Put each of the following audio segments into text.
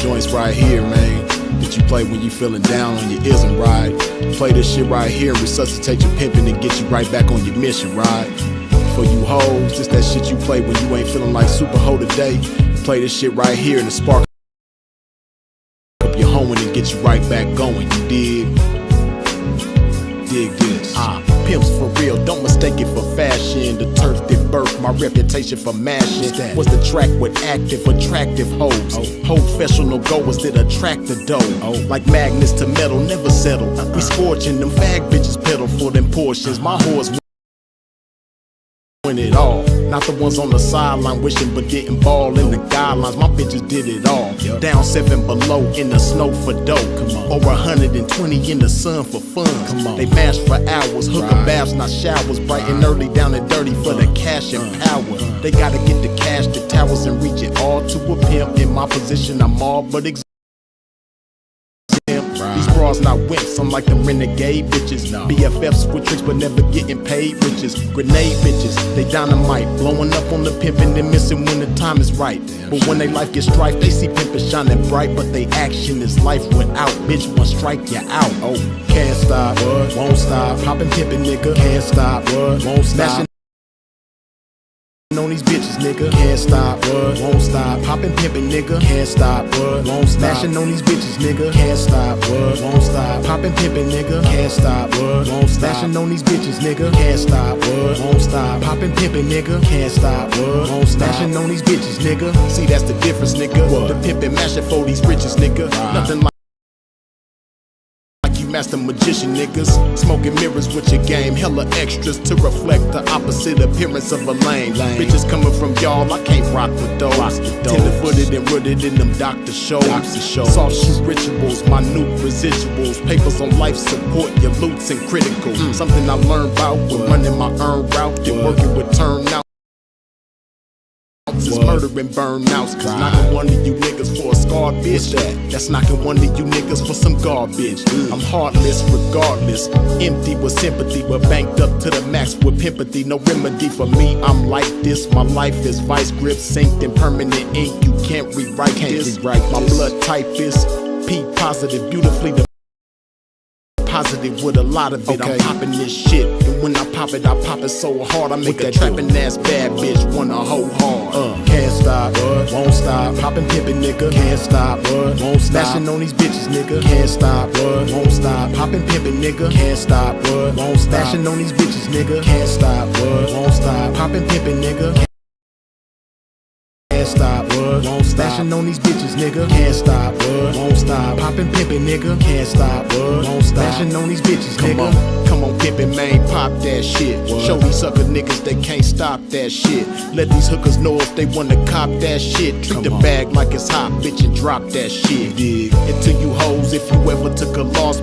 joints right here, man, that you play when you feeling down on your ism, right? Play this shit right here and resuscitate your pimpin' and get you right back on your mission, right? For you hoes, this that shit you play when you ain't feeling like super hoe today. Play this shit right here and the spark up your home and get you right back going, you dig? Dig this. Pimps for real, don't mistake it for fashion. The turf that birthed my reputation for mashing was the track with active, attractive hoes. Professional goers that attract the dough. Like magnets to metal, never settle. We scorching them fag bitches pedal for them portions. My whores win it all. Not the ones on the sideline wishing but didn't ball in the guidelines. My bitches did it all. Down 7 below in the snow for dough. Over 120 in the sun for fun. They mash for hours, hooker baths, not showers. Bright and early, down and dirty for the cash and power. They gotta get the cash, the towers, and reach it all to a pimp. In my position, I'm all but exempt. These bras not wimps, I'm like them renegade bitches. BFFs with tricks but never getting paid riches. Grenade bitches, they dynamite, blowing up on the pimpin' and missing when the time is right. But when they life gets strife, they see pimpin' shining bright, but they action is life without. Bitch, one strike you out. Can't stop, won't stop, poppin' pimpin' nigga. Can't stop, won't stop. On these bitches, nigga. Can't stop, won't stop. Poppin' pimpin', nigga. Can't stop, won't stop. Smashing on these bitches, nigga. Can't stop, won't stop. Poppin' pimpin', nigga. Can't stop, won't stop. Smashing on these bitches, nigga. Can't stop, won't stop. Poppin' pimpin', nigga. Can't stop, won't stop. Smashing on these bitches, nigga. See, that's the difference, nigga. The pimpin' mashin' for these riches, nigga. Nothing like master magician niggas, smoking mirrors with your game, hella extras to reflect the opposite appearance of a lame. Bitches coming from y'all, I can't rock with those. Tender-footed and rooted in them doctor shows. Soft shoe rituals, minute residuals, papers on life support, your loots and critical. Something I learned about when running my earn route and working with turnout. Is murdering burnouts, cause knocking one of you niggas for a scarred bitch. That's knocking one of you niggas for some garbage. I'm heartless regardless, empty with sympathy, but banked up to the max with pimpathy. No remedy for me, I'm like this. My life is vice grip, synced in permanent ink. You can't rewrite this. My blood type is P positive, beautifully positive with a lot of it. I'm popping this shit, and when I pop it so hard I make a trapping ass bad bitch wanna hoe hard. Can't stop, won't stop. Poppin' pimpin', nigga. Can't stop, won't stop. Smashing on these bitches, nigga. Can't stop, won't stop. Poppin' pimpin', nigga. Can't stop, won't stop. Smashing on these bitches, nigga. Can't stop, won't stop. Poppin' pimpin', nigga. Can't stop, won't stop. Smashing on these bitches, nigga. Can't stop, won't stop. Poppin' pimpin', nigga. Can't stop, won't stop. Smashing on these bitches, nigga. Come on, pimpin', man, pop that shit. Show these sucker niggas they can't stop that shit. Let these hookers know if they wanna cop that shit. Treat the bag like it's hot, bitch, and drop that shit. And to you hoes, if you ever took a loss,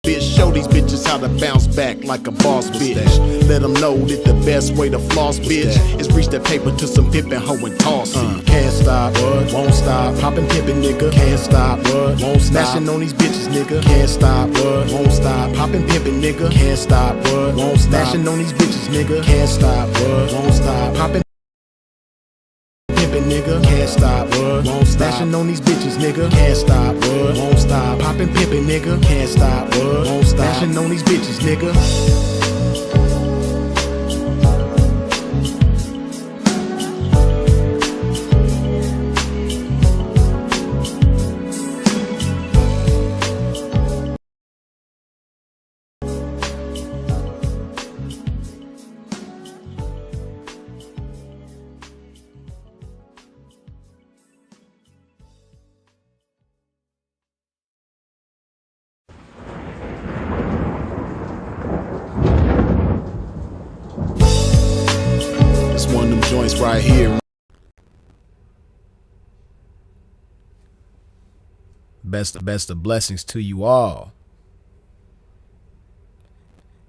bitch, show these bitches how to bounce back like a boss, bitch. Let them know that the best way to floss, bitch, is reach that paper to some pimpin' hoe and toss it. Can't stop, won't stop. Poppin' pimpin', nigga. Can't stop, won't stop. Smashing on these bitches, nigga. Can't stop, won't stop. Poppin' pimpin', nigga. Can't stop, won't stop. Smashing on these bitches, nigga. Can't stop, won't stop. Poppin' nigga. Can't stop, won't stop. Smashing on these bitches, nigga. Can't stop, won't stop. Poppin' pimpin', nigga. Can't stop, won't stop. Smashing on these bitches, nigga. One of them joints right here. Best of blessings to you all.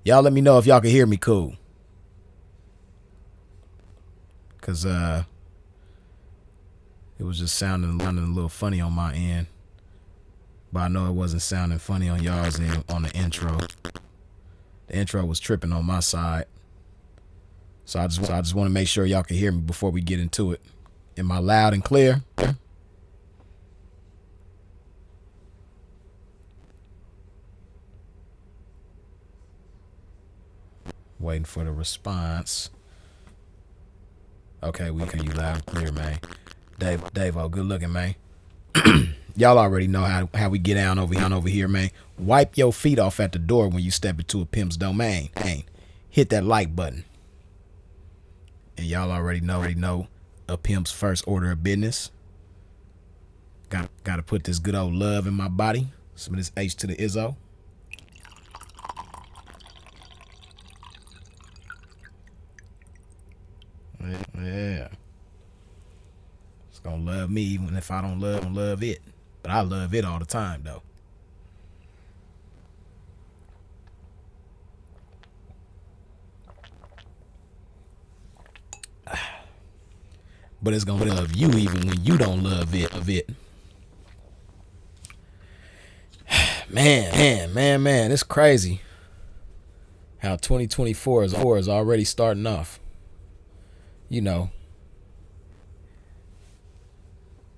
Y'all let me know if y'all can hear me cool. Cause it was just sounding a little funny on my end. But I know it wasn't sounding funny on y'all's end on the intro. The intro was tripping on my side. So I just want to make sure y'all can hear me before we get into it. Am I loud and clear? Waiting for the response. Okay, we hear you loud and clear, man. Dave, oh, good looking, man. Y'all already know how we get down over here, man. Wipe your feet off at the door when you step into a pimp's domain. Hit that like button. And y'all already know a pimp's first order of business. Gotta put this good old love in my body. Some of this H to the Izzo. Yeah. It's gonna love me even if I don't love it. But I love it all the time though. But it's gonna love you even when you don't love it of it. Man, it's crazy how 2024 is already starting off. You know,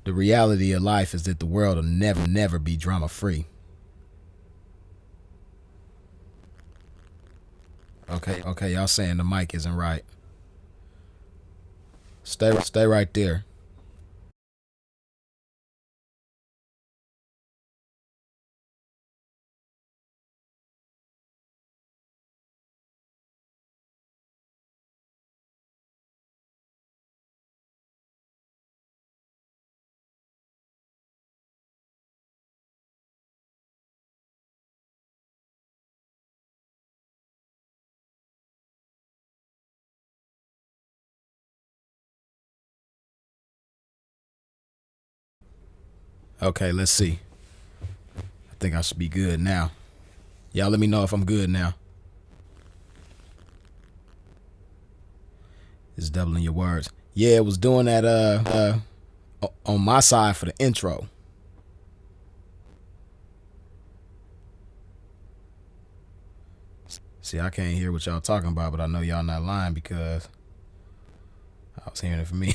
the reality of life is that the world will never be drama free. Okay, y'all saying the mic isn't right. Stay right there. Okay, let's see. I think I should be good now. Y'all let me know if I'm good now. It's doubling your words. Yeah, it was doing that on my side for the intro. See, I can't hear what y'all talking about, but I know y'all not lying because I was hearing it from me.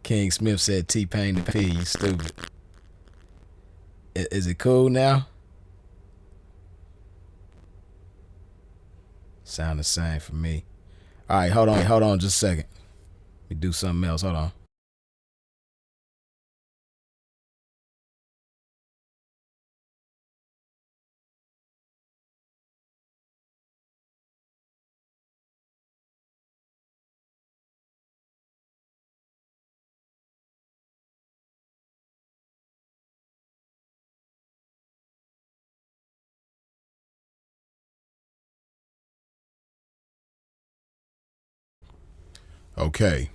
King Smith said T-Pain to P. You stupid. Is it cool now? Sound the same for me. All right, hold on just a second. Let me do something else. Hold on. Okay.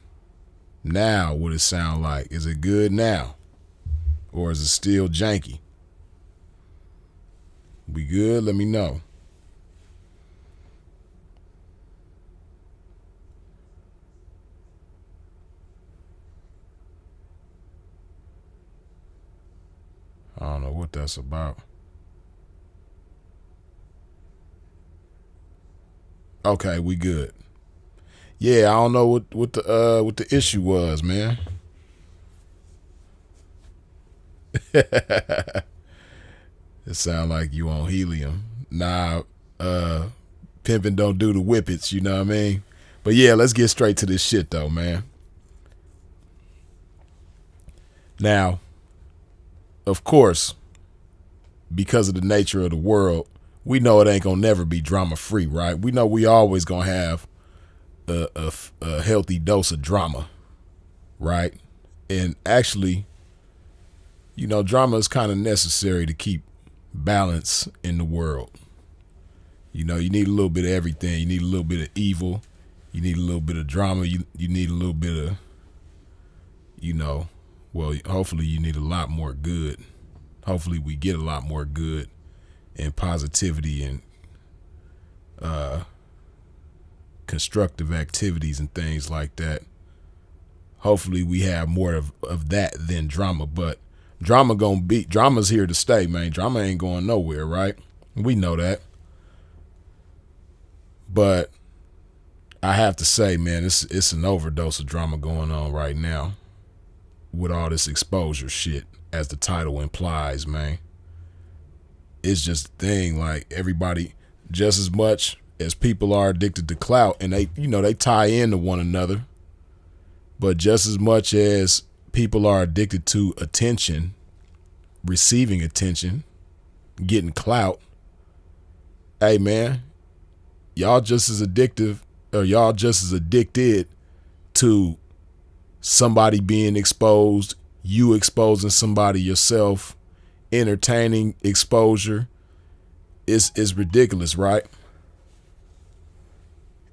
Now what it sound like? Is it good now? Or is it still janky? We good? Let me know. I don't know what that's about. Okay, we good. Yeah, I don't know what the issue was, man. It sound like you on helium. Nah, pimping don't do the whippets, you know what I mean? But yeah, let's get straight to this shit though, man. Now, of course, because of the nature of the world, we know it ain't gonna never be drama free, right? We know we always gonna have a healthy dose of drama, right? And actually, you know, drama is kind of necessary to keep balance in the world. You know, you need a little bit of everything. You need a little bit of evil. You need a little bit of drama. You need a little bit of, you know, well, hopefully you need a lot more good. Hopefully we get a lot more good and positivity and constructive activities and things like that. Hopefully we have more of that than drama, but drama's here to stay, man. Drama ain't going nowhere, right? We know that. But I have to say, man, it's an overdose of drama going on right now with all this exposure shit, as the title implies, man. It's just a thing, like everybody, just as much as people are addicted to clout, and they tie into one another. But just as much as people are addicted to attention, receiving attention, getting clout, hey man, y'all just as addicted to somebody being exposed, you exposing somebody yourself, entertaining exposure. Is ridiculous, right?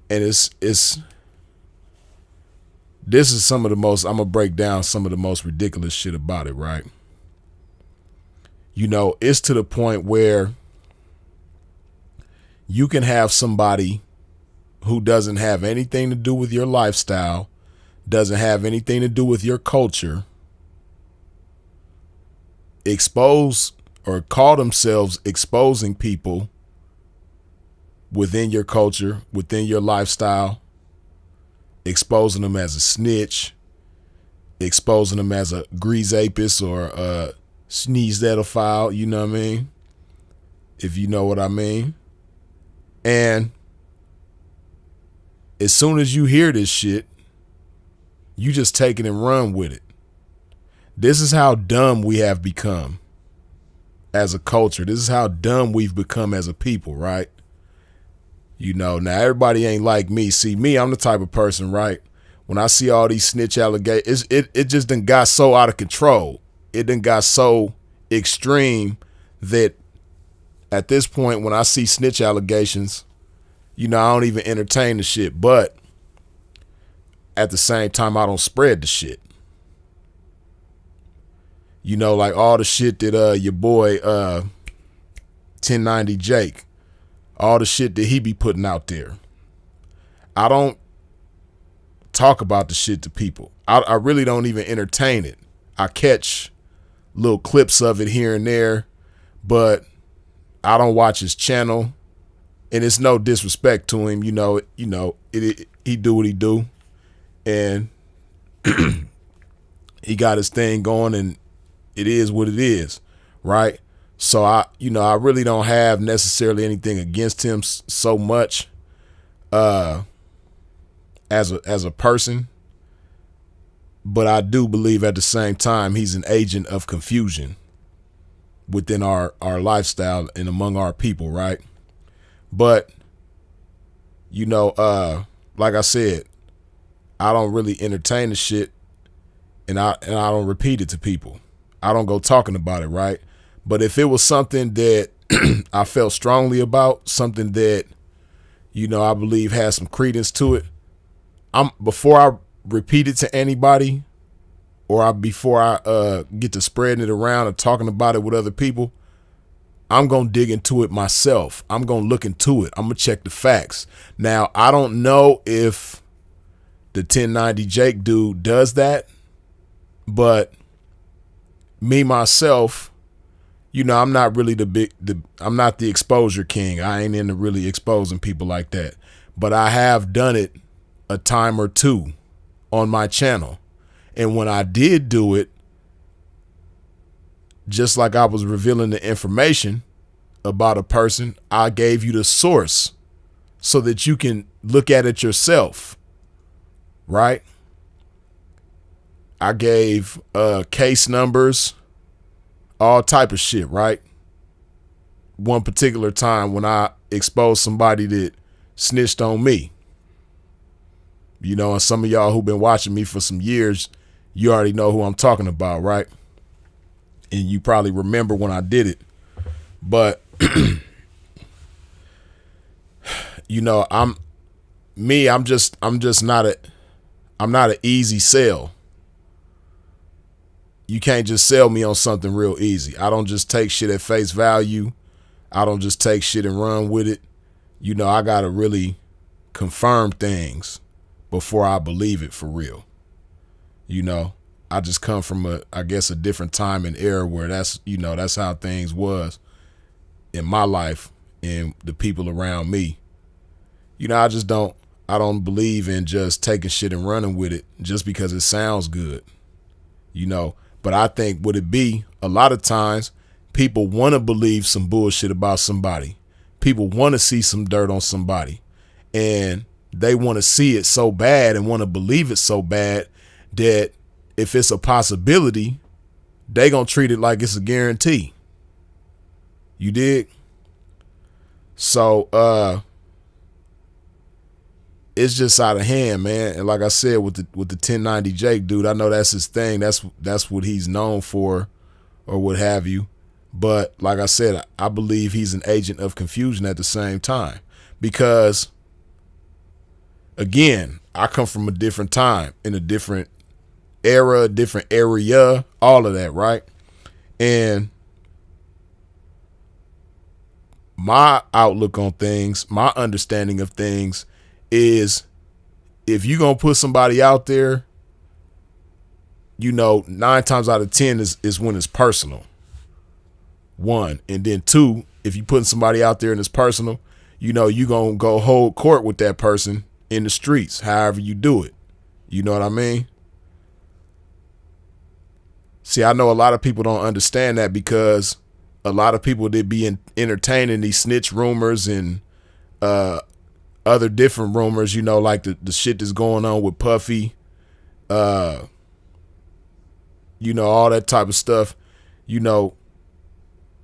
And this is some of the most, I'm gonna break down some of the most ridiculous shit about it, right? It's to the point where you can have somebody who doesn't have anything to do with your lifestyle, doesn't have anything to do with your culture, expose or call themselves exposing people within your culture, within your lifestyle, exposing them as a snitch, exposing them as a grease-apis or a sneeze-edophile, you know what I mean? If you know what I mean. And as soon as you hear this shit, you just take it and run with it. This is how dumb we have become as a culture. This is how dumb we've become as a people, right? Now everybody ain't like me. See, me, I'm the type of person, right? When I see all these snitch allegations, it just done got so out of control. It done got so extreme that at this point, when I see snitch allegations, I don't even entertain the shit. But at the same time, I don't spread the shit. Like all the shit that your boy 1090 Jake, all the shit that he be putting out there. I don't talk about the shit to people. I really don't even entertain it. I catch little clips of it here and there, but I don't watch his channel. And it's no disrespect to him, he do what he do, and he got his thing going, and it is what it is, right? So I really don't have necessarily anything against him so much as a person, but I do believe at the same time he's an agent of confusion within our lifestyle and among our people, right? But like I said, I don't really entertain the shit, and I don't repeat it to people. I don't go talking about it, right? But if it was something that I felt strongly about, something that I believe has some credence to it, before I repeat it to anybody, or before I get to spreading it around and talking about it with other people, I'm going to dig into it myself. I'm going to look into it. I'm going to check the facts. Now, I don't know if the 1090 Jake dude does that, but me, myself, I'm not really I'm not the exposure king. I ain't into really exposing people like that, but I have done it a time or two on my channel. And when I did do it, just like I was revealing the information about a person, I gave you the source so that you can look at it yourself, right? I gave case numbers, all type of shit, right? One particular time when I exposed somebody that snitched on me, and some of y'all who've been watching me for some years, you already know who I'm talking about, right? And you probably remember when I did it. But I'm not an easy sell. You can't just sell me on something real easy. I don't just take shit at face value. I don't just take shit and run with it. I gotta really confirm things before I believe it for real. I just come from a different time and era where that's how things was in my life and the people around me. I don't believe in just taking shit and running with it just because it sounds good, but I think would it be a lot of times people want to believe some bullshit about somebody. people want to see some dirt on somebody, and they want to see it so bad and want to believe it so bad that if it's a possibility, they gonna treat it like it's a guarantee. You dig? So it's just out of hand, man. And like I said, with the 1090 Jake dude, I know that's his thing. That's what he's known for, or what have you. But like I said, I believe he's an agent of confusion at the same time, because again, I come from a different time, in a different era, different area, all of that, right? And my outlook on things, my understanding of things is, if you're going to put somebody out there, 9 times out of 10 is when it's personal. 1. And then 2, if you're putting somebody out there and it's personal, you're going to go hold court with that person in the streets, however you do it. You know what I mean? See, I know a lot of people don't understand that, because a lot of people that be entertaining these snitch rumors and other different rumors, like the shit that's going on with Puffy, all that type of stuff.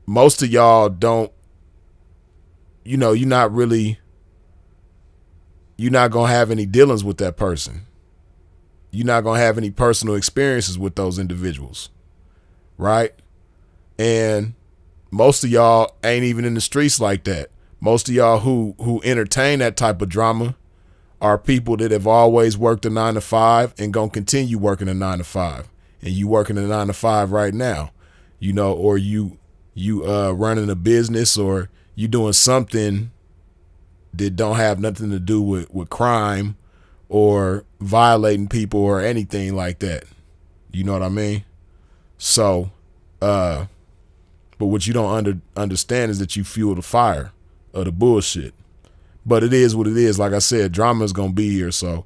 Most of y'all don't, you're not going to have any dealings with that person. You're not going to have any personal experiences with those individuals, right? And most of y'all ain't even in the streets like that. Most of y'all who entertain that type of drama are people that have always worked a 9 to 5 and gonna continue working a 9 to 5. And you working a 9 to 5 right now, or you running a business, or you doing something that don't have nothing to do with crime or violating people or anything like that. You know what I mean? So, but what you don't understand is that you fuel the fire of the bullshit. But it is what it is. Like I said, drama is going to be here. So,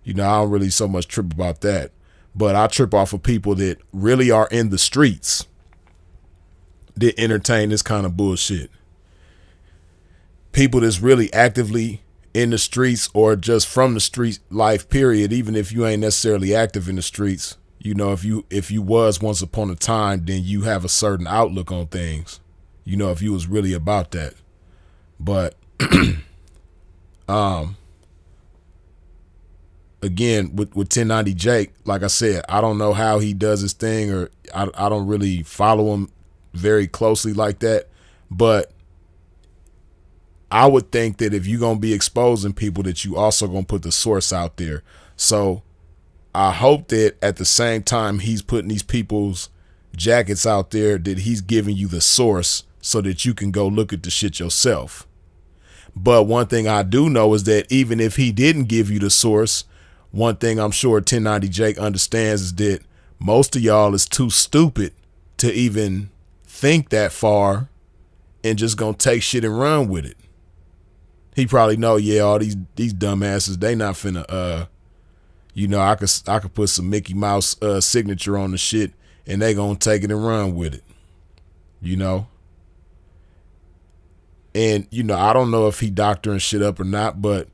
I don't really so much trip about that. But I trip off of people that really are in the streets that entertain this kind of bullshit. People that's really actively in the streets, or just from the street life, period. Even if you ain't necessarily active in the streets, if you was once upon a time, then you have a certain outlook on things, if you was really about that. But again, with 1090 Jake, like I said, I don't know how he does his thing, or I don't really follow him very closely like that. But I would think that if you're going to be exposing people, that you also going to put the source out there. So I hope that at the same time he's putting these people's jackets out there, that he's giving you the source so that you can go look at the shit yourself. But one thing I do know is that even if he didn't give you the source, one thing I'm sure 1090 Jake understands is that most of y'all is too stupid to even think that far and just gonna take shit and run with it. He probably know, yeah, all these dumbasses, they not finna I could put some Mickey Mouse signature on the shit and they gonna take it and run with it. And I don't know if he doctoring shit up or not, but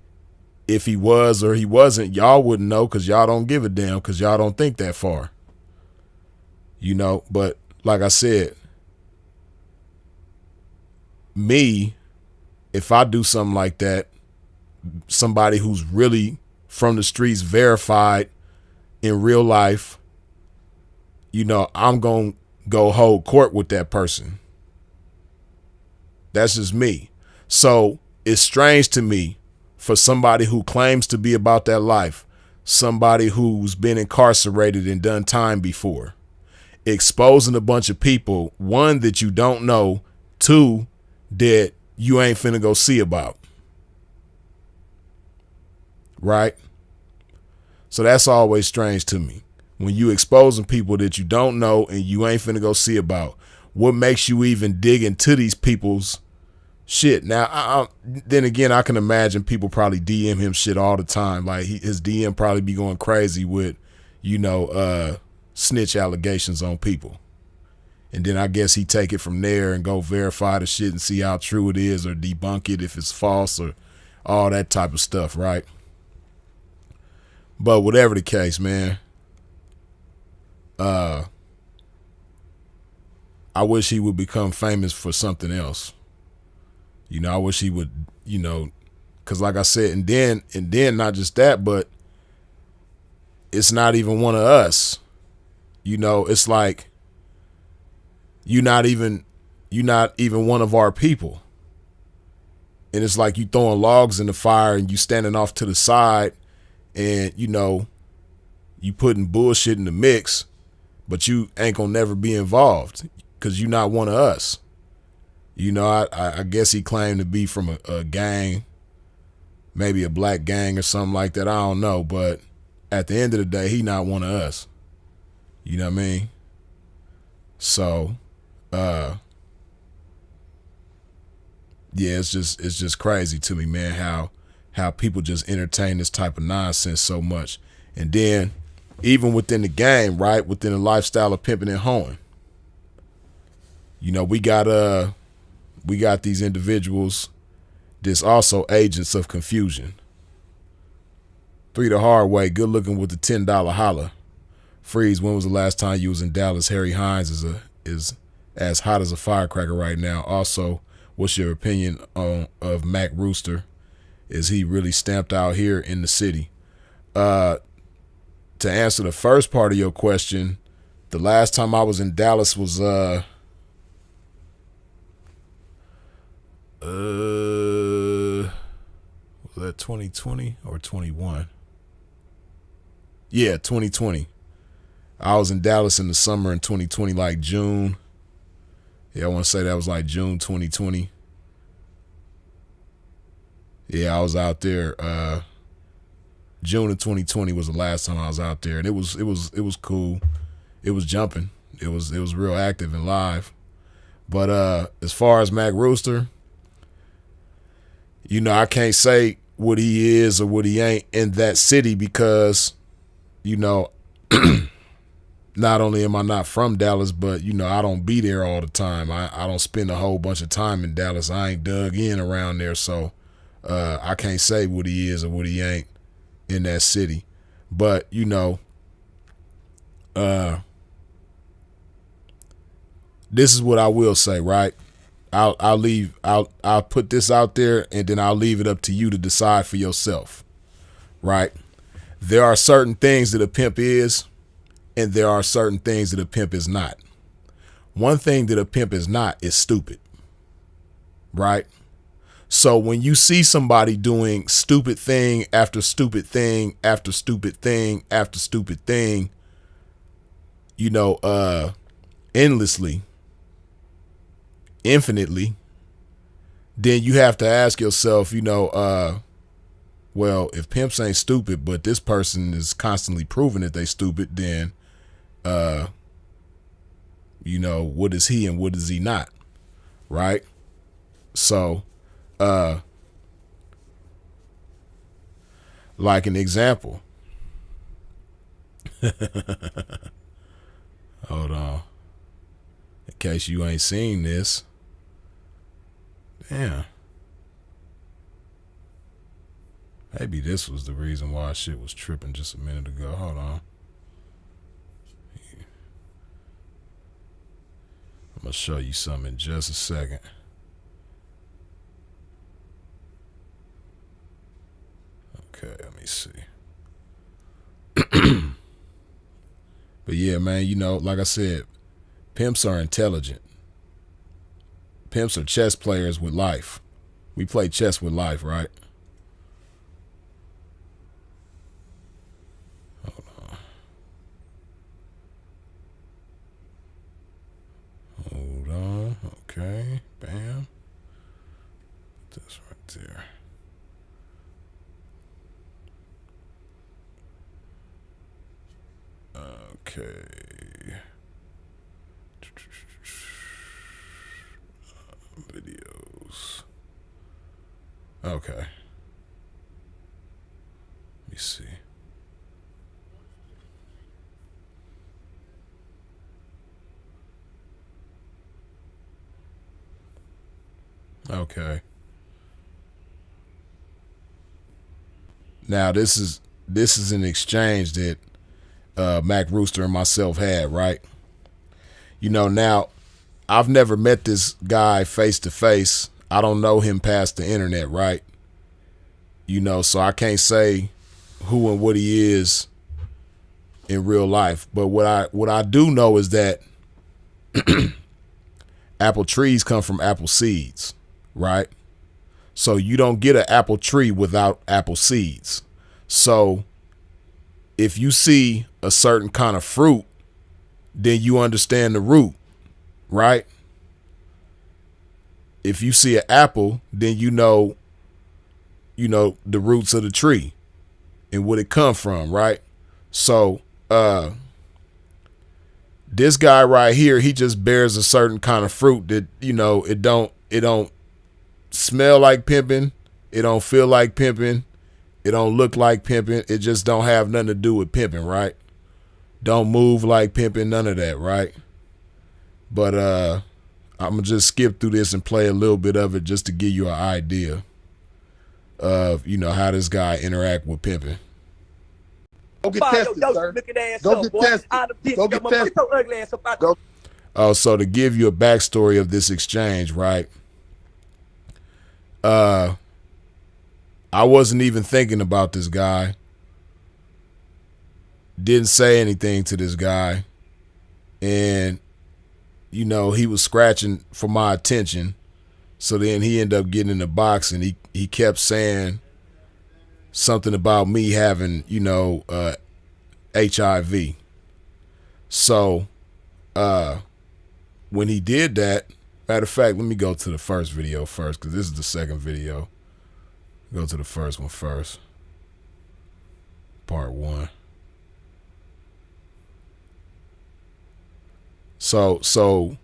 if he was or he wasn't, y'all wouldn't know, because y'all don't give a damn, because y'all don't think that far. But like I said, me, if I do something like that, somebody who's really from the streets, verified in real life, I'm going to go hold court with that person. That's just me. So it's strange to me for somebody who claims to be about that life, somebody who's been incarcerated and done time before, exposing a bunch of people, 1, that you don't know, 2, that you ain't finna go see about. Right? So that's always strange to me. When you exposing people that you don't know and you ain't finna go see about, what makes you even dig into these people's shit? Now, then again, I can imagine people probably DM him shit all the time. Like his DM probably be going crazy with, snitch allegations on people. And then I guess he take it from there and go verify the shit and see how true it is or debunk it if it's false or all that type of stuff, right? But whatever the case, man, I wish he would become famous for something else. You know, I wish he would, you know, because like I said, and then not just that, but it's not even one of us. You know, it's like you're not even one of our people. And it's like you throwing logs in the fire and you standing off to the side and, you know, you putting bullshit in the mix, but you ain't gonna never be involved because you're not one of us. You know, I guess he claimed to be from a gang, maybe a black gang or something like that. I don't know. But at the end of the day, he not one of us. You know what I mean? So, yeah, it's just crazy to me, man, how people just entertain this type of nonsense so much. And then even within the game, right, within the lifestyle of pimping and hoeing, you know, we got these individuals that's also agents of confusion. 3 the hard way, good looking with the $10 holla. Freeze, when was the last time you was in Dallas? Harry Hines is as hot as a firecracker right now. Also, what's your opinion of Mac Rooster? Is he really stamped out here in the city? To answer the first part of your question, the last time I was in Dallas was was that 2020 or 21? Yeah, 2020. I was in Dallas in the summer in 2020, like June. Yeah, I want to say that was like June 2020. Yeah, I was out there. June of 2020 was the last time I was out there, and it was cool. It was jumping. It was real active and live. But as far as Mac Rooster, you know, I can't say what he is or what he ain't in that city because, you know, not only am I not from Dallas, but, you know, I don't be there all the time. I don't spend a whole bunch of time in Dallas. I ain't dug in around there, so I can't say what he is or what he ain't in that city. But, you know, this is what I will say, right? I'll put this out there and then I'll leave it up to you to decide for yourself, right? There are certain things that a pimp is, and there are certain things that a pimp is not. One thing that a pimp is not is stupid, right? So when you see somebody doing stupid thing after stupid thing after stupid thing after stupid thing, you know, endlessly, infinitely, then you have to ask yourself, you know, well, if pimps ain't stupid, but this person is constantly proving that they stupid, then, you know, what is he and what is he not, right? So, like an example. Hold on. In case you ain't seen this. Damn. Maybe this was the reason why shit was tripping just a minute ago. Hold on. I'm going to show you something in just a second. Okay, let me see. But yeah, man, you know, like I said, pimps are intelligent. Pimps are chess players with life. We play chess with life, right? Hold on. Hold on. Okay. Bam. Put this right there. Okay. Videos. Okay. Let me see. Okay. Now this is an exchange that Mac Rooster and myself had, right? You know, now I've never met this guy face to face. I don't know him past the internet, right? You know, so I can't say who and what he is in real life. But what I do know is that apple trees come from apple seeds, right? So you don't get an apple tree without apple seeds. So if you see a certain kind of fruit, then you understand the root, right? If you see an apple, then you know the roots of the tree and what it come from, right? So this guy right here, he just bears a certain kind of fruit that, you know, it don't smell like pimping, it don't feel like pimping, it don't look like pimping, it just don't have nothing to do with pimping, right? Don't move like pimping, none of that, right? But I'm gonna just skip through this and play a little bit of it just to give you an idea of, you know, how this guy interact with pimping. Go get tested, sir. Go get tested. Go get tested. Go. Oh, so to give you a backstory of this exchange, right? I wasn't even thinking about this guy. Didn't say anything to this guy. And, you know, he was scratching for my attention. So then he ended up getting in the box and he kept saying something about me having, you know, HIV. So when he did that, matter of fact, let me go to the first video first because this is the second video. Go to the first one first. Part 1. So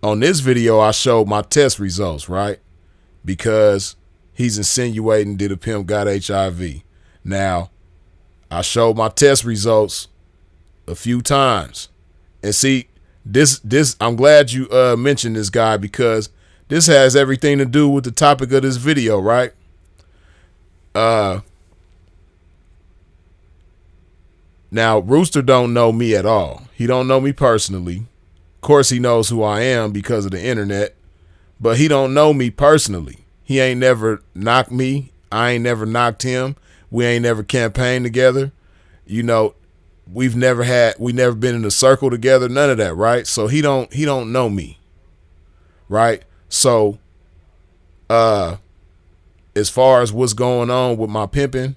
on this video, I showed my test results, right? Because he's insinuating that a pimp got HIV. Now, I showed my test results a few times. And see, this I'm glad you mentioned this guy because this has everything to do with the topic of this video, right? Now, Rooster don't know me at all. He don't know me personally. Of course, he knows who I am because of the internet, but he don't know me personally. He ain't never knocked me. I ain't never knocked him. We ain't never campaigned together. You know, we never been in a circle together, none of that, right? So he don't know me. Right? So as far as what's going on with my pimping,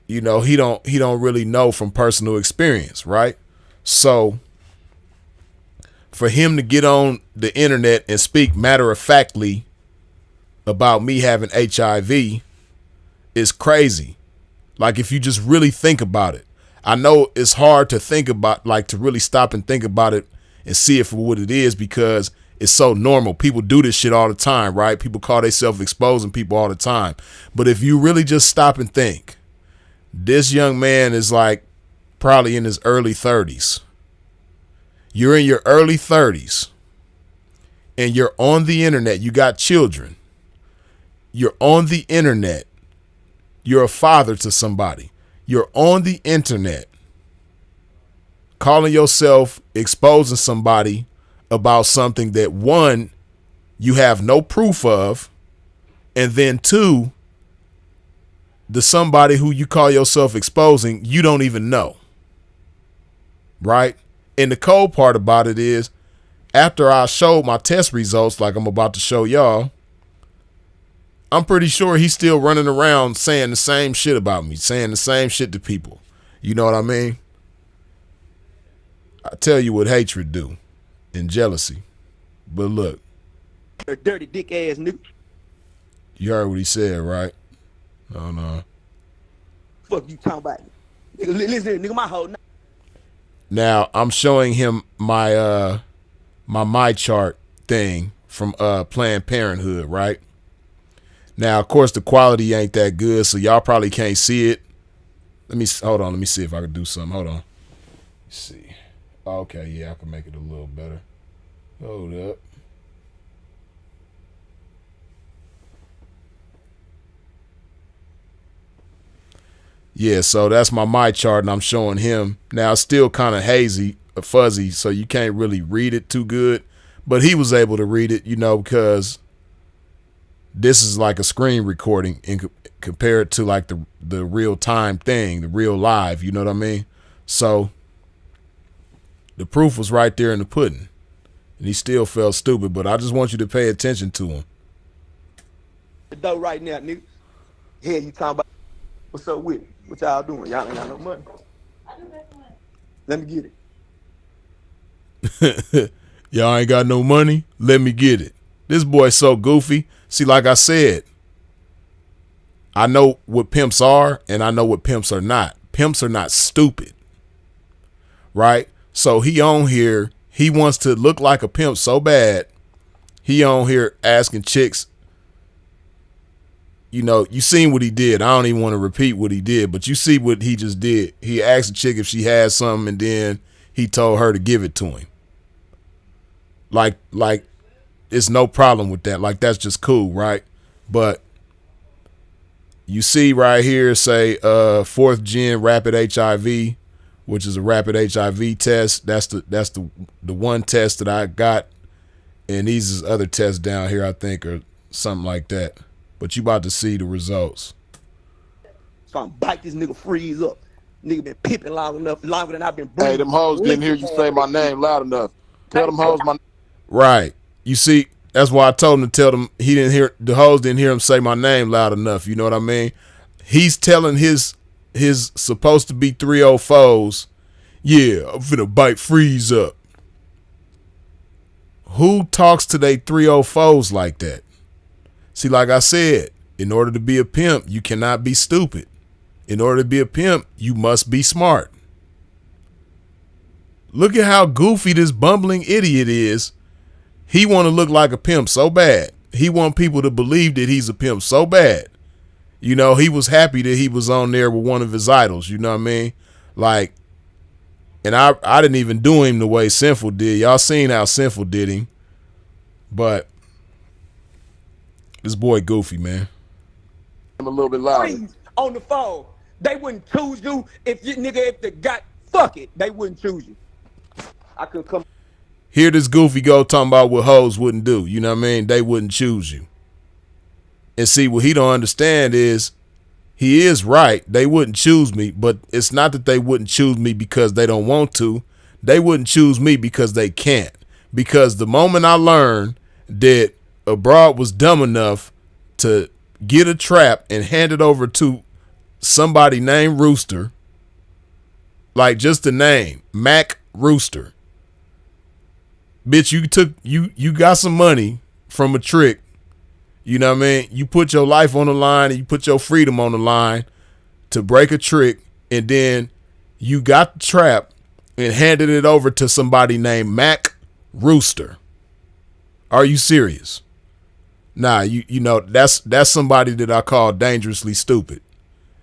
you know, he don't really know from personal experience, right? So for him to get on the internet and speak matter-of-factly about me having HIV is crazy. Like, if you just really think about it. I know it's hard to think about, like, to really stop and think about it and see it for what it is because it's so normal. People do this shit all the time, right? People call themselves exposing people all the time. But if you really just stop and think, this young man is like probably in his early 30s. You're in your early 30s and you're on the internet. You got children. You're on the internet. You're a father to somebody. You're on the internet calling yourself exposing somebody about something that, one, you have no proof of, and then two, the somebody who you call yourself exposing, you don't even know. Right? And the cold part about it is, after I showed my test results, like I'm about to show y'all, I'm pretty sure he's still running around saying the same shit about me, saying the same shit to people. You know what I mean? I tell you what hatred do and jealousy. But look. A dirty dick ass nigga. You heard what he said, right? Oh no. Fuck you talking about? Nigga, listen, nigga, my whole. Now I'm showing him my my chart thing from Planned Parenthood, right? Now, of course, the quality ain't that good, so y'all probably can't see it. Hold on. Let me see if I can do something. Hold on. Let's see. Okay, yeah, I can make it a little better. Hold up. Yeah, so that's my chart, and I'm showing him. Now, it's still kind of hazy, fuzzy, so you can't really read it too good. But he was able to read it, because this is like a screen recording compared to like the real time thing, the real live, you know what I mean? So the proof was right there in the pudding. And he still felt stupid, but I just want you to pay attention to him. Though right now, nigga. Yeah, you talking about what's up with it? What y'all doing? Y'all ain't got no money. I do got money. Let me get it. Y'all ain't got no money? Let me get it. This boy's so goofy. See, like I said, I know what pimps are and I know what pimps are not. Pimps are not stupid. Right? So he on here, he wants to look like a pimp so bad. He on here asking chicks, you seen what he did. I don't even want to repeat what he did, but you see what he just did. He asked a chick if she had something, and then he told her to give it to him. Like it's no problem with that. Like, that's just cool, right? But you see right here, say 4th gen rapid HIV, which is a rapid HIV test. That's the one test that I got, and these is other tests down here, I think, or something like that. But you about to see the results. So I'm bite this nigga freeze up. Nigga been pimping longer than I've been breathing. Hey, them hoes didn't hear you say my name loud enough. Tell them hoes my name. Right. You see, that's why I told him to tell them the hoes didn't hear him say my name loud enough. You know what I mean? He's telling his supposed to be 304s, yeah, I'm finna bite freeze up. Who talks to they 304s like that? See, like I said, in order to be a pimp, you cannot be stupid. In order to be a pimp, you must be smart. Look at how goofy this bumbling idiot is. He want to look like a pimp so bad. He want people to believe that he's a pimp so bad. He was happy that he was on there with one of his idols. You know what I mean? Like, and I didn't even do him the way Sinful did. Y'all seen how Sinful did him. But this boy goofy, man. I'm a little bit louder. On the phone. They wouldn't choose you if they got fuck it. They wouldn't choose you. I could come. Hear this goofy go talking about what hoes wouldn't do. You know what I mean? They wouldn't choose you. And see, what he don't understand is he is right. They wouldn't choose me, but it's not that they wouldn't choose me because they don't want to. They wouldn't choose me because they can't. Because the moment I learned that a broad was dumb enough to get a trap and hand it over to somebody named Rooster, like just the name, Mac Rooster. Bitch, you got some money from a trick. You know what I mean? You put your life on the line and you put your freedom on the line to break a trick, and then you got the trap and handed it over to somebody named Mac Rooster. Are you serious? Nah, that's somebody that I call dangerously stupid.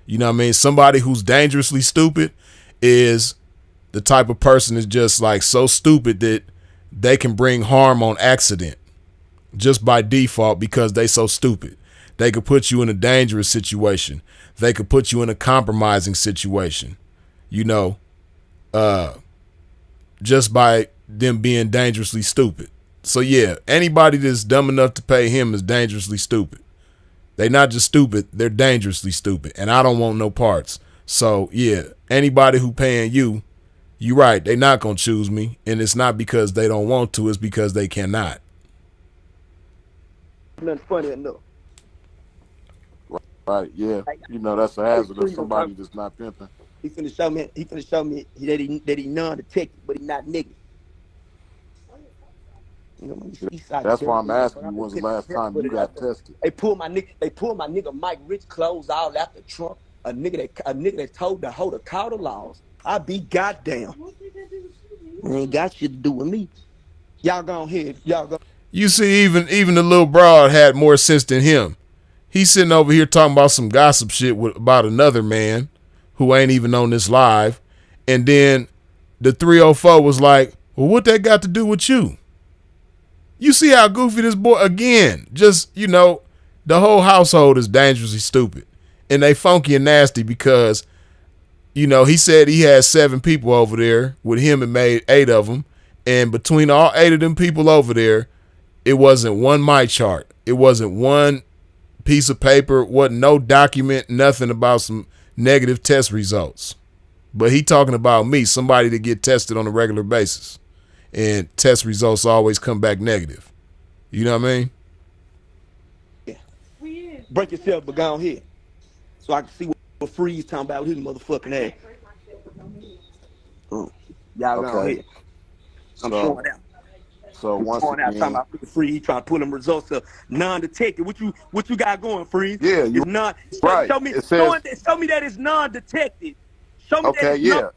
You know what I mean? Somebody who's dangerously stupid is the type of person that's just like so stupid that they can bring harm on accident just by default because they so stupid. They could put you in a dangerous situation. They could put you in a compromising situation, just by them being dangerously stupid. So yeah, anybody that's dumb enough to pay him is dangerously stupid. They not just stupid, they're dangerously stupid. And I don't want no parts. So yeah, anybody who paying you right, they not gonna choose me. And it's not because they don't want to, it's because they cannot. Nothing funny enough. Right, yeah. That's a hazard of somebody that's not pimping. He finna show me that he non-detective, but he not nigga. That's why I'm asking you, when's the last time you got tested? They pulled my nigga Mike Rich clothes all out the trunk. A nigga that told the hoe to call the laws. I be goddamn. It ain't got shit to do with me. Y'all go ahead. Y'all go. You see, even the little broad had more sense than him. He's sitting over here talking about some gossip shit about another man who ain't even on this live. And then the 304 was like, well, what that got to do with you? You see how goofy this boy, again, just, the whole household is dangerously stupid. And they funky and nasty because you know, he said he had 7 people over there with him and made 8 of them. And between all 8 of them people over there, it wasn't one my chart. It wasn't one piece of paper, wasn't no document, nothing about some negative test results. But he talking about me, somebody that get tested on a regular basis. And test results always come back negative. You know what I mean? Yeah. Break yourself, but go on here. So I can see what Freeze talking about with his motherfucking ass. Y'all go on here. I'm showing out. So once again, talking about Freeze, he trying to put them results of non-detected. What you got going, Freeze? Yeah, you right. Show me that it's non-detected. Show me that it's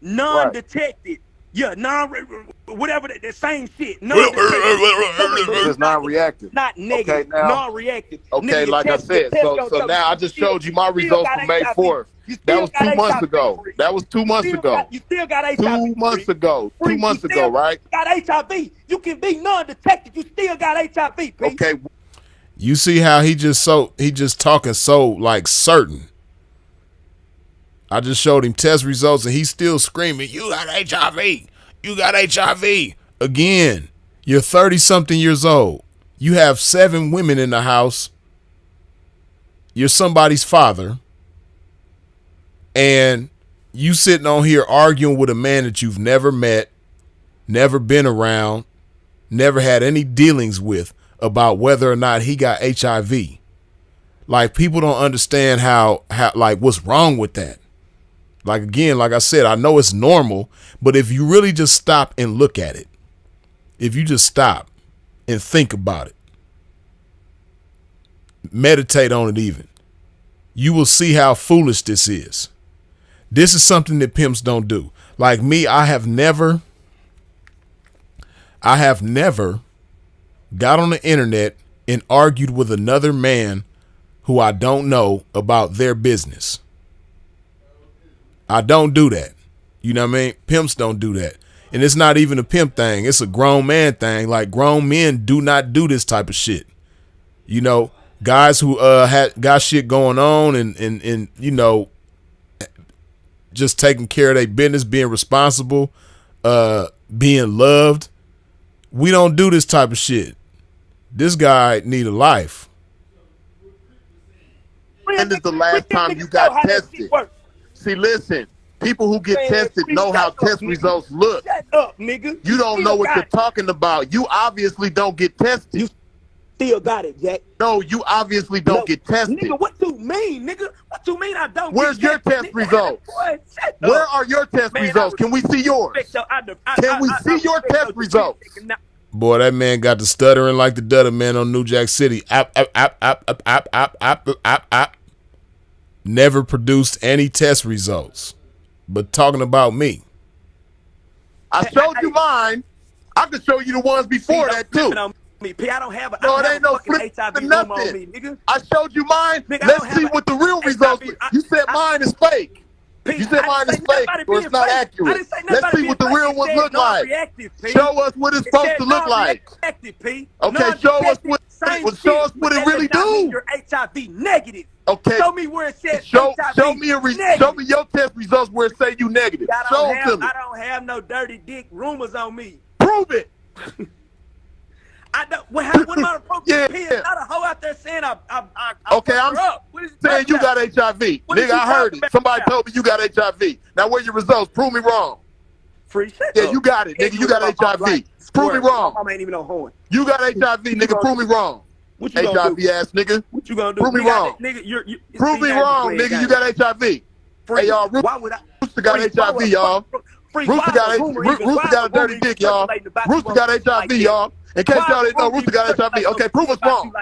non-detected. Right. Yeah, whatever the same shit. It's non-reactive. Not negative. Okay, now, non-reactive. Okay, nigga, like I said, so now I just showed you my results from May 4th. That was 2 months ago. That was 2 months ago. You still got HIV. 2 months ago. 2 months ago, right? You got HIV. You can be non-detected. You still got HIV. P. Okay. You see how he just talking so like certain. I just showed him test results and he's still screaming, "You got HIV. You got HIV." Again, you're 30-something years old. You have 7 women in the house. You're somebody's father. And you sitting on here arguing with a man that you've never met, never been around, never had any dealings with about whether or not he got HIV. Like, people don't understand how like what's wrong with that. Like, again, like I said, I know it's normal, but if you really just stop and look at it, if you just stop and think about it, meditate on it even, you will see how foolish this is. This is something that pimps don't do. Like me, I have never got on the internet and argued with another man who I don't know about their business. I don't do that. You know what I mean? Pimps don't do that. And it's not even a pimp thing. It's a grown man thing. Like, grown men do not do this type of shit. You know, guys who got shit going on and you know, just taking care of their business, being responsible, being loved. We don't do this type of shit. This guy need a life. When is the last time you got tested? See, listen, people who get tested know how test results look. Shut up, nigga. You don't know what you're talking about. You obviously don't get tested. You still got it, Jack. No, you obviously don't get tested. Nigga, what you mean, nigga? What you mean I don't Where's your test results? Where are your test results? Can we see yours? Can we see your test results? Boy, that man got the stuttering like the Dutter Man on New Jack City. Never produced any test results. But talking about me. I showed you mine. I could show you the ones before that too. I don't have it ain't no flip to nothing. I showed you mine. Let's see what the real results are. You said mine is fake. You said mine is fake, or it's not accurate. Let's see what the real ones look like. Show us what it's supposed to look like. Okay, show us what it really do. You're HIV negative. Okay. Show me where it says show me your test results where it say you negative. Show them to me. I don't have no dirty dick rumors on me. Prove it. I don't. What am I appropriate? Yeah. Not a hoe out there saying I okay, I'm saying you got HIV. Nigga, I heard it. Somebody told me you got HIV. Now, where your results? Prove me wrong. Free shit. Yeah, you got it, nigga. You got HIV. Prove me wrong. I ain't even no horn. You got HIV, nigga. Prove me wrong. What you gonna do? HIV ass nigga. What you gonna do? Prove me wrong. Nigga, prove me wrong, nigga. You got HIV. Hey, y'all. Rooster got HIV, y'all. Rooster got a dirty dick, y'all. Rooster got HIV, y'all. In case y'all didn't know, Rooster got HIV. Okay, prove us wrong.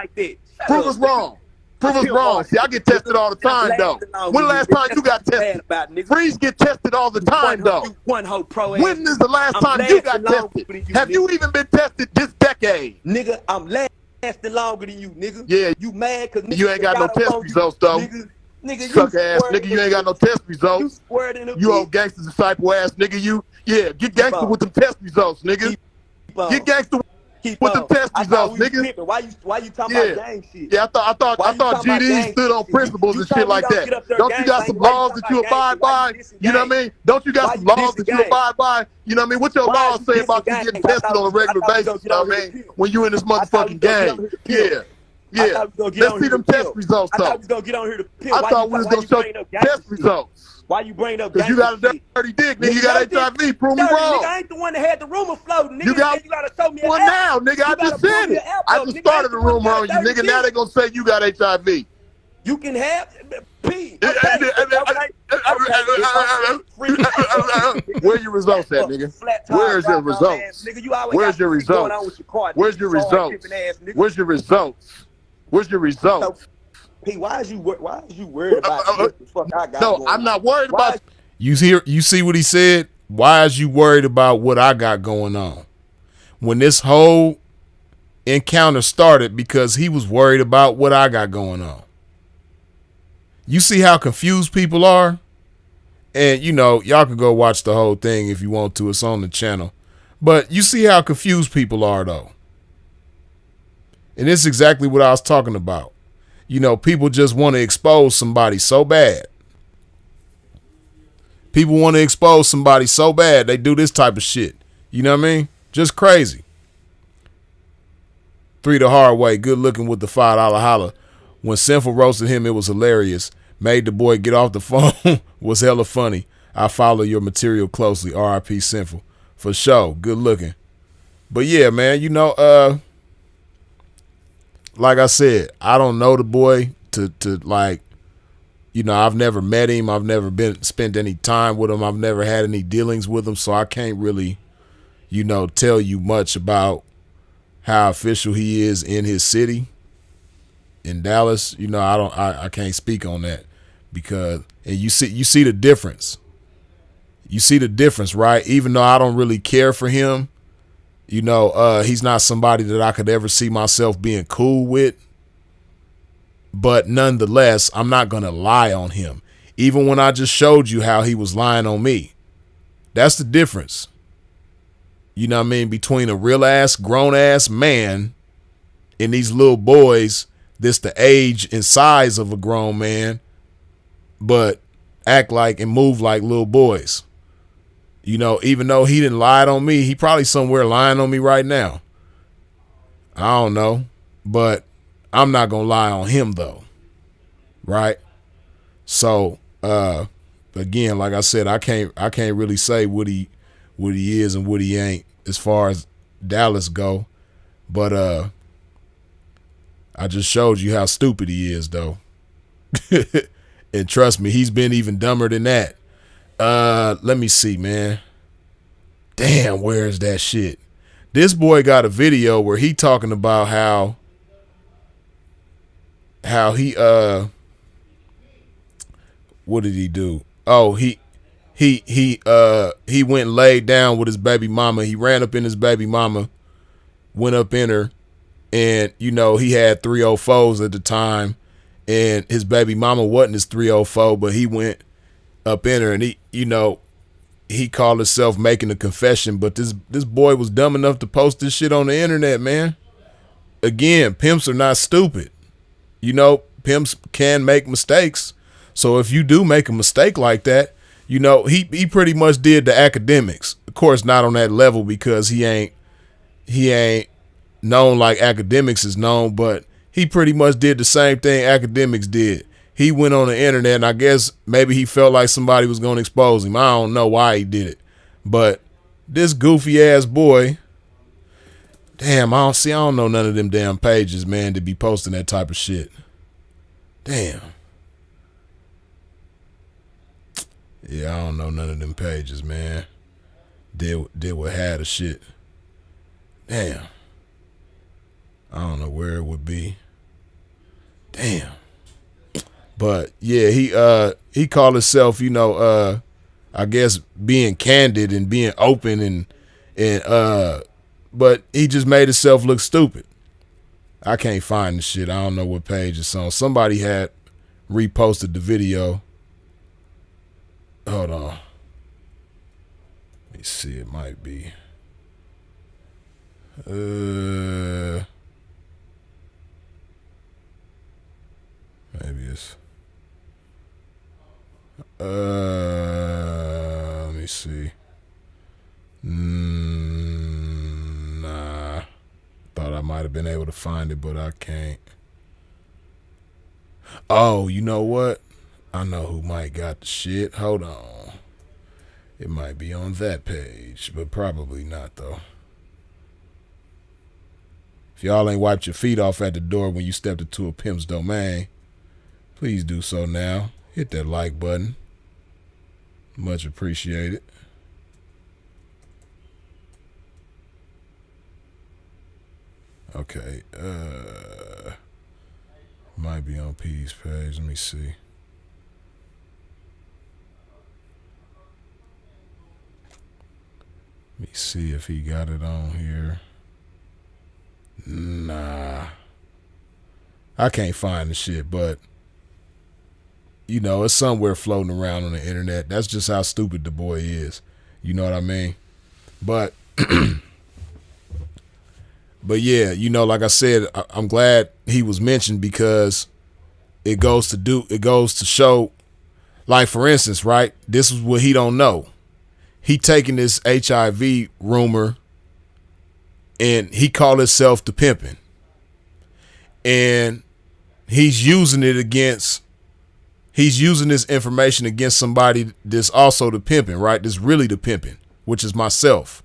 Prove us wrong. Prove us wrong. See, I get tested all the time, though. When the last time you got tested? Freeze get tested all the time, though. When is the last time you got tested? Have you even been tested this decade? Nigga, I'm lasting longer than you, nigga. Yeah. You mad because you ain't got no test results, though. Nigga, suck ass nigga, you ain't got no test results. You old gangster disciple ass nigga, you. Yeah, get gangster with them test results, nigga. Get gangster keep with them on. test I thought results, we was nigga. pimping. Why you talking Yeah. about gang shit? Yeah, I thought Why you talking about GD gang stood on shit? principles You and shit told me like don't that. get up there Don't you gang got banging. some Why you laws talking that you about gang abide shit? Why by? you dissing You know gang? what I mean? Don't you got Why some you laws dissing that you gang? abide by? You know what I mean? What your Why laws is you say dissing about you gang? getting I tested thought on a I regular thought we was gonna basis, you get know on what here I to mean? pimp. When you in this I thought we motherfucking was gonna get on game. here to pimp. Yeah. I Yeah. thought we was gonna get Let's on see here to them test pimp. results I thought though. we was gonna get on here to I pimp. thought we was gonna show Bringing up test gangster shit? results. Why you bringing up Cause you gangster got a shit? dirty dick, nigga. Nigga, You your got dick HIV. Prove me dirty, nigga. wrong. I ain't the one that had the rumor floating, You nigga. got You gotta show me an one app. now, nigga. I You gotta just said prove me it. an app I of, just nigga. I ain't started the a one that rumor got a on you, dirty nigga. Now they dick. gonna say you got HIV. You can have P. Okay. Where your results at, nigga? Flat tire, Where's your driving on ass, results? nigga. You always Where's got your some shit going on results? with your car, nigga. Where's your You hard results? pimping ass, nigga. Where's your results? Where's your So, results? P, why is you worried about what the fuck I got No, going I'm on? not worried Why about. You see what he said? Why is you worried about what I got going on? When this whole encounter started, because he was worried about what I got going on. You see how confused people are? And, you know, y'all can go watch the whole thing if you want to. It's on the channel. But you see how confused people are, though. And this is exactly what I was talking about. You know, people just want to expose somebody so bad. People want to expose somebody so bad, they do this type of shit. You know what I mean? Just crazy. 3 the hard way, good looking with the $5 holler. When Sinful roasted him, it was hilarious. Made the boy get off the phone was hella funny. I follow your material closely. R.I.P. Sinful. For sure. Good looking. But yeah, man, you know, like I said, I don't know the boy to like, you know, I've never met him. I've never spent any time with him. I've never had any dealings with him. So I can't really, you know, tell you much about how official he is in his city. In Dallas, you know, I can't speak on that because, and you see the difference. You see the difference, right? Even though I don't really care for him, you know, he's not somebody that I could ever see myself being cool with. But nonetheless, I'm not going to lie on him. Even when I just showed you how he was lying on me. That's the difference. You know what I mean? Between a real ass, grown ass man and these little boys. This the age and size of a grown man, but act like and move like little boys. You know, even though he didn't lie on me, he probably somewhere lying on me right now. I don't know, but I'm not gonna lie on him though, right? So, again, like I said, I can't really say what he is and what he ain't as far as Dallas go, but I just showed you how stupid he is, though. And trust me, he's been even dumber than that. Let me see, man. Damn, where is that shit? This boy got a video where he talking about how he what did he do? Oh, he went and laid down with his baby mama. He ran up in his baby mama, went up in her. And, you know, he had 304s at the time. And his baby mama wasn't his 304, but he went up in her. And he, you know, he called himself making a confession. But this boy was dumb enough to post this shit on the internet, man. Again, pimps are not stupid. You know, pimps can make mistakes. So if you do make a mistake like that, you know, he pretty much did the academics. Of course, not on that level because he ain't known like academics is known, but he pretty much did the same thing academics did. He went on the internet, and I guess maybe he felt like somebody was going to expose him. I don't know why he did it, but this goofy ass boy, damn, I don't know none of them damn pages, man, to be posting that type of shit. Damn. Yeah, I don't know none of them pages, man. Did what had a shit. Damn. I don't know where it would be. Damn. But yeah, he called himself, you know, I guess being candid and being open and but he just made himself look stupid. I can't find the shit. I don't know what page it's on. Somebody had reposted the video. Hold on. Let me see. It might be. Maybe it's let me see. Nah. Thought I might have been able to find it, but I can't. Oh, you know what? I know who might got the shit. Hold on. It might be on that page, but probably not though. If y'all ain't wiped your feet off at the door when you stepped into a pimp's domain, please do so now. Hit that like button. Much appreciated. Okay. Might be on P's page. Let me see. Let me see if he got it on here. Nah. I can't find the shit, but you know, it's somewhere floating around on the internet. That's just how stupid the boy is. You know what I mean? But but yeah, you know, like I said, I'm glad he was mentioned because it goes to show, like for instance, right? This is what he don't know. He taking this HIV rumor and he called himself the pimpin'. And he's using this information against somebody that's also the pimpin', right? That's really the pimpin', which is myself.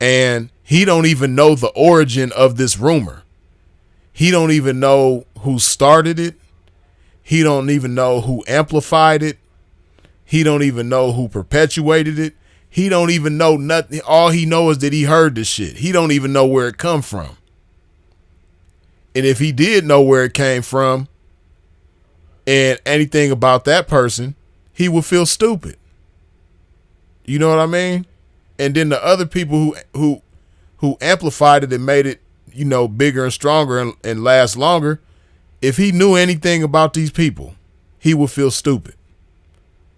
And he don't even know the origin of this rumor. He don't even know who started it. He don't even know who amplified it. He don't even know who perpetuated it. He don't even know nothing. All he knows is that he heard this shit. He don't even know where it come from. And if he did know where it came from and anything about that person, he would feel stupid. You know what I mean? And then the other people who amplified it and made it, you know, bigger and stronger and last longer, if he knew anything about these people, he would feel stupid.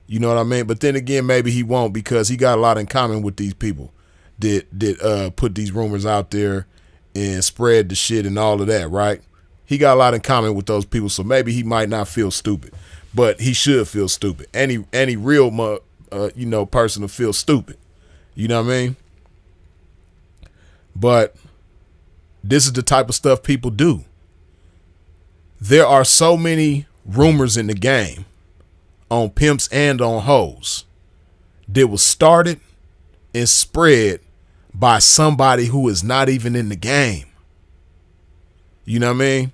You know what I mean? But then again, maybe he won't because he got a lot in common with these people that put these rumors out there and spread the shit and all of that, right? He got a lot in common with those people, so maybe he might not feel stupid, but he should feel stupid. Any real person will feel stupid. You know what I mean? But this is the type of stuff people do. There are so many rumors in the game on pimps and on hoes that was started and spread by somebody who is not even in the game. You know what I mean?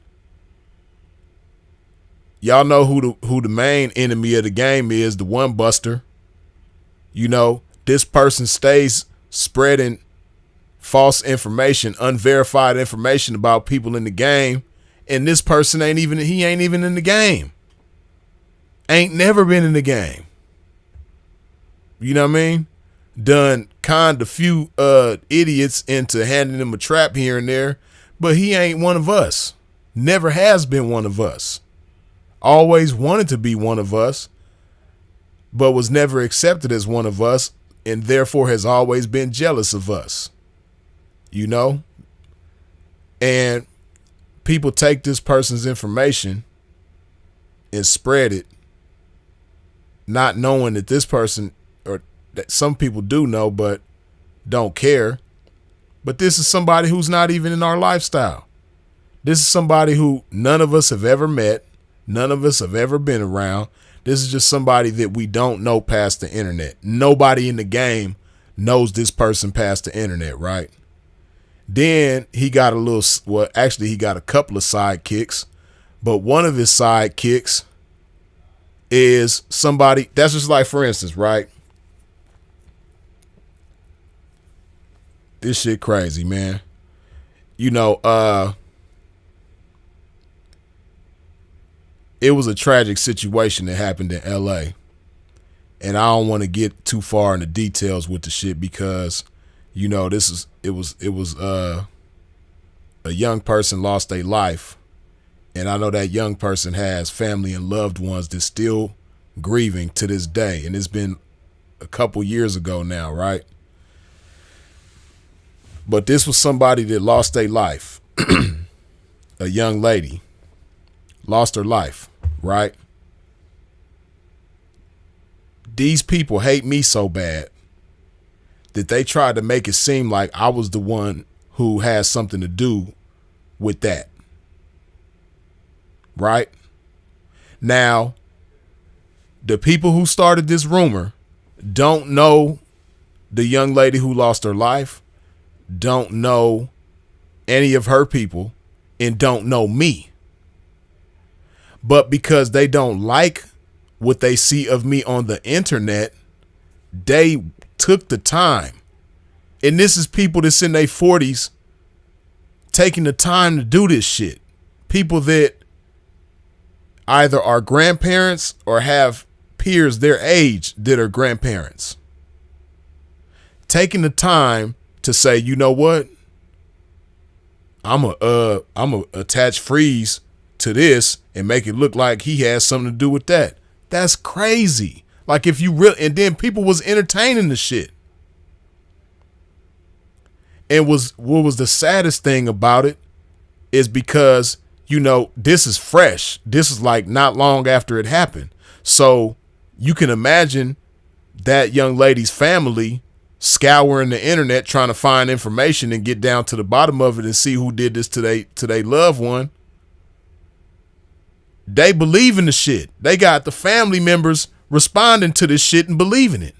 Y'all know who the main enemy of the game is, the one buster. You know, this person stays spreading false information, unverified information about people in the game, and this person ain't even in the game. Ain't never been in the game. You know what I mean? Done conned a few idiots into handing them a trap here and there, but he ain't one of us. Never has been one of us. Always wanted to be one of us, but was never accepted as one of us, and therefore has always been jealous of us. You know? And people take this person's information and spread it, not knowing that this person, or that some people do know but don't care. But this is somebody who's not even in our lifestyle. This is somebody who none of us have ever met. None of us have ever been around. This is just somebody that we don't know past the internet. Nobody in the game knows this person past the internet, right? Then he got he got a couple of sidekicks, but one of his sidekicks is somebody that's just like, for instance, right? This shit crazy, man. You know, it was a tragic situation that happened in LA. And I don't want to get too far into details with the shit because, you know, it was a young person lost their life. And I know that young person has family and loved ones that's still grieving to this day. And it's been a couple years ago now, right? But this was somebody that lost their life. A young lady lost her life, right? These people hate me so bad that they tried to make it seem like I was the one who has something to do with that. Right? Now, the people who started this rumor don't know the young lady who lost her life, don't know any of her people, and don't know me. But because they don't like what they see of me on the internet, they took the time. And this is people that's in their 40s taking the time to do this shit. People that either are grandparents or have peers their age that are grandparents. Taking the time to say, you know what? I'm a attach Freeze to this and make it look like he has something to do with that. That's crazy. Like if you really, and then people was entertaining the shit. And what was the saddest thing about it is because, you know, this is fresh. This is like not long after it happened. So you can imagine that young lady's family scouring the internet trying to find information and get down to the bottom of it and see who did this to they loved one. They believe in the shit. They got the family members responding to this shit and believing it.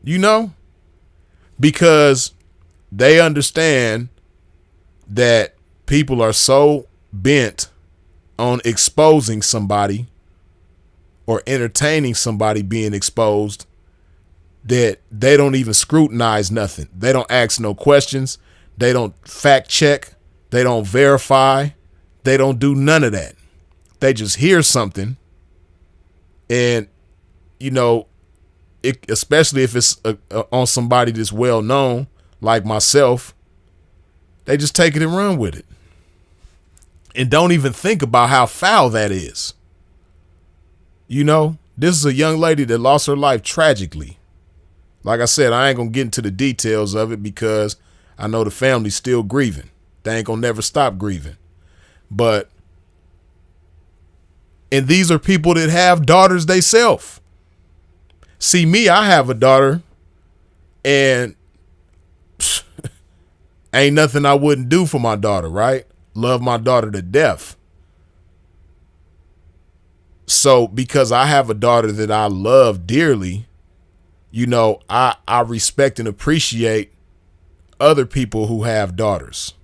You know? Because they understand that people are so bent on exposing somebody or entertaining somebody being exposed that they don't even scrutinize nothing. They don't ask no questions. They don't fact check. They don't verify. They don't do none of that. They just hear something. And, you know, especially if it's on somebody that's well known, like myself, they just take it and run with it. And don't even think about how foul that is. You know, this is a young lady that lost her life tragically. Like I said, I ain't going to get into the details of it because I know the family's still grieving. They ain't going to never stop grieving. But, and these are people that have daughters themselves. See, me, I have a daughter, and ain't nothing I wouldn't do for my daughter, right? Love my daughter to death. So because I have a daughter that I love dearly, you know, I respect and appreciate other people who have daughters.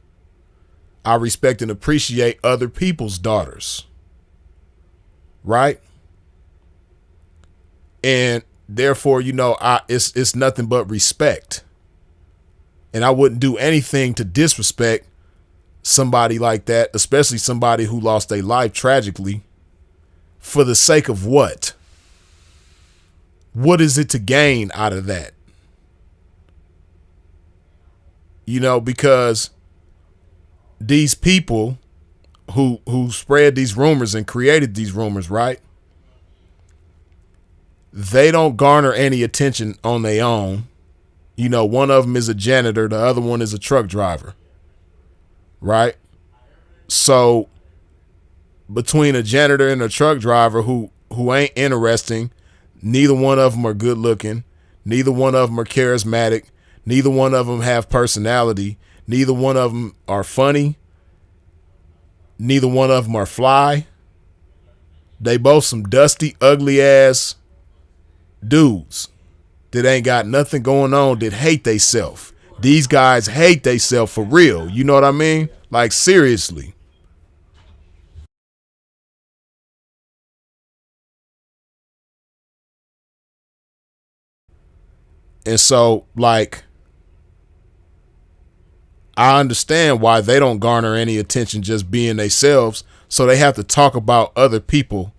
I respect and appreciate other people's daughters. Right? And therefore, you know, it's nothing but respect. And I wouldn't do anything to disrespect somebody like that, especially somebody who lost their life tragically. For the sake of what? What is it to gain out of that? You know, because these people who spread these rumors and created these rumors, right? They don't garner any attention on their own. You know, one of them is a janitor, the other one is a truck driver. Right? So between a janitor and a truck driver who ain't interesting, neither one of them are good looking, neither one of them are charismatic, neither one of them have personality, neither one of them are funny, neither one of them are fly. They both some dusty, ugly ass dudes that ain't got nothing going on, that hate theyself. These guys hate theyself for real. You know what I mean? Like seriously. And so, like, I understand why they don't garner any attention just being themselves. So they have to talk about other people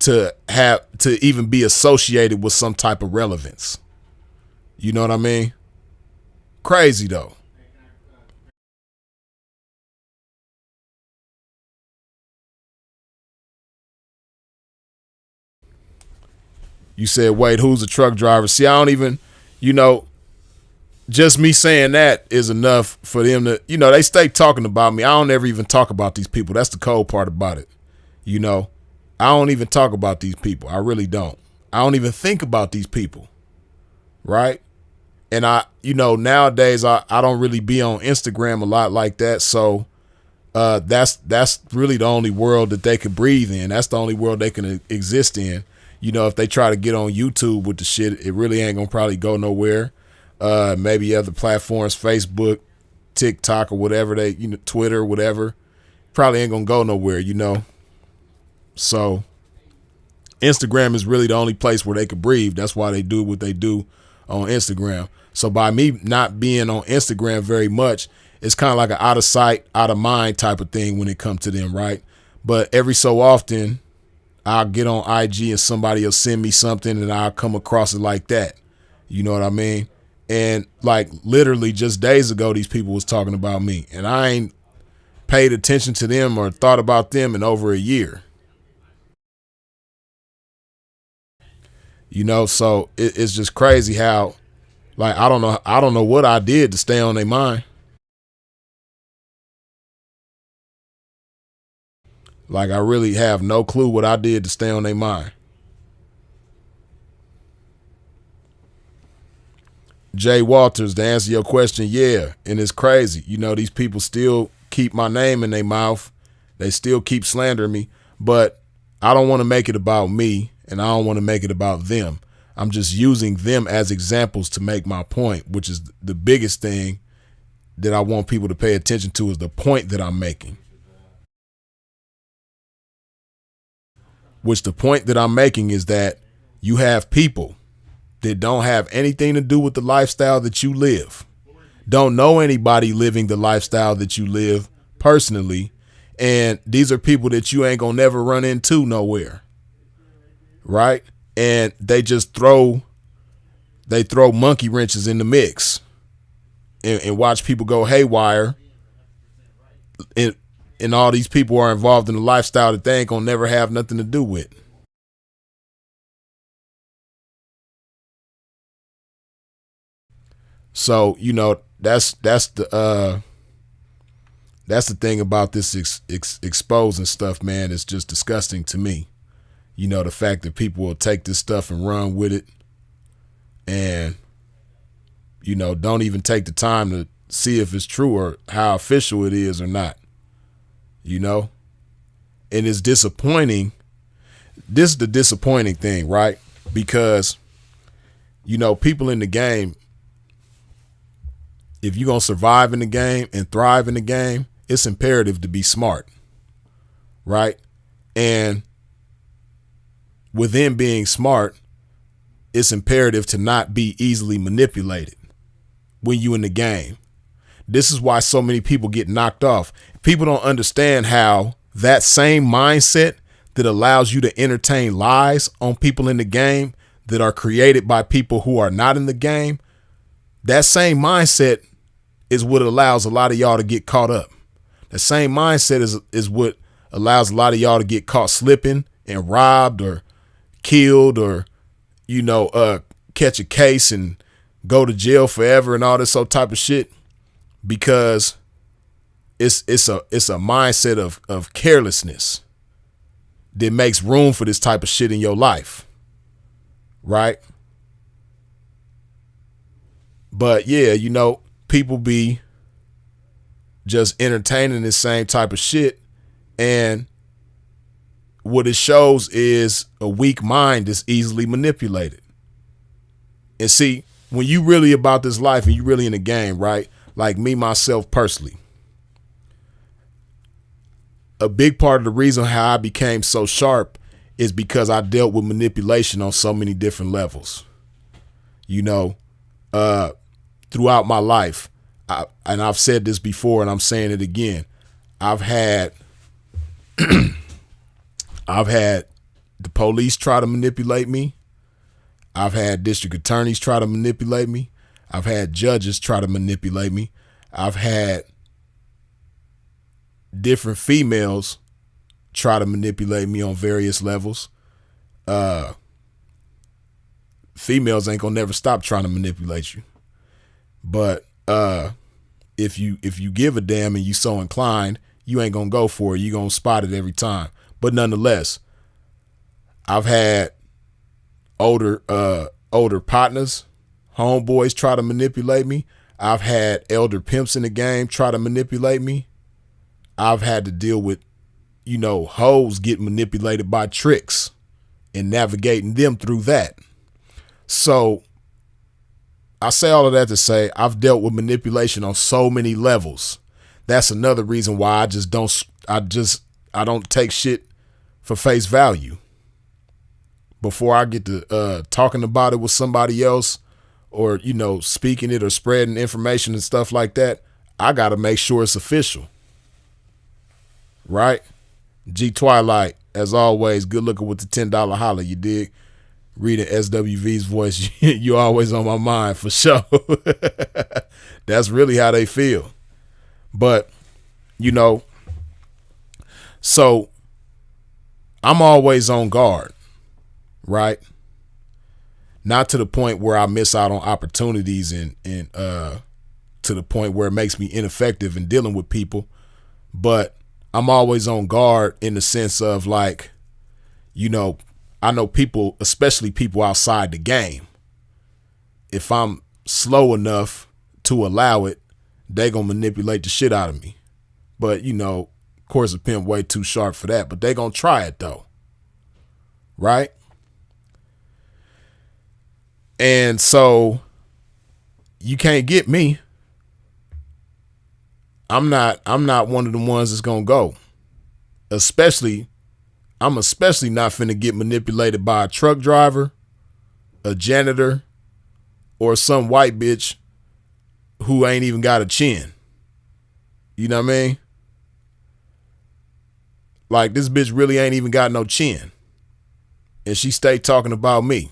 to even be associated with some type of relevance. You know what I mean? Crazy though. You said, wait, who's the truck driver? See, I don't even, you know, just me saying that is enough for them to, they stay talking about me. I don't ever even talk about these people. That's the cold part about it. I don't even talk about these people. I really don't. I don't even think about these people. Right. And nowadays I don't really be on Instagram a lot like that. So that's really the only world that they could breathe in. That's the only world they can exist in. If they try to get on YouTube with the shit, it really ain't gonna probably go nowhere. Maybe other platforms, Facebook, TikTok, or whatever Twitter, whatever, probably ain't gonna go nowhere. So Instagram is really the only place where they could breathe. That's why they do what they do on Instagram. So by me not being on Instagram very much, it's kind of like an out of sight, out of mind type of thing when it comes to them, right? But every so often, I'll get on IG and somebody will send me something and I'll come across it like that. You know what I mean? And like literally just days ago, these people was talking about me and I ain't paid attention to them or thought about them in over a year. So it's just crazy how, like, I don't know what I did to stay on their mind. Like, I really have no clue what I did to stay on their mind. Jay Walters, to answer your question, yeah, and it's crazy. These people still keep my name in their mouth. They still keep slandering me, but I don't want to make it about me, and I don't want to make it about them. I'm just using them as examples to make my point, which is the biggest thing that I want people to pay attention to is the point that I'm making. Which the point that I'm making is that you have people that don't have anything to do with the lifestyle that you live. Don't know anybody living the lifestyle that you live personally. And these are people that you ain't gonna never run into nowhere. Right? And they just throw monkey wrenches in the mix and watch people go haywire. And all these people are involved in a lifestyle that they ain't gonna never have nothing to do with. So, that's the thing about this exposing stuff, man. It's just disgusting to me. The fact that people will take this stuff and run with it and, don't even take the time to see if it's true or how official it is or not. And it's disappointing. This is the disappointing thing, right? Because, people in the game, if you're going to survive in the game and thrive in the game, it's imperative to be smart, right? And within being smart, it's imperative to not be easily manipulated when you in the game. This is why so many people get knocked off. People don't understand how that same mindset that allows you to entertain lies on people in the game that are created by people who are not in the game, that same mindset is what allows a lot of y'all to get caught up. The same mindset is what allows a lot of y'all to get caught slipping and robbed or killed or, catch a case and go to jail forever and all this old type of shit, because it's a mindset of carelessness that makes room for this type of shit in your life. Right? But yeah, people be just entertaining this same type of shit, and what it shows is a weak mind that's easily manipulated. And see, when you really about this life and you really in the game, right? Like me, myself personally, a big part of the reason how I became so sharp is because I dealt with manipulation on so many different levels. Throughout my life, and I've said this before and I'm saying it again, I've had the police try to manipulate me. I've had district attorneys try to manipulate me. I've had judges try to manipulate me. I've had different females try to manipulate me on various levels. Females ain't gonna never stop trying to manipulate you. But if you give a damn and you so inclined, you ain't gonna go for it. You gonna spot it every time. But nonetheless, I've had older partners, homeboys try to manipulate me. I've had elder pimps in the game try to manipulate me. I've had to deal with, hoes get manipulated by tricks and navigating them through that. So I say all of that to say I've dealt with manipulation on so many levels. That's another reason why I don't take shit for face value. Before I get to talking about it with somebody else or, speaking it or spreading information and stuff like that, I got to make sure it's official. Right? G Twilight, as always, good looking with the $10 holler, you dig? Reading SWV's voice, you're always on my mind for sure. That's really how they feel. But, so I'm always on guard, right? Not to the point where I miss out on opportunities and to the point where it makes me ineffective in dealing with people, but I'm always on guard in the sense of like, I know people, especially people outside the game, if I'm slow enough to allow it, they gonna manipulate the shit out of me. But, of course, a pimp way too sharp for that, but they gonna try it though. Right? And so you can't get me. I'm not one of the ones that's gonna go. I'm especially not finna get manipulated by a truck driver, a janitor, or some white bitch who ain't even got a chin. You know what I mean? Like, this bitch really ain't even got no chin. And she stay talking about me.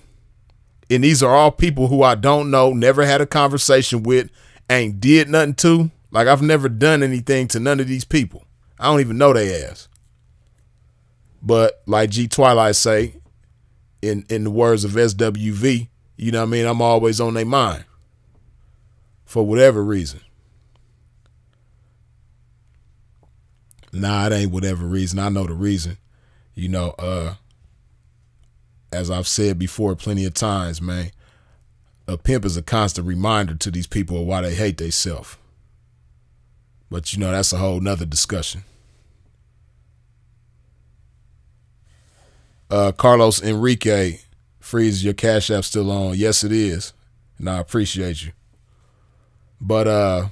And these are all people who I don't know, never had a conversation with, ain't did nothing to. Like, I've never done anything to none of these people. I don't even know they ass. But like G Twilight say, in the words of SWV, you know what I mean? I'm always on their mind for whatever reason. Nah, it ain't whatever reason. I know the reason. As I've said before plenty of times, man, a pimp is a constant reminder to these people of why they hate themselves. But that's a whole nother discussion. Carlos Enrique, Freeze, your Cash App still on? Yes, it is. And I appreciate you. But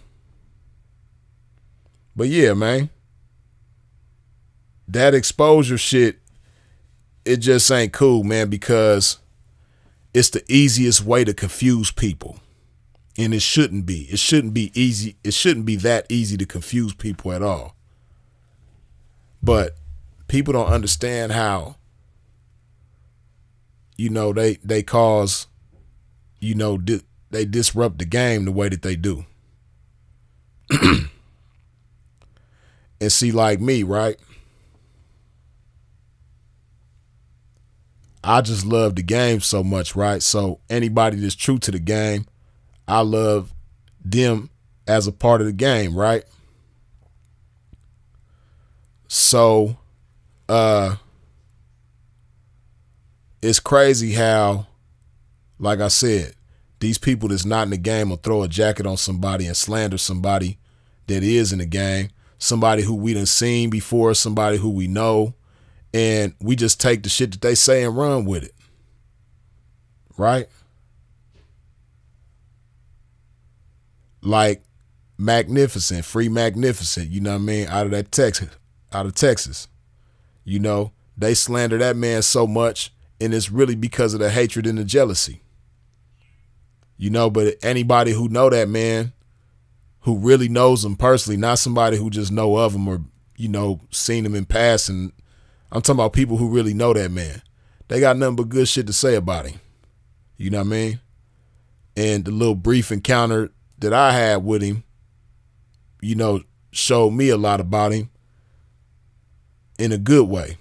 yeah, man. That exposure shit, it just ain't cool, man, because it's the easiest way to confuse people. And it shouldn't be. It shouldn't be easy. It shouldn't be that easy to confuse people at all. But people don't understand how, they cause, they disrupt the game the way that they do. And see, like me, right? I just love the game so much, right? So anybody that's true to the game, I love them as a part of the game, right? So it's crazy how, like I said, these people that's not in the game will throw a jacket on somebody and slander somebody that is in the game, somebody who we done seen before, somebody who we know, and we just take the shit that they say and run with it. Right? Like Magnificent, Free Magnificent, you know what I mean? Out of Texas. They slander that man so much, and it's really because of the hatred and the jealousy. But anybody who know that man, who really knows him personally, not somebody who just know of him or, seen him in passing. I'm talking about people who really know that man. They got nothing but good shit to say about him. You know what I mean? And the little brief encounter that I had with him, showed me a lot about him in a good way.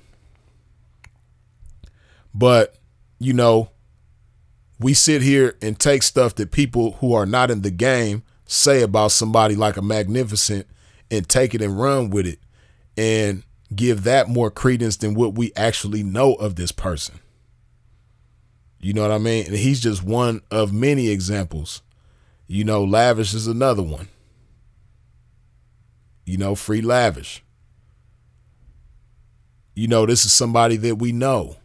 But, we sit here and take stuff that people who are not in the game say about somebody like a Magnificent and take it and run with it and give that more credence than what we actually know of this person. You know what I mean? And he's just one of many examples. You know, Lavish is another one. You know, Free Lavish. You know, this is somebody that we know.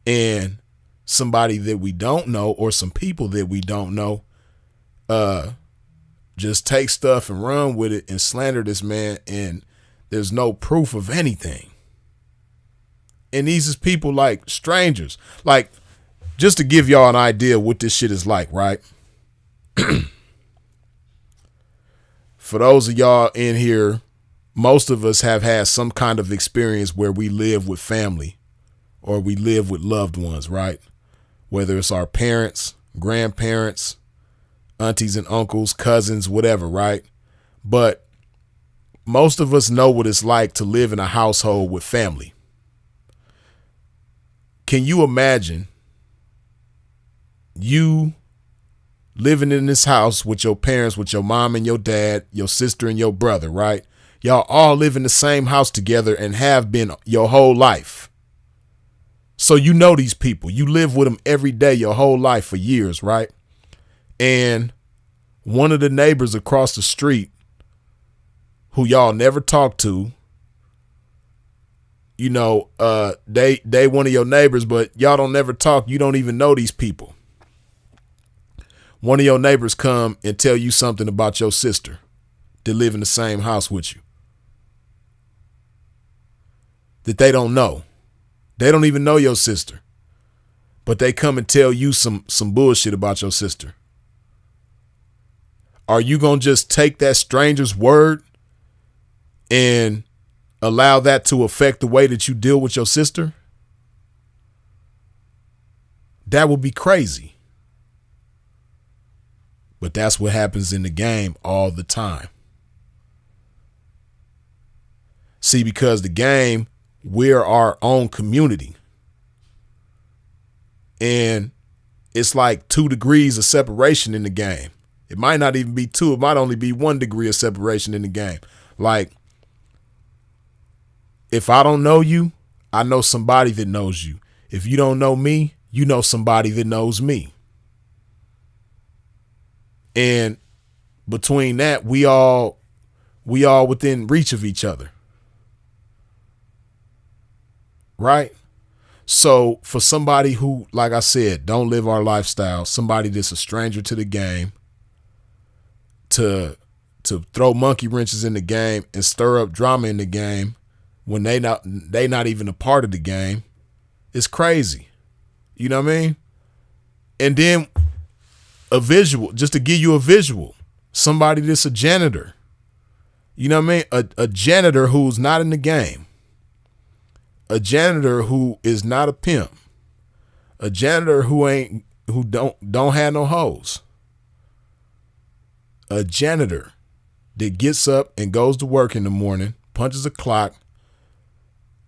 And somebody that we don't know, or some people that we don't know, just take stuff and run with it and slander this man, and there's no proof of anything. And these is people like strangers. Like, just to give y'all an idea what this shit is like, right? For those of y'all in here, most of us have had some kind of experience where we live with family or we live with loved ones, right? Whether it's our parents, grandparents, aunties and uncles, cousins, whatever, right? But most of us know what it's like to live in a household with family. Can you imagine you living in this house with your parents, with your mom and your dad, your sister and your brother, right? Y'all all live in the same house together and have been your whole life. So you know these people. You live with them every day your whole life for years, right? And one of the neighbors across the street who y'all never talk to, you know, they one of your neighbors, but y'all don't never talk. You don't even know these people. One of your neighbors come and tell you something about your sister that live in the same house with you that they don't know. They don't even know your sister, but they come and tell you some bullshit about your sister. Are you going to just take that stranger's word and allow that to affect the way that you deal with your sister? That would be crazy. But that's what happens in the game all the time. See, because the game, we're our own community. And it's like 2 degrees of separation in the game. It might not even be 2. It might only be 1 degree of separation in the game. Like, if I don't know you, I know somebody that knows you. If you don't know me, you know somebody that knows me. And between that, we all within reach of each other. Right? So for somebody who, like I said, don't live our lifestyle, somebody that's a stranger to the game, to throw monkey wrenches in the game and stir up drama in the game when they not even a part of the game, it's crazy. You know what I mean? And then a visual, just to give you a visual, somebody that's a janitor. You know what I mean? A janitor who's not in the game. A janitor who is not a pimp. A janitor who don't have no hoes. A janitor that gets up and goes to work in the morning, punches a clock,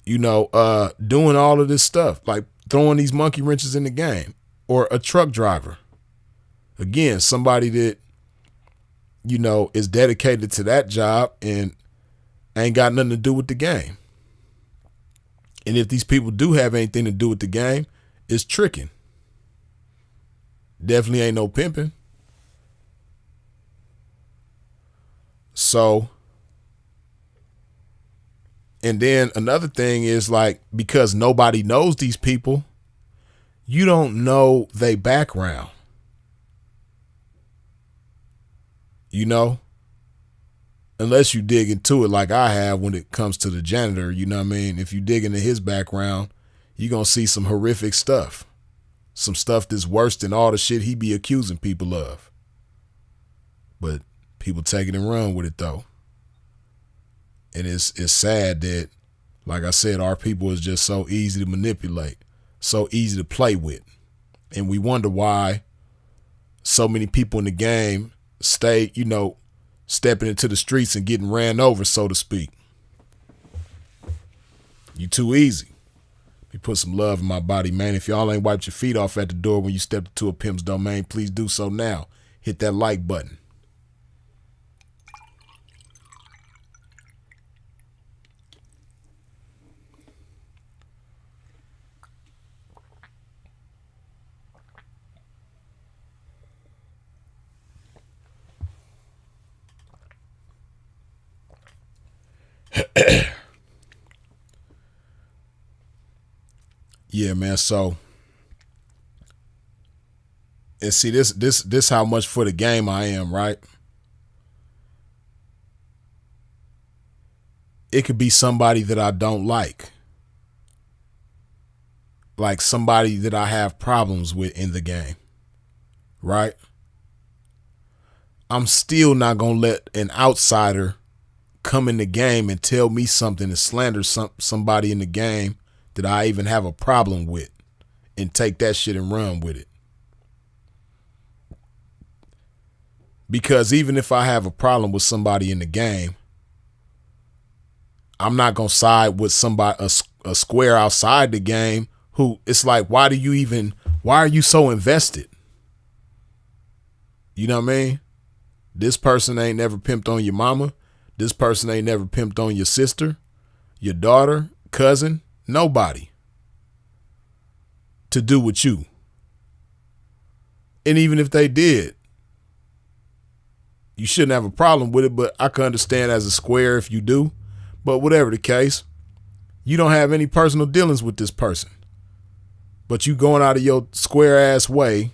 you know, doing all of this stuff, like throwing these monkey wrenches in the game. Or a truck driver. Again, somebody that, you know, is dedicated to that job and ain't got nothing to do with the game. And if these people do have anything to do with the game, it's tricking. Definitely ain't no pimping. So, and then another thing is, like, because nobody knows these people, you don't know their background. You know, unless you dig into it like I have when it comes to the janitor, you know what I mean? If you dig into his background, you're going to see some horrific stuff. Some stuff that's worse than all the shit he be accusing people of. But people take it and run with it, though. And it's sad that, like I said, our people is just so easy to manipulate, so easy to play with. And we wonder why so many people in the game stay, you know, stepping into the streets and getting ran over, so to speak. You too easy. You put some love in my body, man. If y'all ain't wiped your feet off at the door when you stepped into a pimp's domain, please do so now. Hit that like button. Yeah, man. So, and see, this how much for the game I am, right? It could be somebody that I don't like somebody that I have problems with in the game, right? I'm still not gonna let an outsider come in the game and tell me something and slander somebody in the game that I even have a problem with and take that shit and run with it. Because even if I have a problem with somebody in the game, I'm not going to side with somebody, a square outside the game who it's like, why are you so invested? You know what I mean? This person ain't never pimped on your mama. This person ain't never pimped on your sister, your daughter, cousin, nobody to do with you. And even if they did, you shouldn't have a problem with it, but I can understand as a square if you do. But whatever the case, you don't have any personal dealings with this person. But you going out of your square ass way,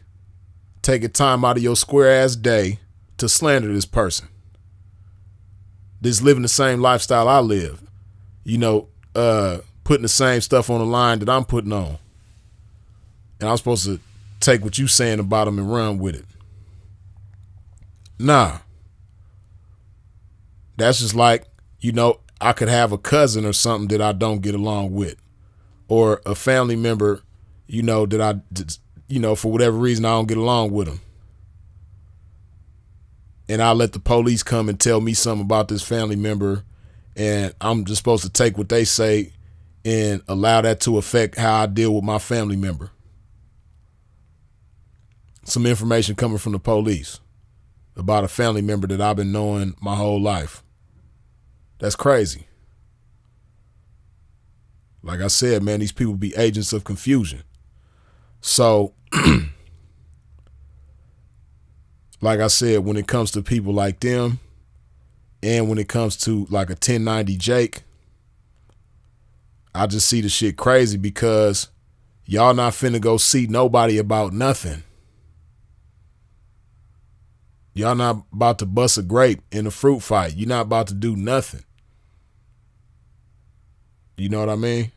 taking time out of your square ass day to slander this person. This living the same lifestyle I live. You know, putting the same stuff on the line that I'm putting on. And I'm supposed to take what you saying about them and run with it. Nah. That's just like, you know, I could have a cousin or something that I don't get along with, or a family member, you know, that for whatever reason I don't get along with them. And I let the police come and tell me something about this family member, and I'm just supposed to take what they say and allow that to affect how I deal with my family member. Some information coming from the police about a family member that I've been knowing my whole life. That's crazy. Like I said, man, these people be agents of confusion. So, like I said, when it comes to people like them, and when it comes to like a 1090 Jake, I just see the shit crazy because y'all not finna go see nobody about nothing. Y'all not about to bust a grape in a fruit fight. You're not about to do nothing. You know what I mean?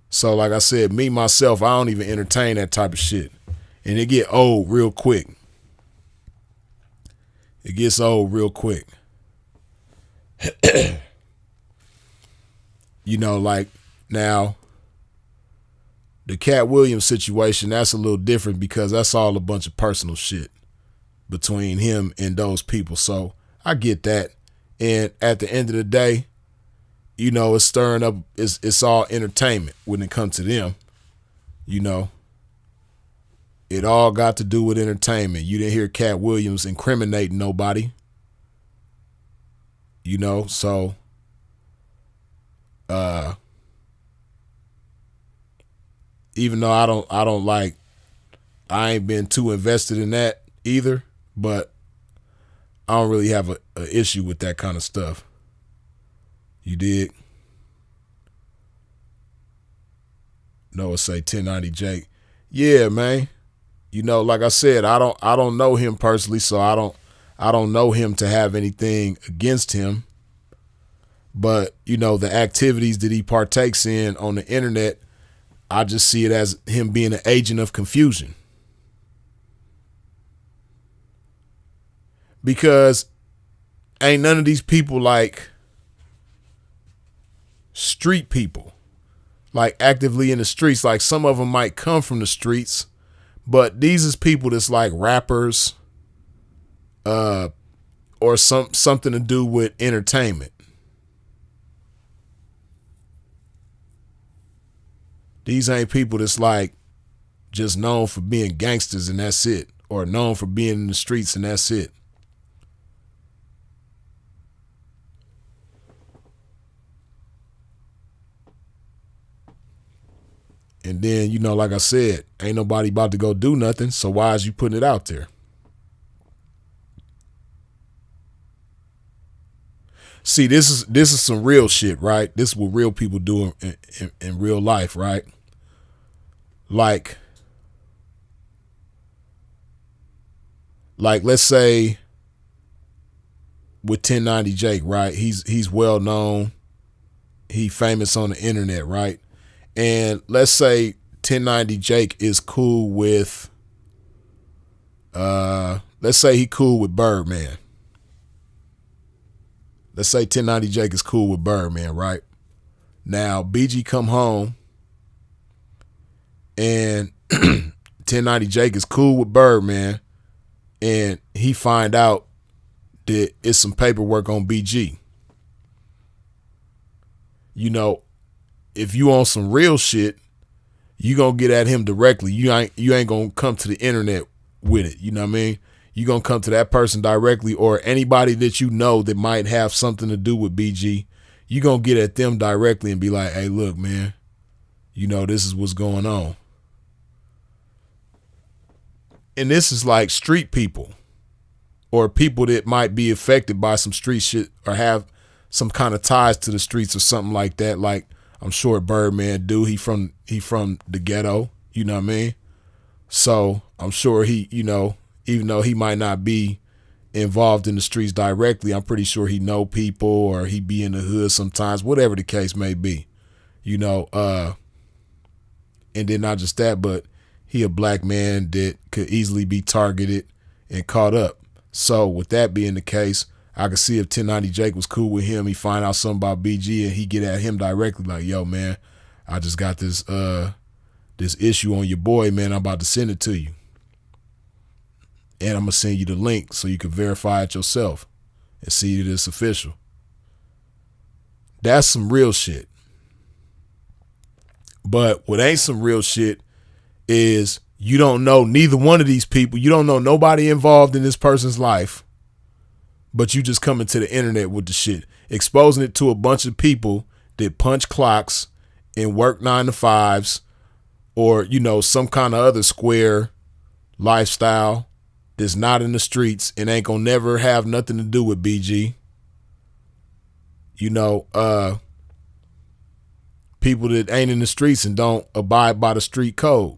So like I said, me, myself, I don't even entertain that type of shit. And it get old real quick. It gets old real quick. You know, like now, the Cat Williams situation, that's a little different because that's all a bunch of personal shit between him and those people. So I get that. And at the end of the day, you know, it's stirring up, it's all entertainment when it comes to them. You know, it all got to do with entertainment. You didn't hear Cat Williams incriminating nobody. You know, so even though I ain't been too invested in that either, but I don't really have a issue with that kind of stuff. You dig? Noah say 1090 Jake. Yeah, man. You know, like I said, I don't know him personally, so I don't know him to have anything against him. But, you know, the activities that he partakes in on the internet, I just see it as him being an agent of confusion. Because ain't none of these people like street people, like actively in the streets. Like some of them might come from the streets, but these is people that's like rappers, or something to do with entertainment. These ain't people that's like just known for being gangsters and that's it, or known for being in the streets and that's it. And then, like I said, ain't nobody about to go do nothing, so why is you putting it out there? See, this is some real shit, right? This is what real people do in real life, right? Like let's say with 1090 Jake, right? He's well known. He famous on the internet, right? And let's say 1090 Jake is cool with let's say he cool with Birdman. Let's say 1090 Jake is cool with Birdman, right? Now BG come home and 1090 Jake is cool with Birdman, and he find out that it's some paperwork on BG. If you on some real shit, you gonna get at him directly. You ain't gonna come to the internet with it. You know what I mean? You gonna come to that person directly, or anybody that you know that might have something to do with BG. You gonna get at them directly and be like, hey, look, man, this is what's going on. And this is like street people, or people that might be affected by some street shit, or have some kind of ties to the streets or something like that. Like I'm sure Birdman do. He from the ghetto, you know what I mean? So I'm sure he, even though he might not be involved in the streets directly, I'm pretty sure he know people, or he be in the hood sometimes, whatever the case may be, and then not just that, but he a black man that could easily be targeted and caught up. So with that being the case, I could see if 1090 Jake was cool with him, he find out something about BG and he get at him directly like, yo, man, I just got this issue on your boy, man. I'm about to send it to you. And I'm going to send you the link so you can verify it yourself and see that it's official. That's some real shit. But what ain't some real shit is you don't know neither one of these people. You don't know nobody involved in this person's life, but you just coming to the internet with the shit, exposing it to a bunch of people that punch clocks and work 9 to 5s, or, some kind of other square lifestyle that's not in the streets and ain't gonna never have nothing to do with BG. People that ain't in the streets and don't abide by the street code.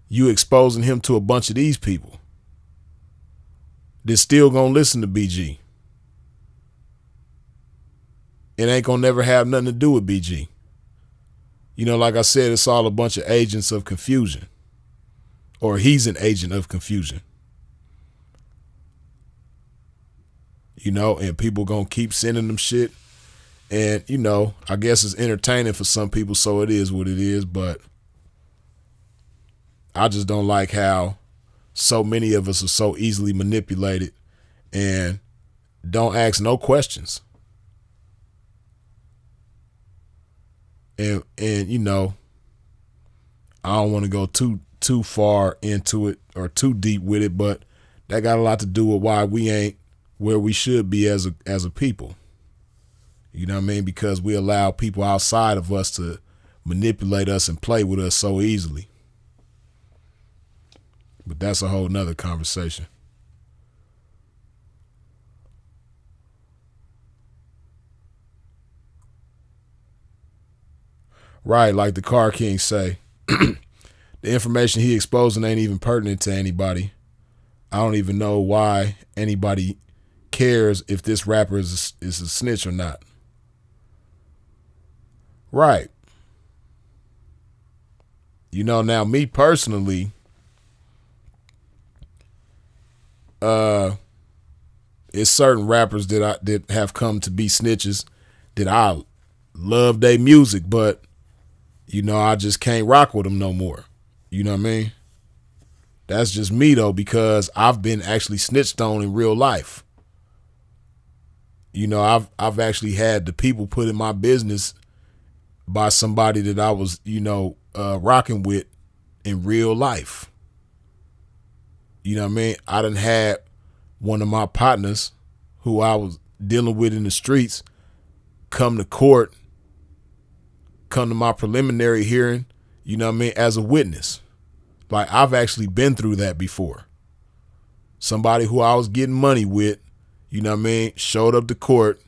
You exposing him to a bunch of these people that's still gonna listen to BG. It ain't gonna never have nothing to do with BG. Like I said, it's all a bunch of agents of confusion. Or he's an agent of confusion. And people gonna keep sending them shit. And, I guess it's entertaining for some people, so it is what it is, but I just don't like how so many of us are so easily manipulated and don't ask no questions. And I don't want to go too far into it or too deep with it, but that got a lot to do with why we ain't where we should be as a people. You know what I mean? Because we allow people outside of us to manipulate us and play with us so easily. But that's a whole nother conversation. Right, like the Car King say, the information he exposing ain't even pertinent to anybody. I don't even know why anybody cares if this rapper is a snitch or not. Right. Now me personally, it's certain rappers that have come to be snitches that I love their music, but I just can't rock with them no more. You know what I mean? That's just me though, because I've been actually snitched on in real life. I've actually had the people put in my business by somebody that I was, rocking with in real life. You know what I mean? I done had one of my partners who I was dealing with in the streets come to court, come to my preliminary hearing, you know what I mean, as a witness. Like, I've actually been through that before. Somebody who I was getting money with, you know what I mean, showed up to court,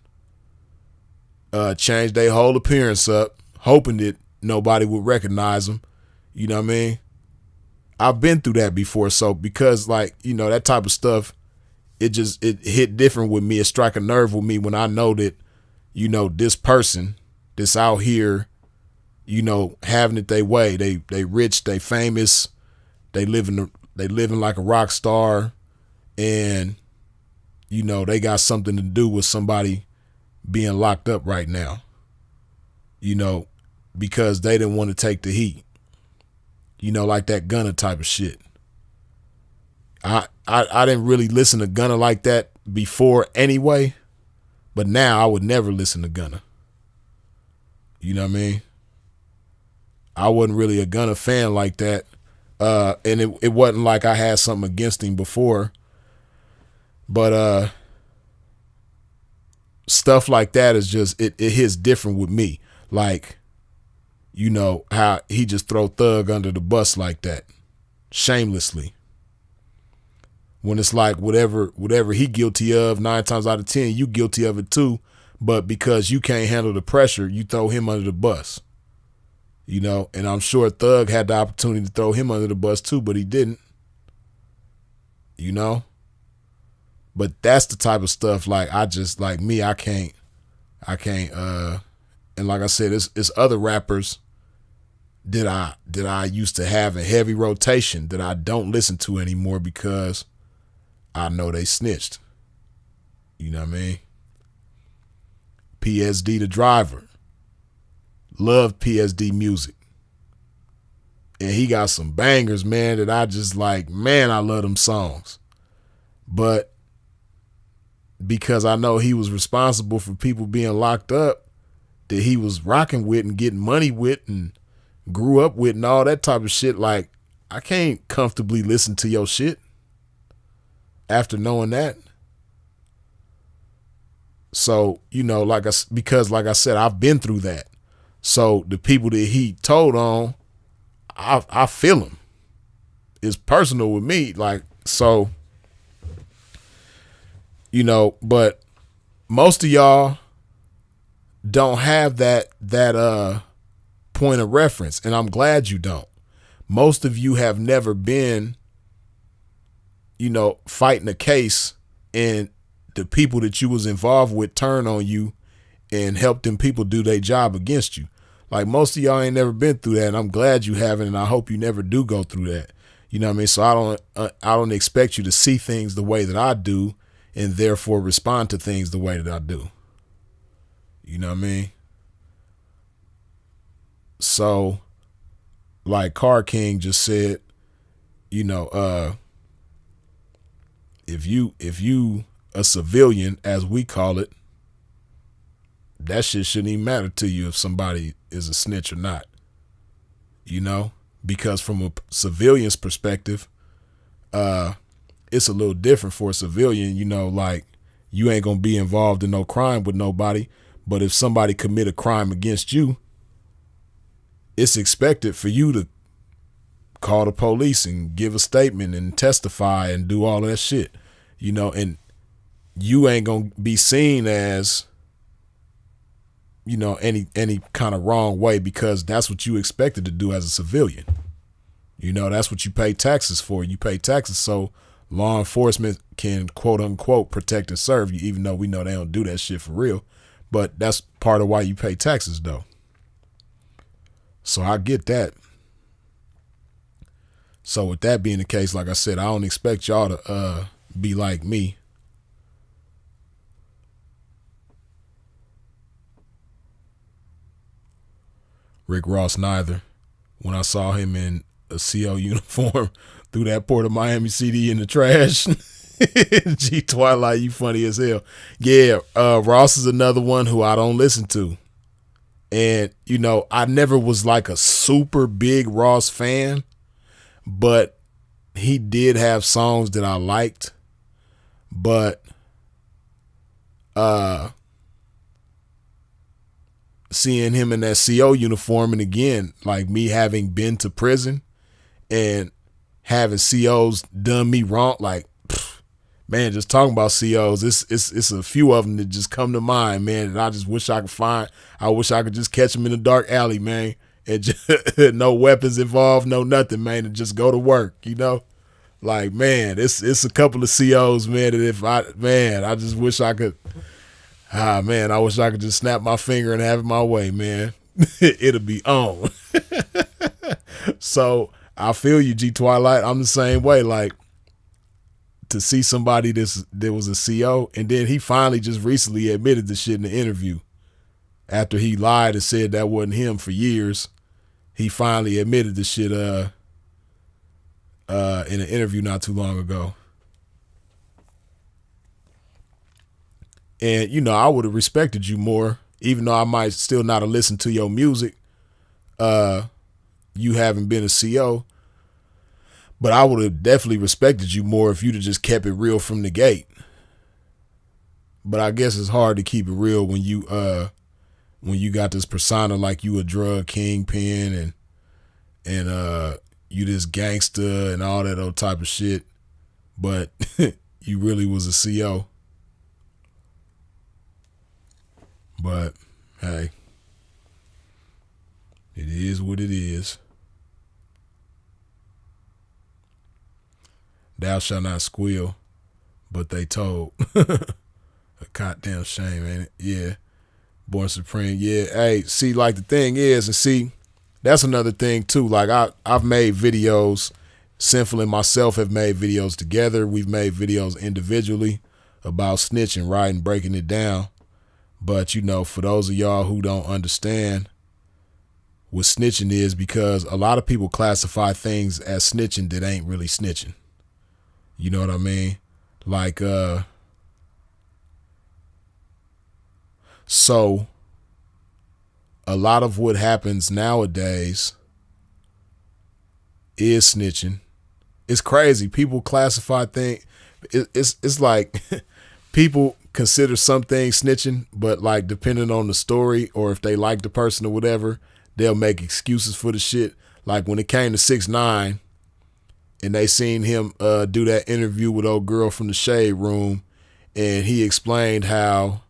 changed their whole appearance up, hoping that nobody would recognize them. You know what I mean? I've been through that before. So because, like, you know, that type of stuff, it hit different with me. It strike a nerve with me when I know that, you know, this person that's out here, you know, having it their way. They rich, they famous, they living like a rock star, and, you know, they got something to do with somebody being locked up right now, you know, because they didn't want to take the heat, you know, like that Gunna type of shit. I didn't really listen to Gunna like that before anyway, but now I would never listen to Gunna. You know what I mean? I wasn't really a Gunna fan like that. And it wasn't like I had something against him before, but stuff like that is just, it hits different with me. Like, you know, how he just throw Thug under the bus like that, shamelessly. When it's like whatever he guilty of, 9 times out of 10, you guilty of it too. But because you can't handle the pressure, you throw him under the bus. You know, and I'm sure Thug had the opportunity to throw him under the bus too, but he didn't. You know? But that's the type of stuff, like, I just, like me, I can't, and like I said, it's other rappers that I used to have in heavy rotation that I don't listen to anymore because I know they snitched. You know what I mean? PSD the Driver. Loved PSD music. And he got some bangers, man, that I just like, man, I love them songs. But because I know he was responsible for people being locked up, that he was rocking with and getting money with and grew up with and all that type of shit, like, I can't comfortably listen to your shit after knowing that. So, you know, because like I said, I've been through that. So the people that he told on, I feel him. It's personal with me. Like, so, you know, but most of y'all don't have that point of reference, and I'm glad you don't. Most of you have never been, you know, fighting a case and the people that you was involved with turn on you and help them people do their job against you. Like, most of y'all ain't never been through that, and I'm glad you haven't, and I hope you never do go through that. You know what I mean? So I don't expect you to see things the way that I do and therefore respond to things the way that I do. You know what I mean? So, like Car King just said, you know, if you a civilian, as we call it, that shit shouldn't even matter to you if somebody is a snitch or not. You know? Because from a civilian's perspective, it's a little different for a civilian. You know, like, you ain't gonna be involved in no crime with nobody, but if somebody commit a crime against you, it's expected for you to call the police and give a statement and testify and do all of that shit, you know, and you ain't gonna be seen as, you know, any kind of wrong way, because that's what you expected to do as a civilian. You know, that's what you pay taxes for. You pay taxes so law enforcement can, quote unquote, protect and serve you, even though we know they don't do that shit for real. But that's part of why you pay taxes, though. So I get that. So with that being the case, like I said, I don't expect y'all to be like me. Rick Ross neither. When I saw him in a CO uniform threw that Port of Miami CD in the trash. G Twilight, you funny as hell. Yeah, Ross is another one who I don't listen to. And, you know, I never was like a super big Ross fan, but he did have songs that I liked. But seeing him in that CO uniform, and again, like me having been to prison and having COs done me wrong, like, man, just talking about COs, it's a few of them that just come to mind, man, and I just wish I could find. I wish I could just catch them in a dark alley, man, and just, no weapons involved, no nothing, man, and just go to work, you know? Like, man, it's a couple of COs, man, that I just wish I could. Man, I wish I could just snap my finger and have it my way, man. It'll be on. So I feel you, G Twilight. I'm the same way. Like, to see somebody that was a CO, and then he finally just recently admitted the shit in the interview. After he lied and said that wasn't him for years, he finally admitted the shit in an interview not too long ago. And, you know, I would have respected you more, even though I might still not have listened to your music. You haven't been a CO. But I would have definitely respected you more if you'd have just kept it real from the gate. But I guess it's hard to keep it real when you got this persona like you a drug kingpin and you this gangster and all that old type of shit. But you really was a CO. But, hey, it is what it is. Thou shalt not squeal, but they told. A goddamn shame, ain't it? Yeah. Born Supreme. Yeah. Hey, see, like the thing is, and see, that's another thing too. Like I've made videos. Sinful and myself have made videos together. We've made videos individually about snitching, right, and breaking it down. But, you know, for those of y'all who don't understand what snitching is, because a lot of people classify things as snitching that ain't really snitching. You know what I mean? Like, so a lot of what happens nowadays is snitching. It's crazy. People classify things. It's like people consider some things snitching, but like depending on the story or if they like the person or whatever, they'll make excuses for the shit. Like when it came to 6ix9ine and they seen him do that interview with old girl from the Shade Room, and he explained how,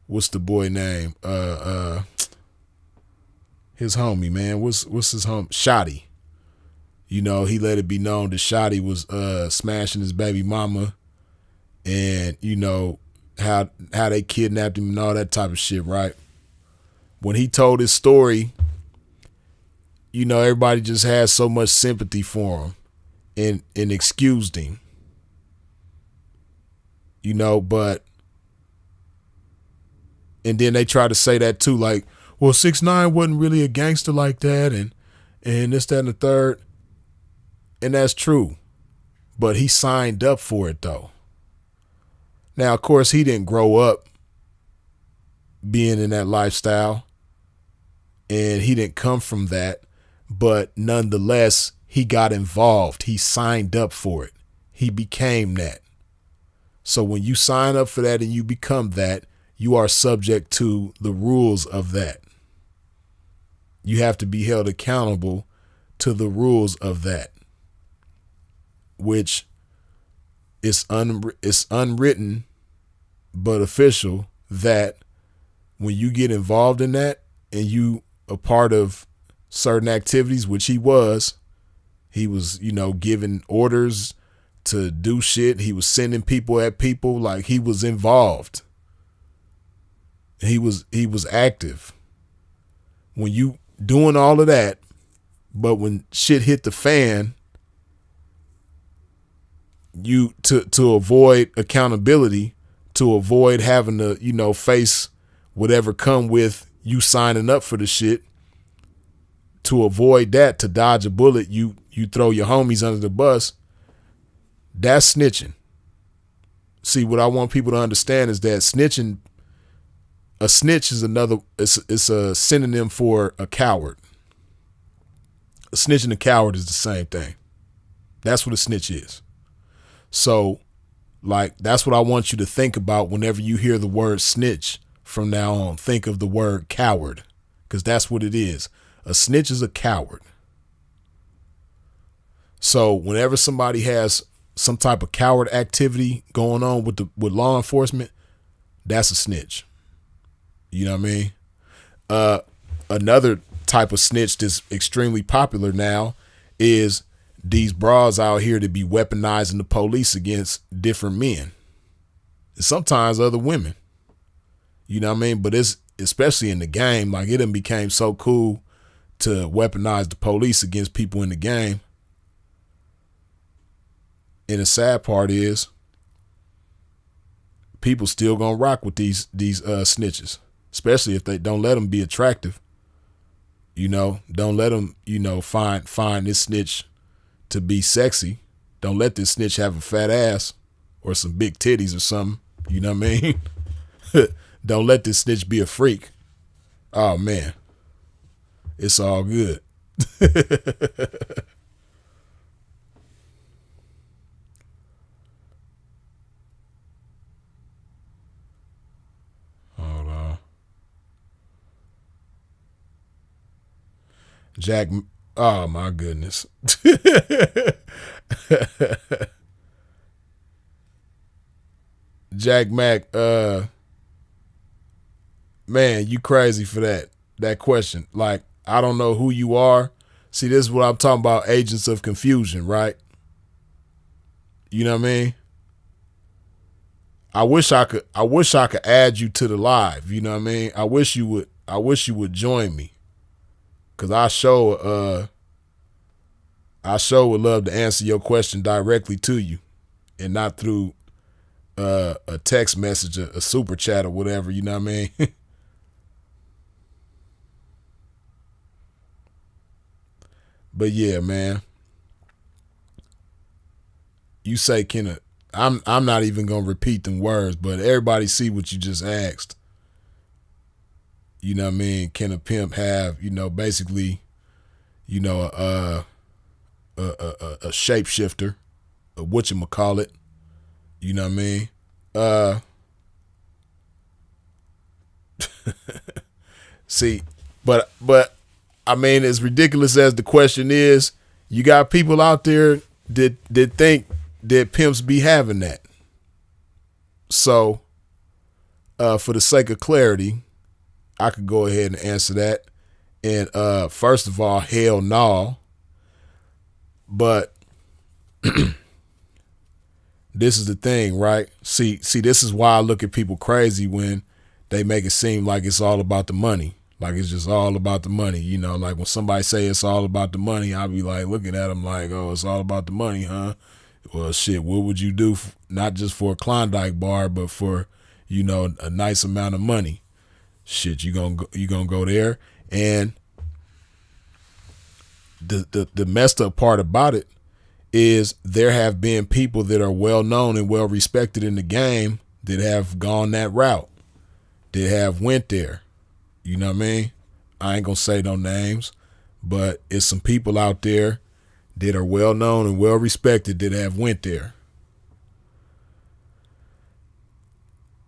what's the boy name? His homie, man. What's his homie? Shotty. You know, he let it be known that Shotty was smashing his baby mama, and you know how they kidnapped him and all that type of shit, right? When he told his story, you know, everybody just had so much sympathy for him and excused him. You know, and then they try to say that too, like, well, 6ix9ine wasn't really a gangster like that, and this, that, and the third. And that's true. But he signed up for it though. Now, of course, he didn't grow up being in that lifestyle, and he didn't come from that, but nonetheless, he got involved. He signed up for it. He became that. So when you sign up for that and you become that, you are subject to the rules of that. You have to be held accountable to the rules of that, which is unwritten but official, that when you get involved in that and you a part of certain activities, which he was, you know, giving orders to do shit. He was sending people at people, like he was involved. He was active. When you doing all of that, but when shit hit the fan, you to avoid accountability, to avoid having to, you know, face whatever come with you signing up for the shit, to avoid that, to dodge a bullet, you throw your homies under the bus. That's snitching. See, what I want people to understand is that snitching A snitch is it's a synonym for a coward. A snitch and a coward is the same thing. That's what a snitch is. So, like, that's what I want you to think about whenever you hear the word snitch from now on. Think of the word coward, because that's what it is. A snitch is a coward. So whenever somebody has some type of coward activity going on with law enforcement, that's a snitch. You know what I mean? Another type of snitch that's extremely popular now is these bras out here to be weaponizing the police against different men. And sometimes other women. You know what I mean? But it's especially in the game, like it done became so cool to weaponize the police against people in the game. And the sad part is people still gonna rock with these snitches, especially if they don't let them be attractive. You know, don't let them, find this snitch to be sexy. Don't let this snitch have a fat ass or some big titties or something. You know what I mean? Don't let this snitch be a freak. Oh man, it's all good. Hold on. Jack, oh my goodness. Jack Mack, man, you crazy for that question. Like, I don't know who you are. See, this is what I'm talking about, agents of confusion, right? You know what I mean? I wish I could add you to the live, you know what I mean? I wish you would join me. Cause I sure would love to answer your question directly to you and not through a text message, a super chat or whatever, you know what I mean? But yeah, man. You say, can I'm not even gonna repeat them words, but everybody see what you just asked. You know what I mean? Can a pimp have, basically, a shapeshifter, a whatchamacallit, you know what I mean? See, but I mean, as ridiculous as the question is, you got people out there that think that pimps be having that. So, for the sake of clarity, I could go ahead and answer that. And first of all, hell no. But this is the thing, right? See, this is why I look at people crazy when they make it seem like it's all about the money. Like it's just all about the money, like when somebody say it's all about the money, I'll be like looking at them like, oh, it's all about the money, huh? Well, shit, what would you do, not just for a Klondike bar, but for, a nice amount of money? Shit, you gonna go there. And the messed up part about it is there have been people that are well known and well respected in the game that have gone that route, that have went there. You know what I mean? I ain't gonna say no names, but it's some people out there that are well known and well respected that have went there.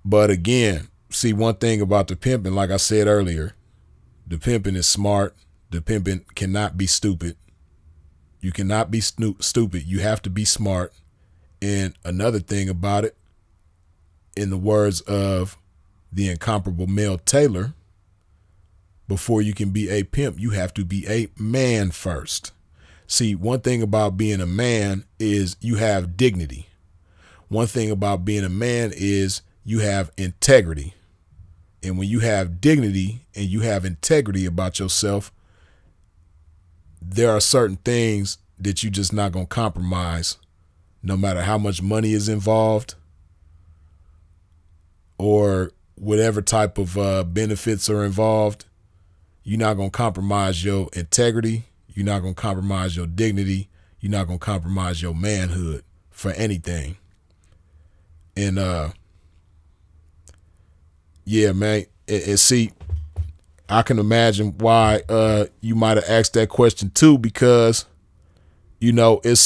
But again, see, one thing about the pimping, like I said earlier, the pimping is smart. The pimping cannot be stupid. You cannot be stupid. You have to be smart. And another thing about it, in the words of the incomparable Mel Taylor, before you can be a pimp, you have to be a man first. See, one thing about being a man is you have dignity. One thing about being a man is you have integrity. And when you have dignity and you have integrity about yourself, there are certain things that you're just not going to compromise, no matter how much money is involved or whatever type of benefits are involved. You're not going to compromise your integrity. You're not going to compromise your dignity. You're not going to compromise your manhood for anything. And yeah, man, and see, I can imagine why you might have asked that question too, because it's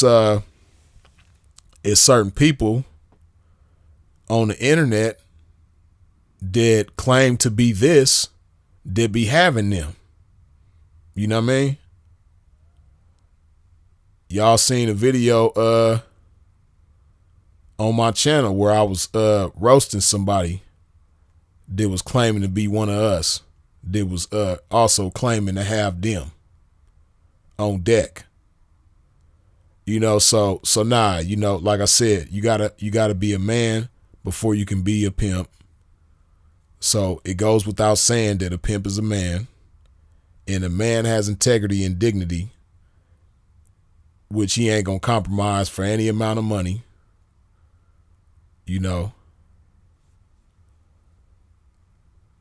certain people on the internet that claim to be this that be having them. You know what I mean? Y'all seen a video on my channel where I was roasting somebody that was claiming to be one of us, that was also claiming to have them on deck. So nah, like I said, you gotta be a man before you can be a pimp. So it goes without saying that a pimp is a man, and a man has integrity and dignity, which he ain't gonna compromise for any amount of money.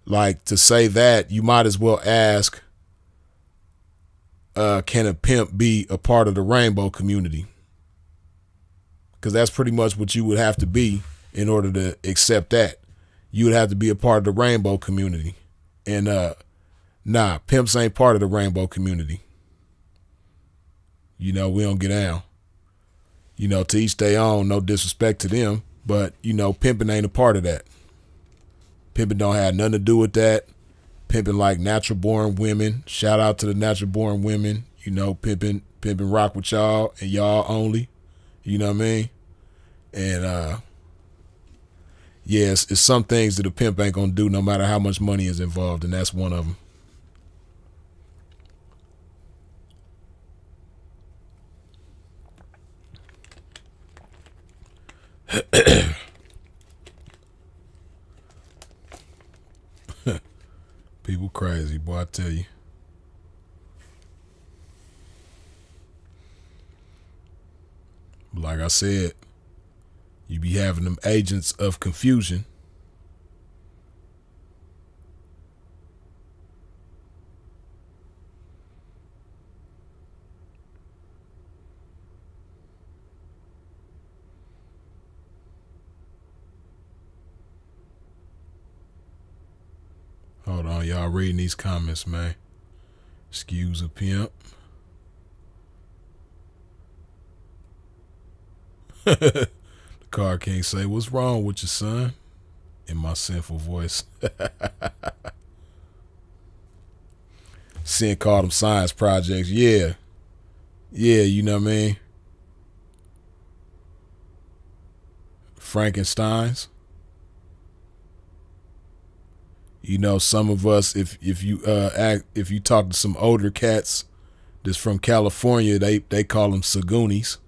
Like, to say that, you might as well ask, can a pimp be a part of the rainbow community? Because that's pretty much what you would have to be in order to accept that. You would have to be a part of the rainbow community. And nah, pimps ain't part of the rainbow community. We don't get down. To each their own, no disrespect to them, but pimping ain't a part of that. Pimping don't have nothing to do with that. Pimping like natural born women. Shout out to the natural born women. Pimping rock with y'all and y'all only. You know what I mean? And yes, it's some things that a pimp ain't gonna do no matter how much money is involved, and that's one of them. People crazy, boy, I tell you. Like I said, you be having them agents of confusion. Hold on, y'all reading these comments, man. Excuse a pimp. The car can't say, what's wrong with your son? In my sinful voice. Sin called them science projects. Yeah. Yeah, you know what I mean? Frankensteins. Some of us, if you talk to some older cats that's from California, they call them Sagoonies.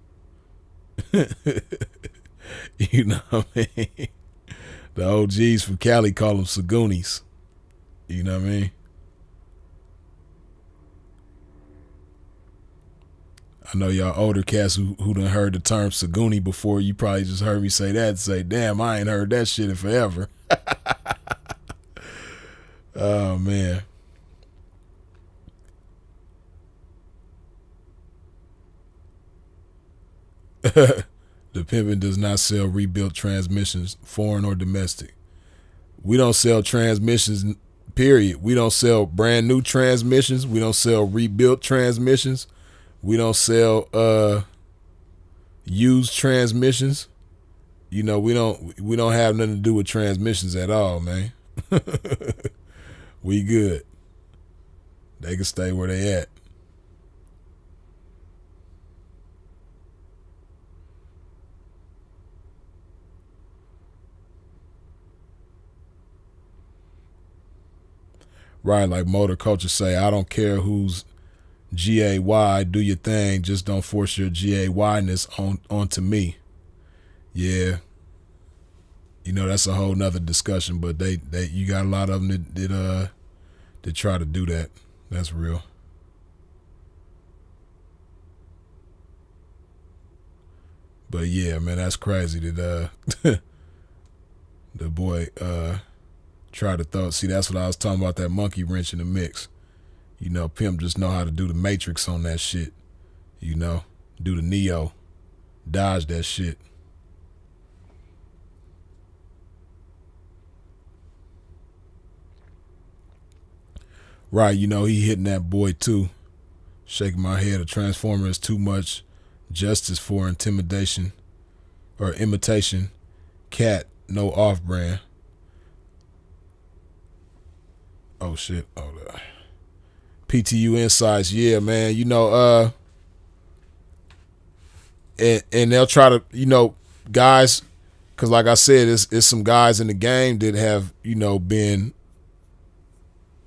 You know what I mean? The OGs from Cali call them Sagoonies. You know what I mean? I know y'all older cats who done heard the term Sagoonie before. You probably just heard me say that and say, damn, I ain't heard that shit in forever. Oh, man. The pimping does not sell rebuilt transmissions, foreign or domestic. We don't sell transmissions, period. We don't sell brand new transmissions. We don't sell rebuilt transmissions. We don't sell used transmissions. We don't have nothing to do with transmissions at all, man. We good. They can stay where they at. Right, like motor culture say, I don't care who's GAY, do your thing, just don't force your GAY-ness onto me. Yeah. That's a whole nother discussion, but they you got a lot of them that try to do that. That's real. But yeah, man, that's crazy that the boy tried to throw. See, that's what I was talking about, that monkey wrench in the mix. Pimp just know how to do the matrix on that shit. Do the Neo, dodge that shit. Right, he hitting that boy too. Shaking my head. A transformer is too much justice for intimidation or imitation. Cat, no off-brand. Oh shit. Hold up. PTU Insights, yeah, man. And they'll try to, guys, because like I said, it's some guys in the game that have, been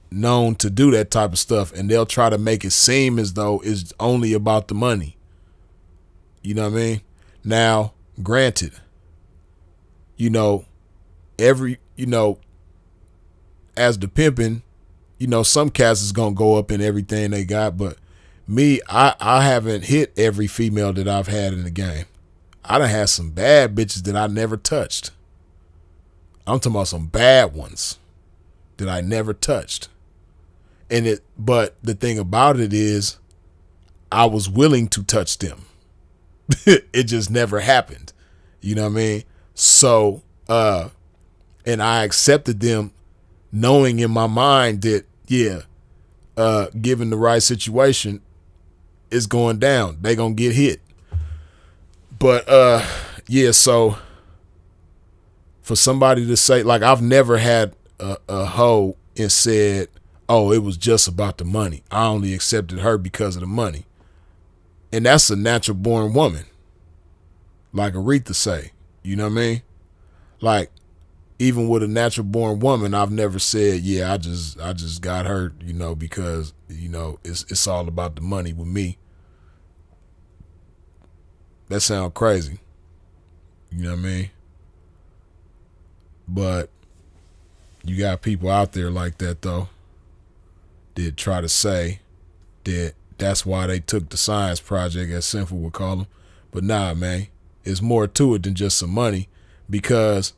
known to do that type of stuff, and they'll try to make it seem as though it's only about the money. You know what I mean? Now, granted, every, as the pimping, some cats is gonna go up in everything they got, but me, I haven't hit every female that I've had in the game. I done had some bad bitches that I never touched. I'm talking about some bad ones that I never touched. But the thing about it is, I was willing to touch them. It just never happened. You know what I mean? So, and I accepted them knowing in my mind that, given the right situation, it's going down. They gonna get hit. But, so for somebody to say, like, I've never had a hoe and said, oh, it was just about the money. I only accepted her because of the money. And that's a natural born woman. Like Aretha say, you know what I mean? Like, even with a natural born woman, I've never said, yeah, I just got hurt, because, it's all about the money with me. That sounds crazy. You know what I mean? But you got people out there like that, though, that try to say that that's why they took the science project, as Sinful would call them. But nah, man, it's more to it than just some money, because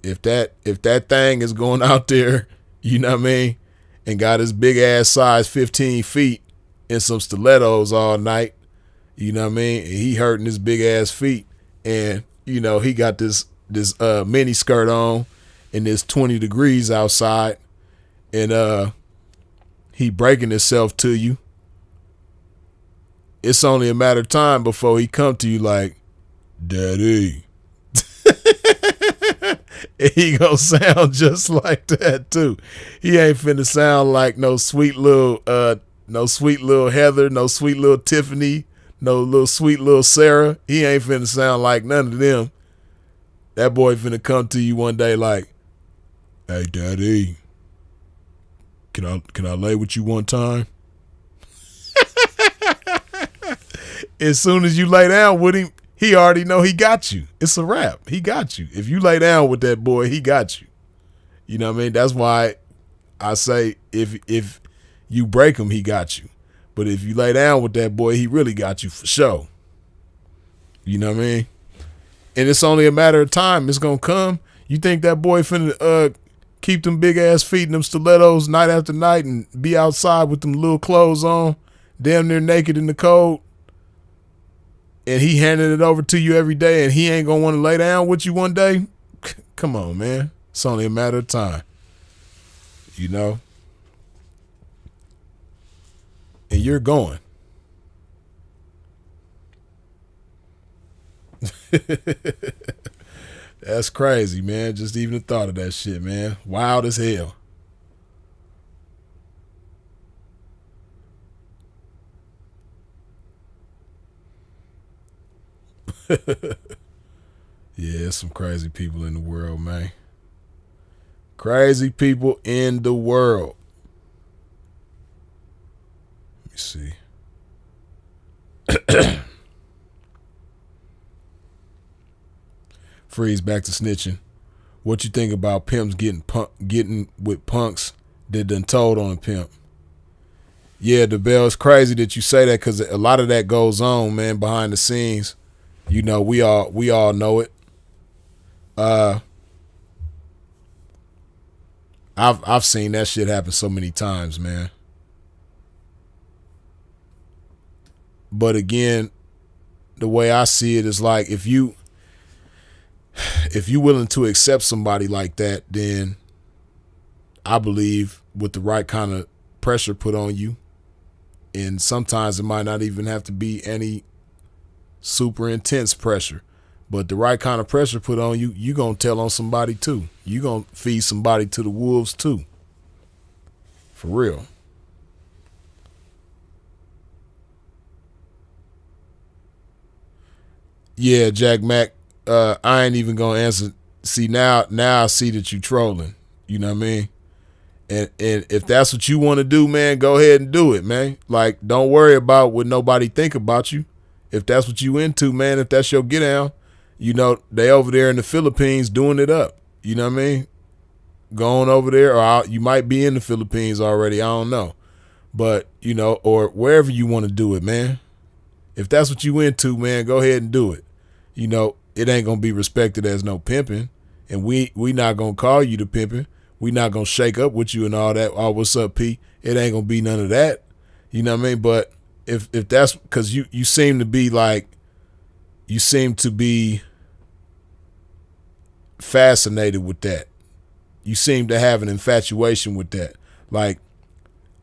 if that thing is going out there, you know what I mean, and got his big ass size 15 feet in some stilettos all night, you know what I mean, and he hurting his big ass feet, and he got this mini skirt on and it's 20 degrees outside, and he breaking himself to you, it's only a matter of time before he come to you like, Daddy. And he gonna sound just like that too. He ain't finna sound like no sweet little Heather, no sweet little Tiffany, no little sweet little Sarah. He ain't finna sound like none of them. That boy finna come to you one day like, hey, Daddy, can I lay with you one time? As soon as you lay down with him, he already know he got you. It's a wrap. He got you. If you lay down with that boy, he got you. You know what I mean? That's why I say if you break him, he got you. But if you lay down with that boy, he really got you for sure. You know what I mean? And it's only a matter of time. It's going to come. You think that boy finna keep them big ass feet in them stilettos night after night and be outside with them little clothes on, damn near naked in the cold, and he handing it over to you every day, and he ain't gonna want to lay down with you one day? Come on, man. It's only a matter of time. And you're going. That's crazy, man. Just even the thought of that shit, man. Wild as hell. Yeah, some crazy people in the world, man. Crazy people in the world. Let me see. Freeze back to snitching. What you think about pimps getting with punks that done told on a pimp? Yeah, the bell is crazy that you say that, because a lot of that goes on, man, behind the scenes. We all know it. I've seen that shit happen so many times, man. But again, the way I see it is like, if you willing to accept somebody like that, then I believe with the right kind of pressure put on you. And sometimes it might not even have to be any super intense pressure. But the right kind of pressure put on you, you going to tell on somebody too. You going to feed somebody to the wolves too. For real. Yeah, Jack Mack, I ain't even going to answer. See, now I see that you trolling. You know what I mean? And if that's what you want to do, man, go ahead and do it, man. Like, don't worry about what nobody think about you. If that's what you into, man, if that's your get down, you know, they over there in the Philippines doing it up. You know what I mean? Going over there, or you might be in the Philippines already. I don't know. But, you know, or wherever you want to do it, man. If that's what you into, man, go ahead and do it. You know, it ain't going to be respected as no pimping. And we not going to call you the pimping. We not going to shake up with you and all that. Oh, what's up, P? It ain't going to be none of that. You know what I mean? But if that's because you seem to be like, you seem to be fascinated with that. You seem to have an infatuation with that. Like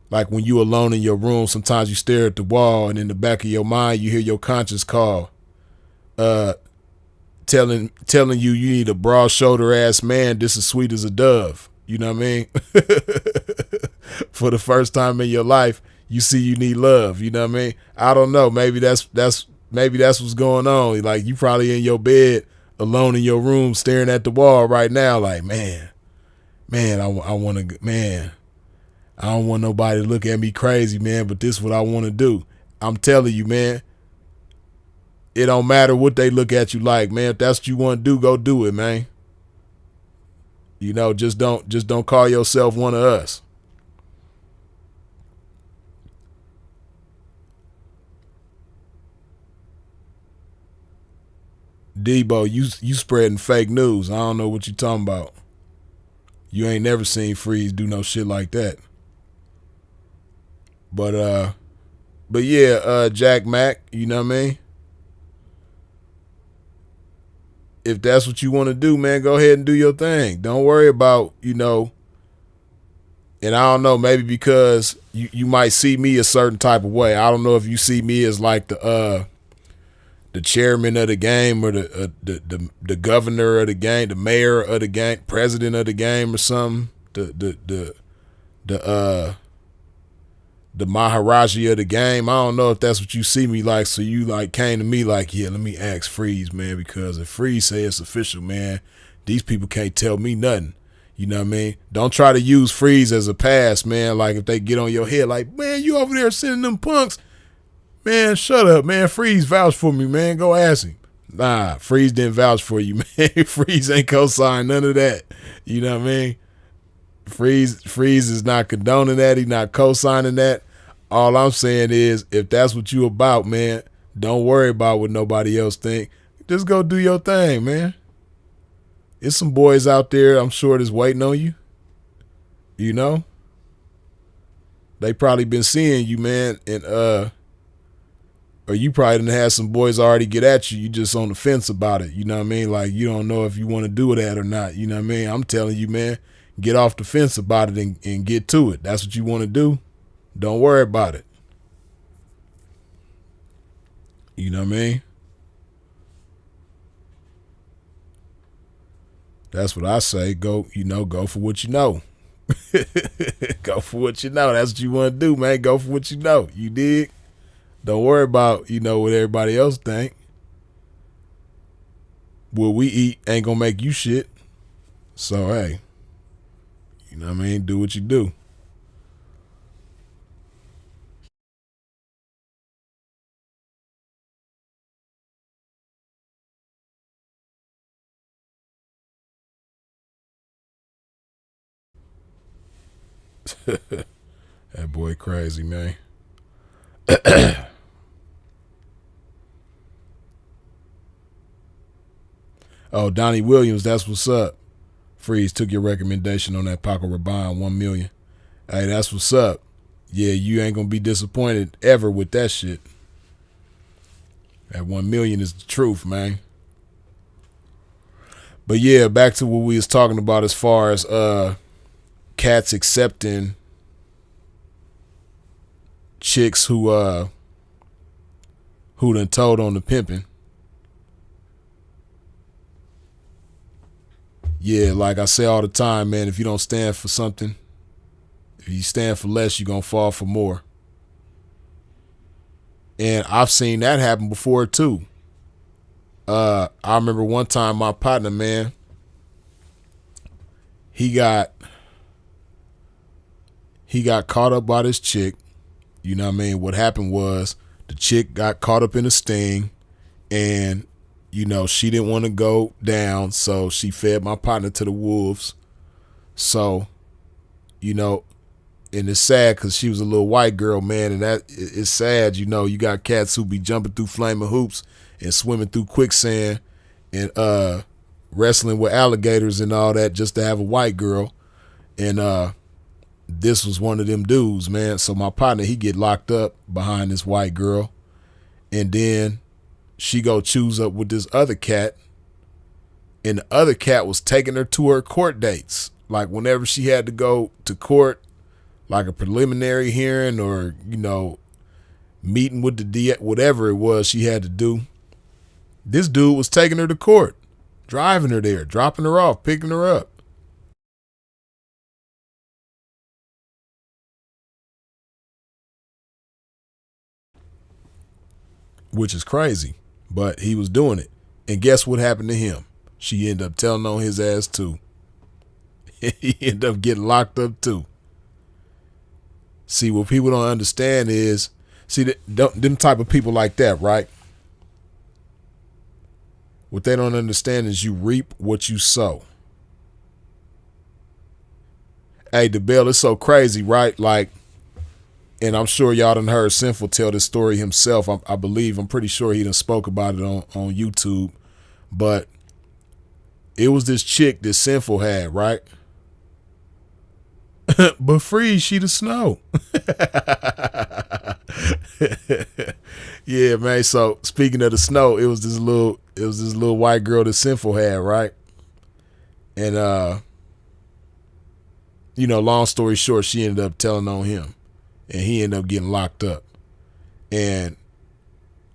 when you alone in your room, sometimes you stare at the wall and in the back of your mind, you hear your conscience call, telling you need a broad shoulder ass man. This is sweet as a dove. You know what I mean? For the first time in your life, you see you need love. You know what I mean? I don't know. Maybe that's what's going on. Like, you probably in your bed alone in your room staring at the wall right now. Like, man, I want to, man, I don't want nobody to look at me crazy, man, but this is what I want to do. I'm telling you, man, it don't matter what they look at you like, man. If that's what you want to do, go do it, man. You know, just don't call yourself one of us. Debo, you spreading fake news. I don't know what you talking about. You ain't never seen Freeze do no shit like that. But yeah, Jack Mack, you know what I mean? If that's what you want to do, man, go ahead and do your thing. Don't worry about, you know, and I don't know, maybe because you might see me a certain type of way. I don't know if you see me as like the chairman of the game, or the governor of the game, the mayor of the game, president of the game, or something. The Maharaji of the game. I don't know if that's what you see me like. So you like came to me like, yeah, let me ask Freeze, man, because if Freeze say it's official, man, these people can't tell me nothing. You know what I mean? Don't try to use Freeze as a pass, man. Like, if they get on your head, like, man, you over there sending them punks. Man, shut up, man. Freeze vouched for me, man. Go ask him. Nah, Freeze didn't vouch for you, man. Freeze ain't co-sign none of that. You know what I mean? Freeze is not condoning that. He's not co-signing that. All I'm saying is, if that's what you about, man, don't worry about what nobody else think. Just go do your thing, man. There's some boys out there, I'm sure, that's waiting on you. You know? They probably been seeing you, man, and or you probably done had some boys already get at you. You just on the fence about it. You know what I mean? Like, you don't know if you want to do that or not. You know what I mean? I'm telling you, man, get off the fence about it and get to it. That's what you want to do. Don't worry about it. You know what I mean? That's what I say. Go for what you know. Go for what you know. That's what you want to do, man. Go for what you know. You dig? Don't worry about, what everybody else think. What we eat ain't gonna make you shit. So, hey, you know what I mean? Do what you do. That boy crazy, man. Oh, Donnie Williams, that's what's up. Freeze took your recommendation on that Paco Rabanne, 1 million. Hey, that's what's up. Yeah, you ain't gonna be disappointed ever with that shit. That 1 million is the truth, man. But yeah, back to what we was talking about as far as cats accepting chicks who done told on the pimping. Yeah, like I say all the time, man, if you don't stand for something, if you stand for less, you're going to fall for more. And I've seen that happen before too. I remember one time my partner, man, he got caught up by this chick. You know what I mean? What happened was the chick got caught up in a sting, and you know, she didn't want to go down, so she fed my partner to the wolves. So, you know, and it's sad because she was a little white girl, man, and that it's sad. You know, you got cats who be jumping through flaming hoops and swimming through quicksand and wrestling with alligators and all that just to have a white girl. And this was one of them dudes, man. So my partner, he get locked up behind this white girl, and then she go choose up with this other cat, and the other cat was taking her to her court dates. Like whenever she had to go to court, like a preliminary hearing or, you know, meeting with the whatever it was she had to do, this dude was taking her to court, driving her there, dropping her off, picking her up. Which is crazy. But he was doing it. And guess what happened to him? She ended up telling on his ass too. He ended up getting locked up too. See, what people don't understand is, see, them type of people like that, right? What they don't understand is you reap what you sow. Hey, DeBell, it's so crazy, right? Like, and I'm sure y'all done heard Sinful tell this story himself. I'm pretty sure he done spoke about it on YouTube. But it was this chick that Sinful had, right? But Freeze, she the snow. Yeah, man. So speaking of the snow, it was this little white girl that Sinful had, right? And you know, long story short, she ended up telling on him. And he ended up getting locked up. And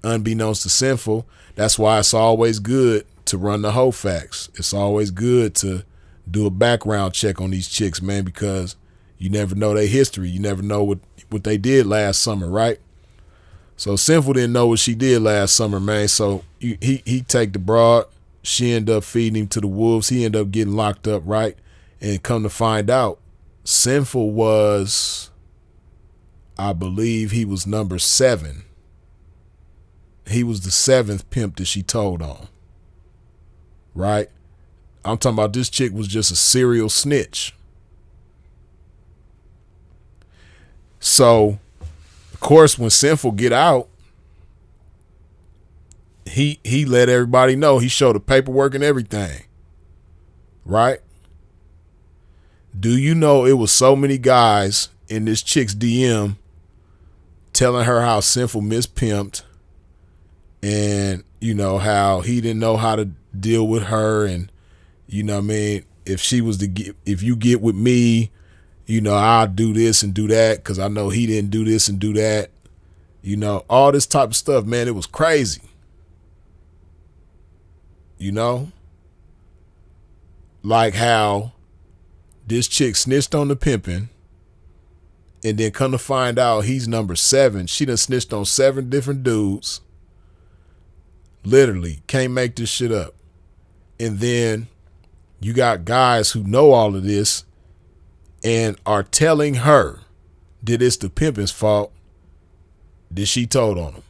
unbeknownst to Sinful, that's why it's always good to run the whole facts. It's always good to do a background check on these chicks, man, because you never know their history. You never know what they did last summer, right? So Sinful didn't know what she did last summer, man. So he take the broad. She ended up feeding him to the wolves. He ended up getting locked up, right? And come to find out, Sinful was, I believe he was number 7. He was the 7th pimp that she told on. Right? I'm talking about this chick was just a serial snitch. So, of course, when Sinful get out, he let everybody know. He showed the paperwork and everything. Right? Do you know it was so many guys in this chick's DM telling her how Sinful mispimped and, you know, how he didn't know how to deal with her, and, you know what I mean, if you get with me, you know, I'll do this and do that because I know he didn't do this and do that. You know, all this type of stuff, man, it was crazy. You know? Like how this chick snitched on the pimping, and then come to find out he's number 7. She done snitched on 7 different dudes. Literally, can't make this shit up. And then you got guys who know all of this and are telling her that it's the pimping's fault that she told on him.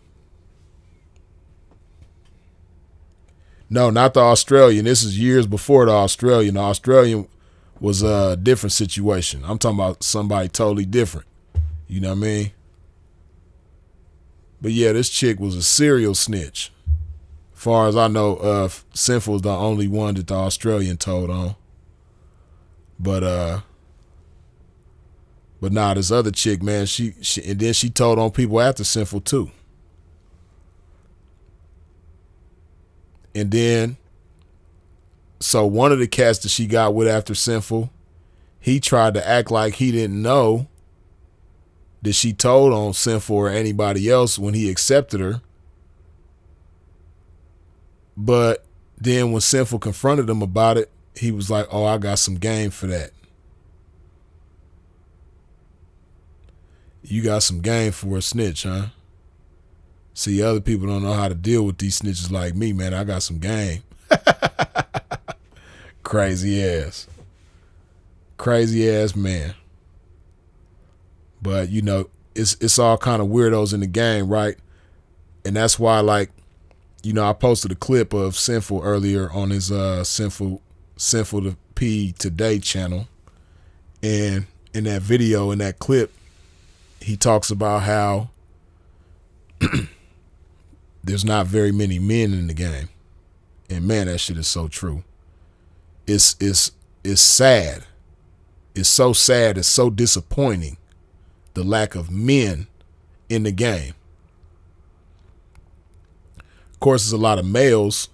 No, not the Australian. This is years before the Australian. The Australian was a different situation. I'm talking about somebody totally different. You know what I mean? But yeah, this chick was a serial snitch. As far as I know, Sinful was the only one that the Australian told on. But nah, this other chick, man, she and then she told on people after Sinful too. And then, so one of the cats that she got with after Sinful, he tried to act like he didn't know that she told on Sinful or anybody else when he accepted her. But then when Sinful confronted him about it, he was like, oh, I got some game for that. You got some game for a snitch, huh? See, other people don't know how to deal with these snitches like me, man. I got some game. Crazy ass. Crazy ass man. But, you know, it's all kind of weirdos in the game, right? And that's why, like, you know, I posted a clip of Sinful earlier on his Sinful to P Today channel. And in that video, in that clip, he talks about how there's not very many men in the game. And man, that shit is so true. It's sad. It's so sad. It's so disappointing, the lack of men in the game. Of course, there's a lot of males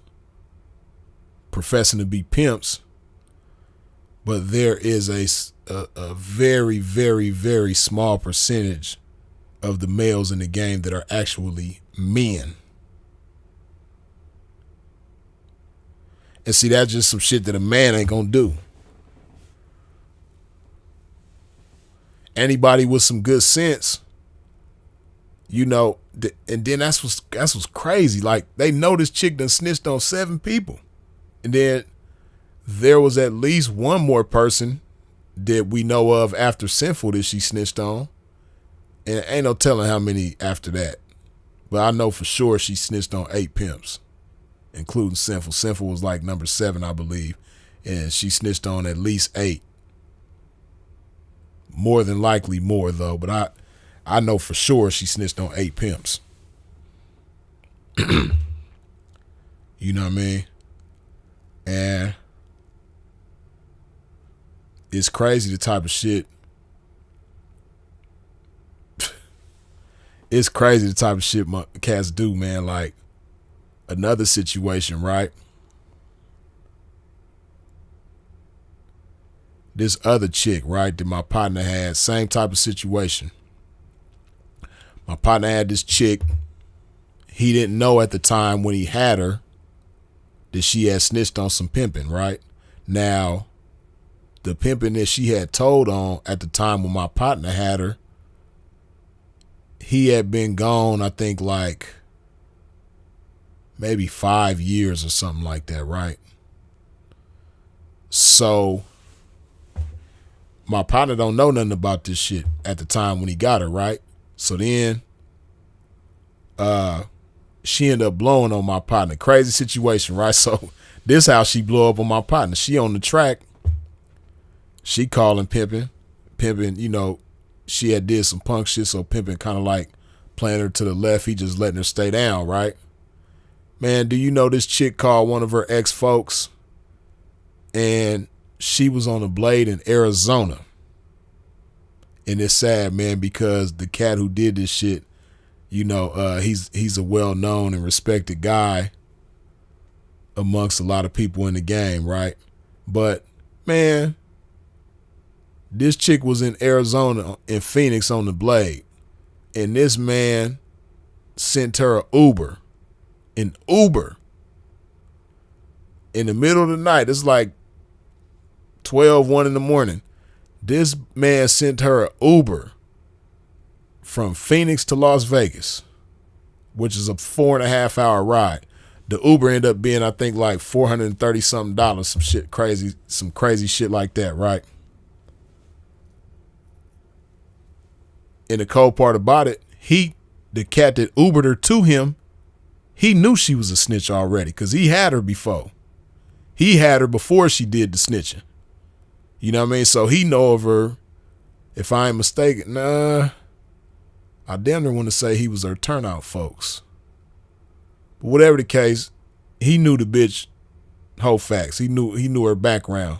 professing to be pimps, but there is a very, very, very small percentage of the males in the game that are actually men. And see, that's just some shit that a man ain't gonna do. Anybody with some good sense, you know, and then that's what's crazy. Like, they know this chick done snitched on 7 people. And then there was at least one more person that we know of after Sinful that she snitched on. And ain't no telling how many after that. But I know for sure she snitched on 8 pimps, including Sinful. Sinful was like number 7, I believe. And she snitched on at least 8. More than likely more, though. But I know for sure she snitched on 8 pimps. You know what I mean? And it's crazy the type of shit. It's crazy the type of shit my cats do, man. Like, another situation, right? This other chick, right, that my partner had, same type of situation. My partner had this chick. He didn't know at the time when he had her that she had snitched on some pimping, right? Now, the pimping that she had told on at the time when my partner had her, he had been gone, I think, like maybe 5 years or something like that, right? So my partner don't know nothing about this shit at the time when he got her, right? So then she ended up blowing on my partner. Crazy situation, right? So this how she blew up on my partner. She on the track. She calling pimping, you know, she had did some punk shit, so pimping kind of like playing her to the left. He just letting her stay down, right? Man, do you know this chick called one of her ex-folks, and she was on a blade in Arizona. And it's sad, man, because the cat who did this shit, you know, he's a well-known and respected guy amongst a lot of people in the game, right? But, man, this chick was in Arizona, in Phoenix on the blade. And this man sent her an Uber. In the middle of the night. It's like 1 in the morning. This man sent her an Uber from Phoenix to Las Vegas, which is a 4.5 hour ride. The Uber ended up being, I think, like $430 something, some crazy shit like that, right? And the cold part about it, the cat that Ubered her to him, he knew she was a snitch already because he had her before. He had her before she did the snitching. You know what I mean? So he know of her. If I ain't mistaken, I damn near want to say he was her turnout folks. But whatever the case, he knew the bitch whole facts. He knew her background.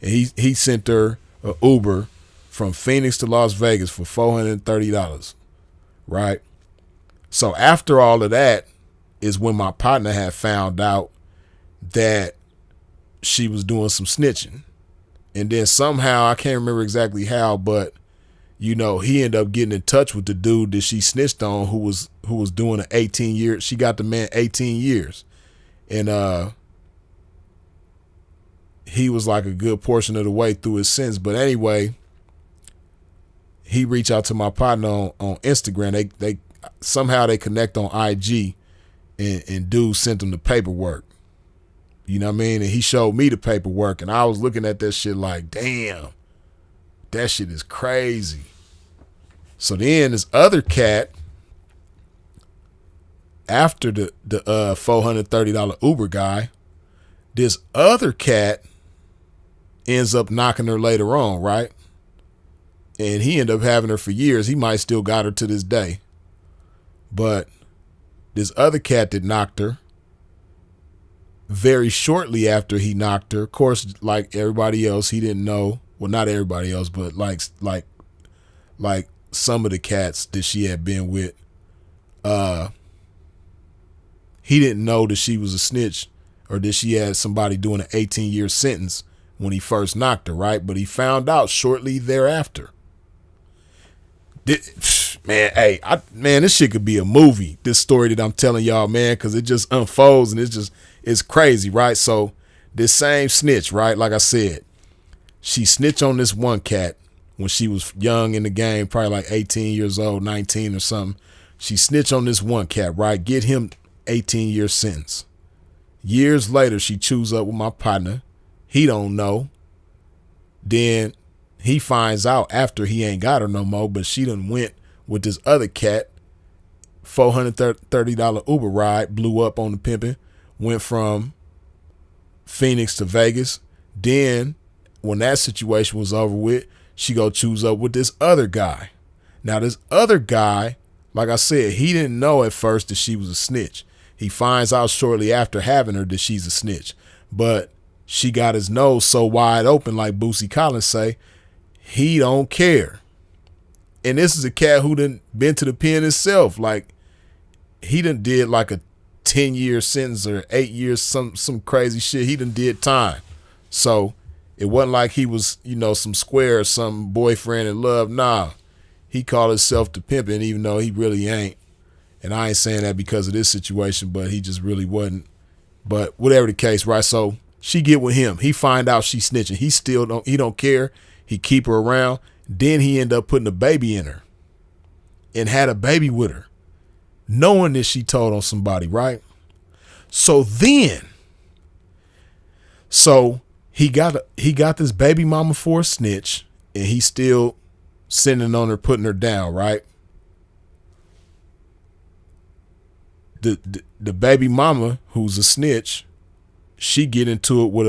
And he sent her an Uber from Phoenix to Las Vegas for $430, right? So after all of that is when my partner had found out that she was doing some snitching. And then somehow, I can't remember exactly how, but you know, he ended up getting in touch with the dude that she snitched on, who was doing an 18 year. She got the man 18 years, and he was like a good portion of the way through his sentence. But anyway, he reached out to my partner on Instagram. They somehow they connect on IG, and dude sent him the paperwork. You know what I mean? And he showed me the paperwork, and I was looking at that shit like, damn, that shit is crazy. So then this other cat, after the $430 Uber guy, this other cat ends up knocking her later on, right? And he ended up having her for years. He might still got her to this day. But this other cat that knocked her, very shortly after he knocked her, of course, like everybody else, he didn't know. Well, not everybody else, but like some of the cats that she had been with, he didn't know that she was a snitch or that she had somebody doing an 18-year sentence when he first knocked her, right? But he found out shortly thereafter. Man, this shit could be a movie, this story that I'm telling y'all, man, because it just unfolds and it's crazy, right? So this same snitch, right, like I said, she snitched on this one cat when she was young in the game, probably like 18 years old, 19 or something. She snitched on this one cat, right, get him 18-year sentence. Years later, she chews up with my partner. He don't know. Then he finds out after he ain't got her no more, but she done went with this other cat, $430 Uber ride, blew up on the pimping, went from Phoenix to Vegas. Then when that situation was over with, she go choose up with this other guy. Now this other guy, like I said, he didn't know at first that she was a snitch. He finds out shortly after having her that she's a snitch. But she got his nose so wide open, like Boosie Collins say, he don't care. And this is a cat who done been to the pen himself. Like, he done did like a 10-year sentence or 8 years, some crazy shit. He done did time. So it wasn't like he was, you know, some square or some boyfriend in love. Nah, he called himself the pimpin', even though he really ain't. And I ain't saying that because of this situation, but he just really wasn't. But whatever the case, right? So she get with him. He find out she snitching. He don't care. He keep her around. Then he end up putting a baby in her and had a baby with her, knowing that she told on somebody, right? So he got this baby mama for a snitch, and he still sending on her, putting her down, right? The baby mama, who's a snitch, she get into it with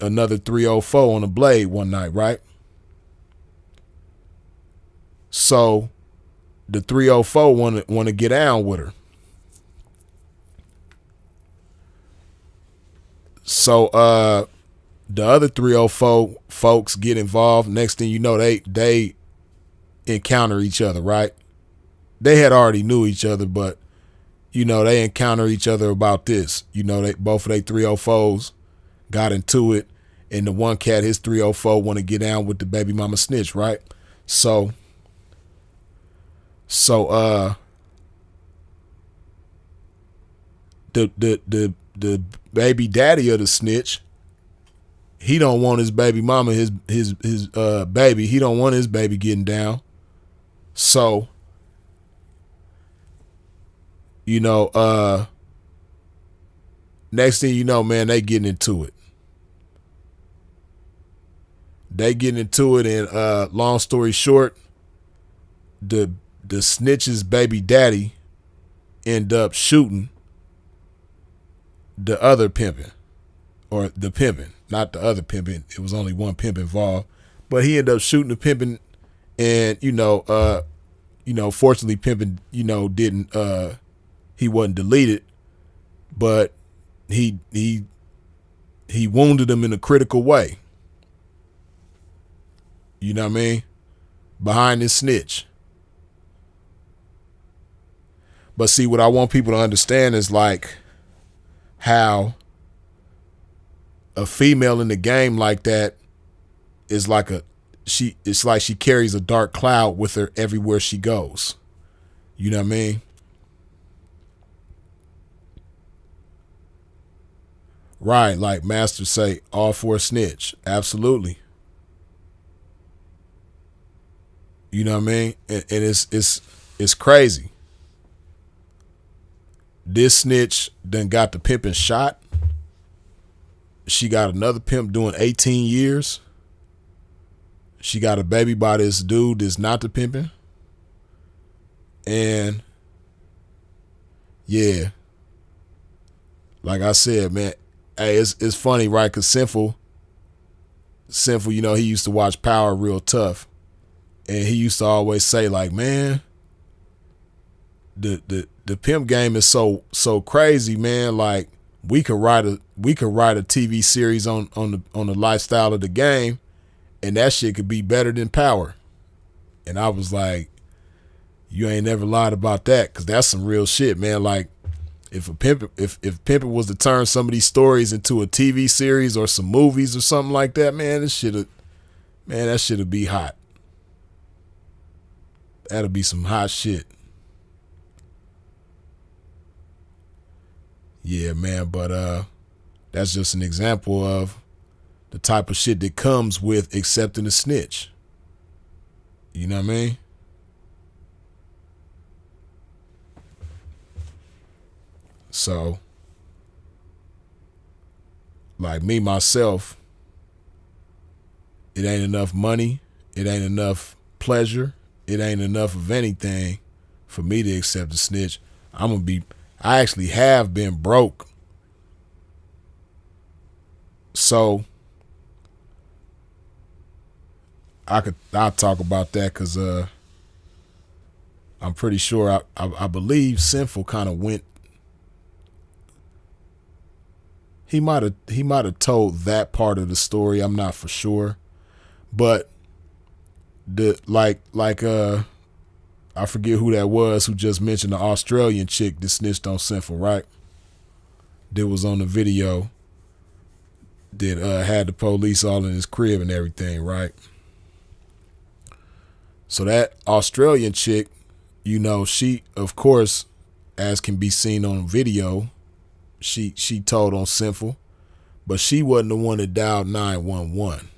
another 304 on a blade one night, right? So the 304 want to get down with her. So the other 304 folks get involved. Next thing you know, they encounter each other, right? They had already knew each other, but you know, they encounter each other about this. You know, both of their 304s got into it, and the one cat, his 304, want to get down with the baby mama snitch, right? So the baby daddy of the snitch, he don't want his baby mama, his baby. He don't want his baby getting down. So, you know, next thing you know, man, they getting into it. And long story short, the snitch's baby daddy end up shooting the other pimpin', or the pimpin', not the other pimpin'. It was only one pimp involved, but he ended up shooting the pimpin', and fortunately pimpin', didn't he wasn't deleted, but he wounded him in a critical way. You know what I mean? Behind his snitch. But see, what I want people to understand is like how a female in the game like that is like it's like she carries a dark cloud with her everywhere she goes. You know what I mean? Right, like Master say, all for a snitch. Absolutely. You know what I mean? And it's crazy. This snitch done got the pimping shot. She got another pimp doing 18 years. She got a baby by this dude that's not the pimping. And yeah, like I said, man, hey, it's funny, right? Cause Sinful, you know, he used to watch Power real tough. And he used to always say, like, man, the pimp game is so crazy, man. Like, we could write a TV series on the lifestyle of the game, and that shit could be better than Power. And I was like, you ain't never lied about that, because that's some real shit, man. Like, if pimping was to turn some of these stories into a TV series or some movies or something like that, man, that shit'd be hot. That'll be some hot shit. Yeah, man, but that's just an example of the type of shit that comes with accepting a snitch. You know what I mean? So, like me, myself, it ain't enough money. It ain't enough pleasure. It ain't enough of anything for me to accept a snitch. I actually have been broke. So I'll talk about that, because I'm pretty sure I believe Sinful kind of went. He might have told that part of the story. I'm not for sure, but I forget who that was who just mentioned the Australian chick that snitched on Sinful, right? That was on the video that had the police all in his crib and everything, right? So that Australian chick, you know, she, of course, as can be seen on video, she told on Sinful, but she wasn't the one that dialed 911.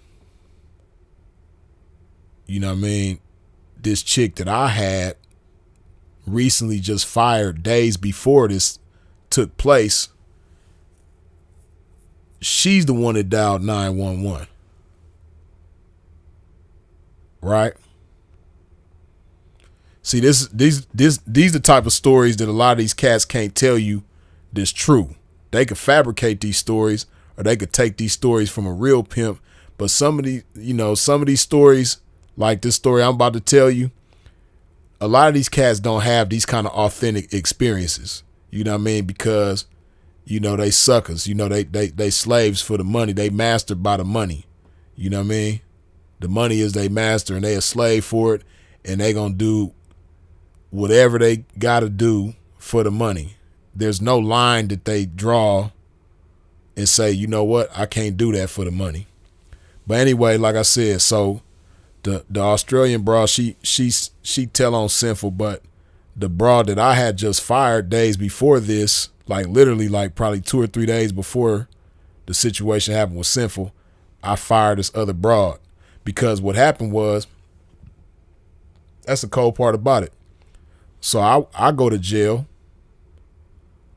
You know what I mean? This chick that I had recently just fired days before this took place, she's the one that dialed 911. Right? See, these the type of stories that a lot of these cats can't tell you that's true. They could fabricate these stories, or they could take these stories from a real pimp. But some of these stories, like this story I'm about to tell you, a lot of these cats don't have these kind of authentic experiences. You know what I mean? Because, you know, they suckers. You know, they slaves for the money. They mastered by the money. You know what I mean? The money is they master, and they a slave for it, and they gonna do whatever they gotta do for the money. There's no line that they draw and say, you know what, I can't do that for the money. But anyway, like I said, so the Australian broad, she tell on Sinful, but the broad that I had just fired days before this, like literally like probably 2 or 3 days before the situation happened with Sinful, I fired this other broad. Because what happened was, that's the cold part about it. So I go to jail.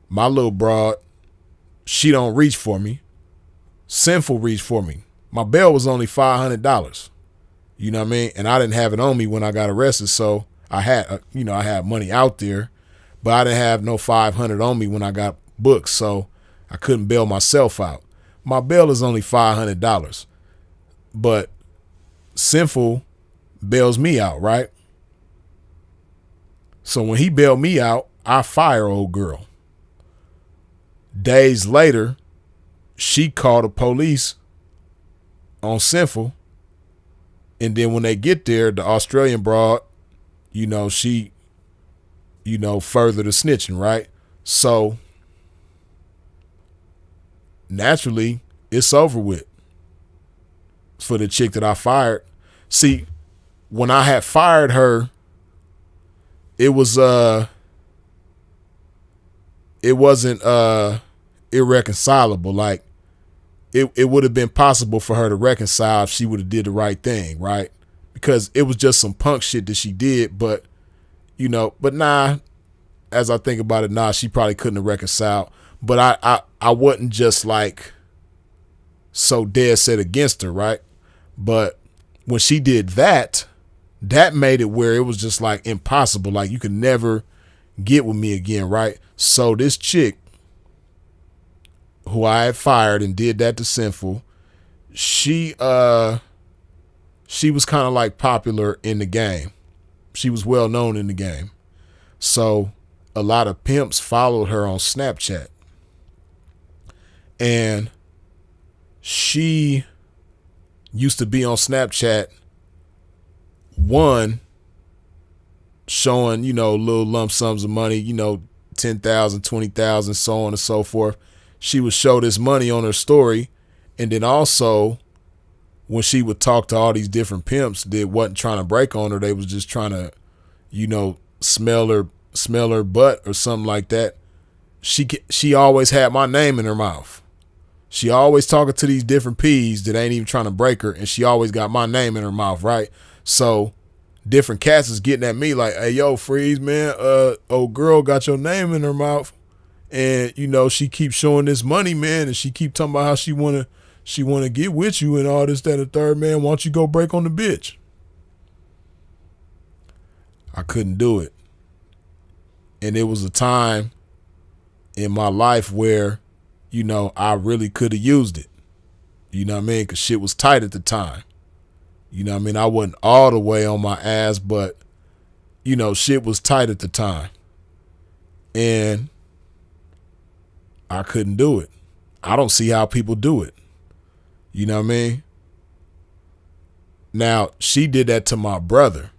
My little broad, she don't reach for me. Sinful reached for me. My bail was only $500. You know what I mean? And I didn't have it on me when I got arrested. So I had, I had money out there, but I didn't have no 500 on me when I got booked. So I couldn't bail myself out. My bail is only $500, but Sinful bails me out, right? So when he bailed me out, I fire old girl. Days later, she called the police on Sinful. And then when they get there, the Australian broad, she, further the snitching, right? So naturally, it's over with for the chick that I fired. See, when I had fired her, it wasn't irreconcilable. Like it would have been possible for her to reconcile if she would have did the right thing, right? Because it was just some punk shit that she did, but nah, as I think about it, nah, she probably couldn't have reconciled. But I wasn't just like so dead set against her, right? But when she did that, that made it where it was just like impossible. Like you could never get with me again, right? So this chick who I had fired and did that to Sinful, she was kind of like popular in the game. She was well known in the game. So a lot of pimps followed her on Snapchat. And she used to be on Snapchat, one, showing, little lump sums of money, 10,000, 20,000, so on and so forth. She would show this money on her story. And then also, when she would talk to all these different pimps that wasn't trying to break on her, they was just trying to, smell her butt or something like that. She always had my name in her mouth. She always talking to these different P's that ain't even trying to break her, and she always got my name in her mouth, right? So different cats is getting at me like, hey, yo, Freeze, man, old girl got your name in her mouth. And, she keeps showing this money, man, and she keep talking about how she wanna get with you and all this, that, and the third, man. Why don't you go break on the bitch? I couldn't do it. And it was a time in my life where, I really could have used it. You know what I mean? Because shit was tight at the time. You know what I mean? I wasn't all the way on my ass, but, shit was tight at the time. And I couldn't do it. I don't see how people do it. You know what I mean? Now, she did that to my brother.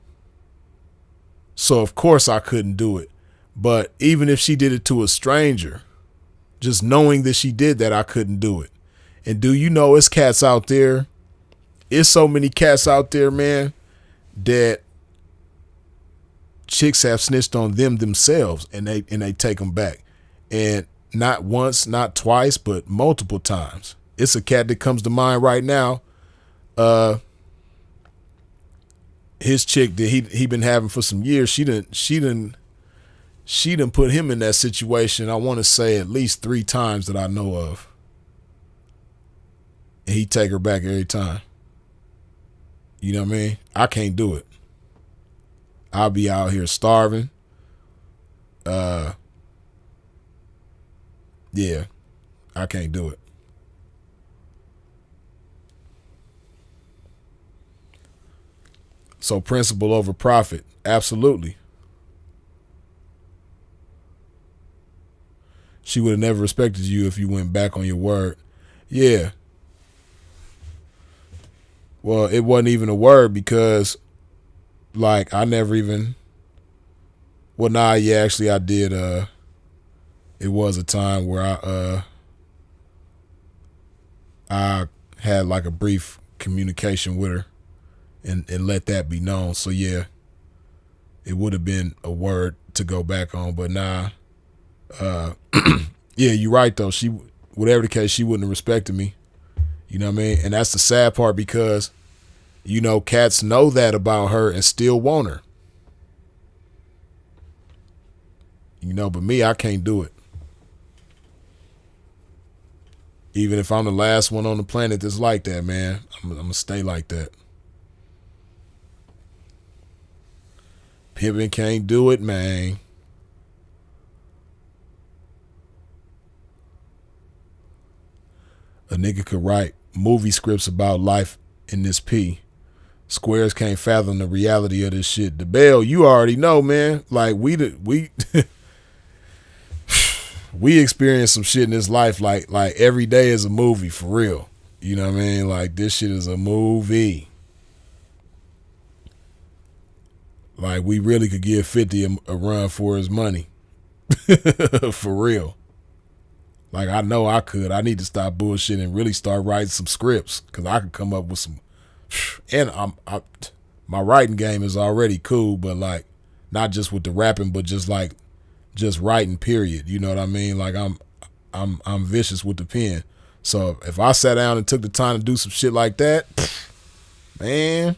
So, of course, I couldn't do it. But even if she did it to a stranger, just knowing that she did that, I couldn't do it. And it's cats out there. It's so many cats out there, man, that chicks have snitched on them themselves, and they take them back. And not once, not twice, but multiple times. It's a cat that comes to mind right now. His chick that he been having for some years, she done put him in that situation, I want to say at least 3 times that I know of. And he take her back every time. You know what I mean? I can't do it. I'll be out here starving. Yeah, I can't do it. So principle over profit. Absolutely. She would have never respected you if you went back on your word. Yeah. Well, it wasn't even a word because, like, I never even. Well, nah, yeah, actually, I did. It was a time where I had like a brief communication with her, and let that be known. So yeah, it would have been a word to go back on, but nah. Yeah, you're right though. She, whatever the case, she wouldn't have respected me. You know what I mean? And that's the sad part because, cats know that about her and still want her. But me, I can't do it. Even if I'm the last one on the planet that's like that, man, I'm going to stay like that. Pimpin' can't do it, man. A nigga could write movie scripts about life in this P. Squares can't fathom the reality of this shit. The Bell, you already know, man. Like we we experience some shit in this life. Like every day is a movie for real. You know what I mean? Like this shit is a movie. Like we really could give 50 a run for his money. For real. Like, I know I could. I need to stop bullshitting and really start writing some scripts because I could come up with And my writing game is already cool, but like not just with the rapping, but just writing. Period. You know what I mean? Like I'm vicious with the pen. So if I sat down and took the time to do some shit like that, man,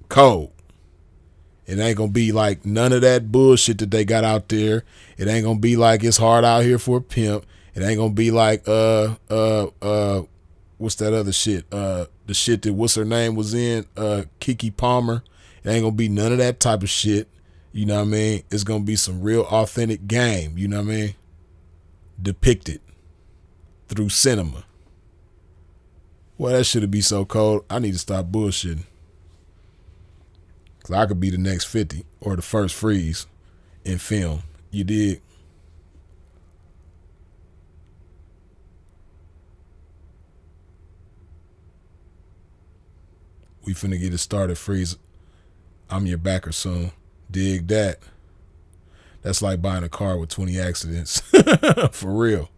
cold. It ain't gonna be like none of that bullshit that they got out there. It ain't gonna be like it's hard out here for a pimp. It ain't gonna be like what's that other shit? The shit that what's her name was in, Kiki Palmer. It ain't gonna be none of that type of shit. You know what I mean? It's gonna be some real authentic game, you know what I mean? Depicted through cinema. Well, that shit'd be so cold. I need to stop bullshitting. Cause I could be the next 50 or the first Freeze in film. You dig? We finna get it started, Freeze. I'm your backer soon. Dig that. That's like buying a car with 20 accidents. For real.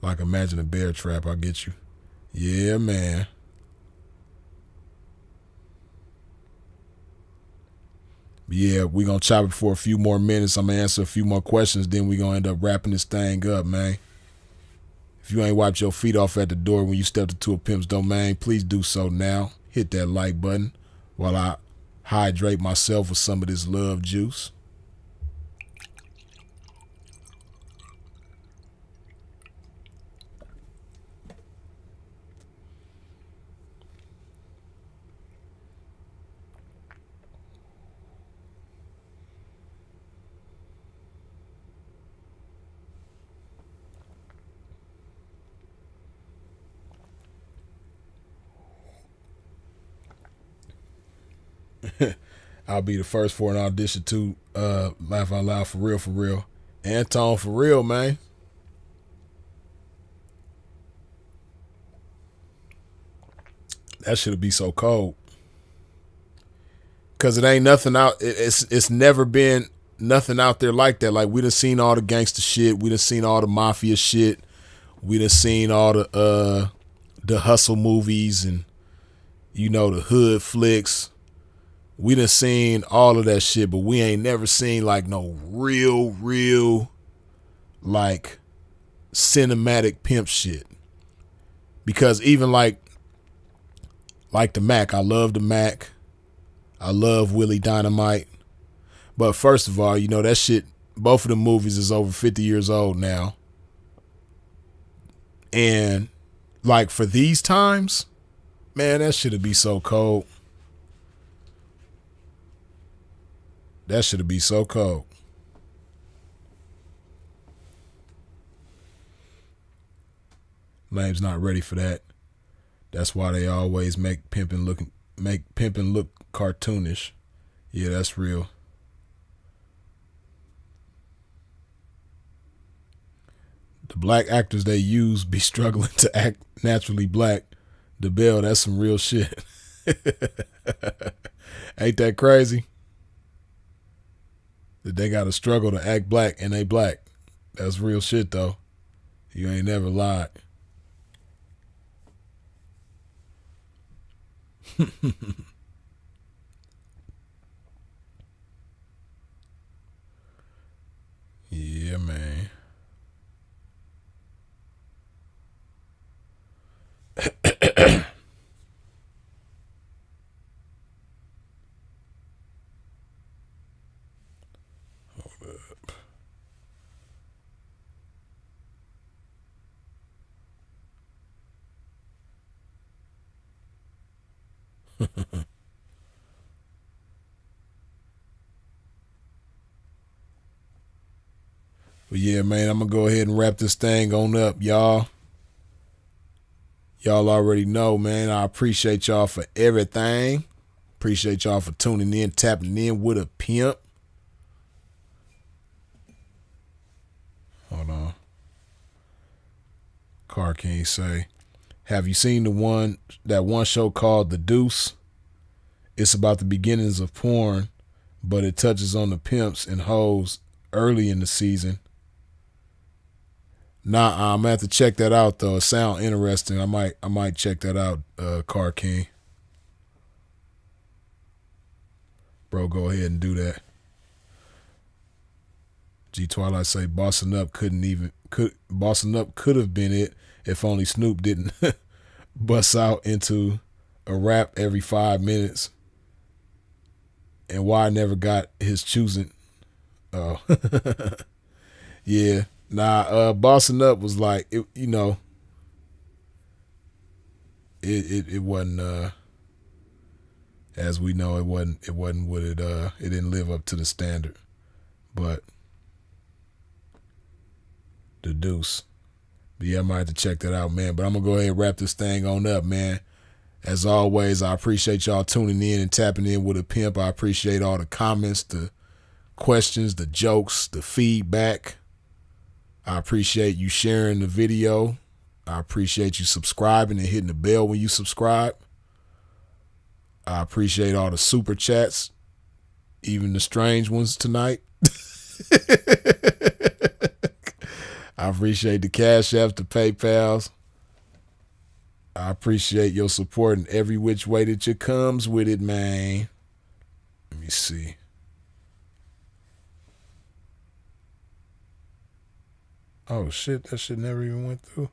Like imagine a bear trap, I get you. Yeah, man. Yeah, we gonna chop it for a few more minutes. I'm gonna answer a few more questions, then we gonna end up wrapping this thing up, man. If you ain't wiped your feet off at the door when you stepped into a pimp's domain, please do so now. Hit that like button while I hydrate myself with some of this love juice. I'll be the first for an audition too. Laugh out loud, for real, for real. Anton, for real, man. That should be so cold. Cause it ain't nothing out. It's never been nothing out there like that. Like we done seen all the gangster shit. We done seen all the mafia shit. We done seen all the hustle movies and you know the hood flicks. We done seen all of that shit, but we ain't never seen like no real like cinematic pimp shit. Because even like the Mac, I love the Mac. I love Willie Dynamite. But first of all, you know that shit, both of the movies is over 50 years old now. And like for these times, man, that shit'd be so cold. That should be so cold. Lame's not ready for that. That's why they always make pimping look cartoonish. Yeah, that's real. The black actors they use be struggling to act naturally black. The Bell, that's some real shit. Ain't that crazy? That they gotta struggle to act black and they black. That's real shit though. You ain't never lied. Yeah, man. But yeah, man, I'm gonna go ahead and wrap this thing on up, y'all. Y'all already know, man. I appreciate y'all for everything. Appreciate y'all for tuning in, tapping in with a pimp. Hold on. Car King say, have you seen that one show called The Deuce? It's about the beginnings of porn, but it touches on the pimps and hoes early in the season. Nah, I'm gonna have to check that out though. It sound interesting. I might check that out, Car King. Bro, go ahead and do that. G Twilight say Bossing Up could have been it if only Snoop didn't bust out into a rap every 5 minutes. And why I never got his choosing. Oh. Yeah. Nah, Bossing Up was like it, it wasn't as we know it wasn't what it didn't live up to the standard. But the deuce. But yeah, I might have to check that out, man. But I'm gonna go ahead and wrap this thing on up, man. As always, I appreciate y'all tuning in and tapping in with a pimp. I appreciate all the comments, the questions, the jokes, the feedback. I appreciate you sharing the video. I appreciate you subscribing and hitting the bell when you subscribe. I appreciate all the super chats, even the strange ones tonight. I appreciate the Cash Apps, the PayPals. I appreciate your support in every which way that you comes with it, man. Let me see. Oh, shit. That shit never even went through.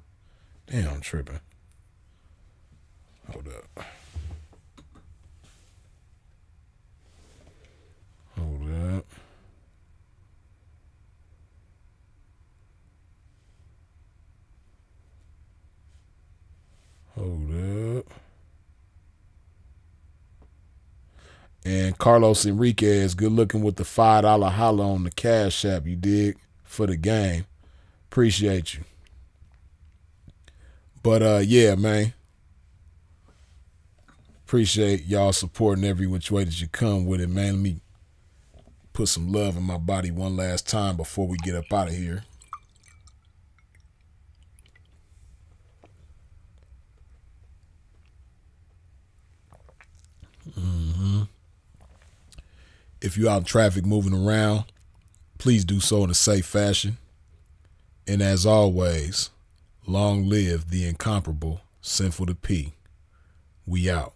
Damn, I'm tripping. Hold up. Hold up. Hold up. And Carlos Enriquez, good looking with the $5 holla on the Cash App, you dig? For the game. Appreciate you. But yeah, man. Appreciate y'all supporting every which way that you come with it, man. Let me put some love in my body one last time before we get up out of here. If you're out in traffic moving around, please do so in a safe fashion. And as always, long live the incomparable Sinful to P. We out.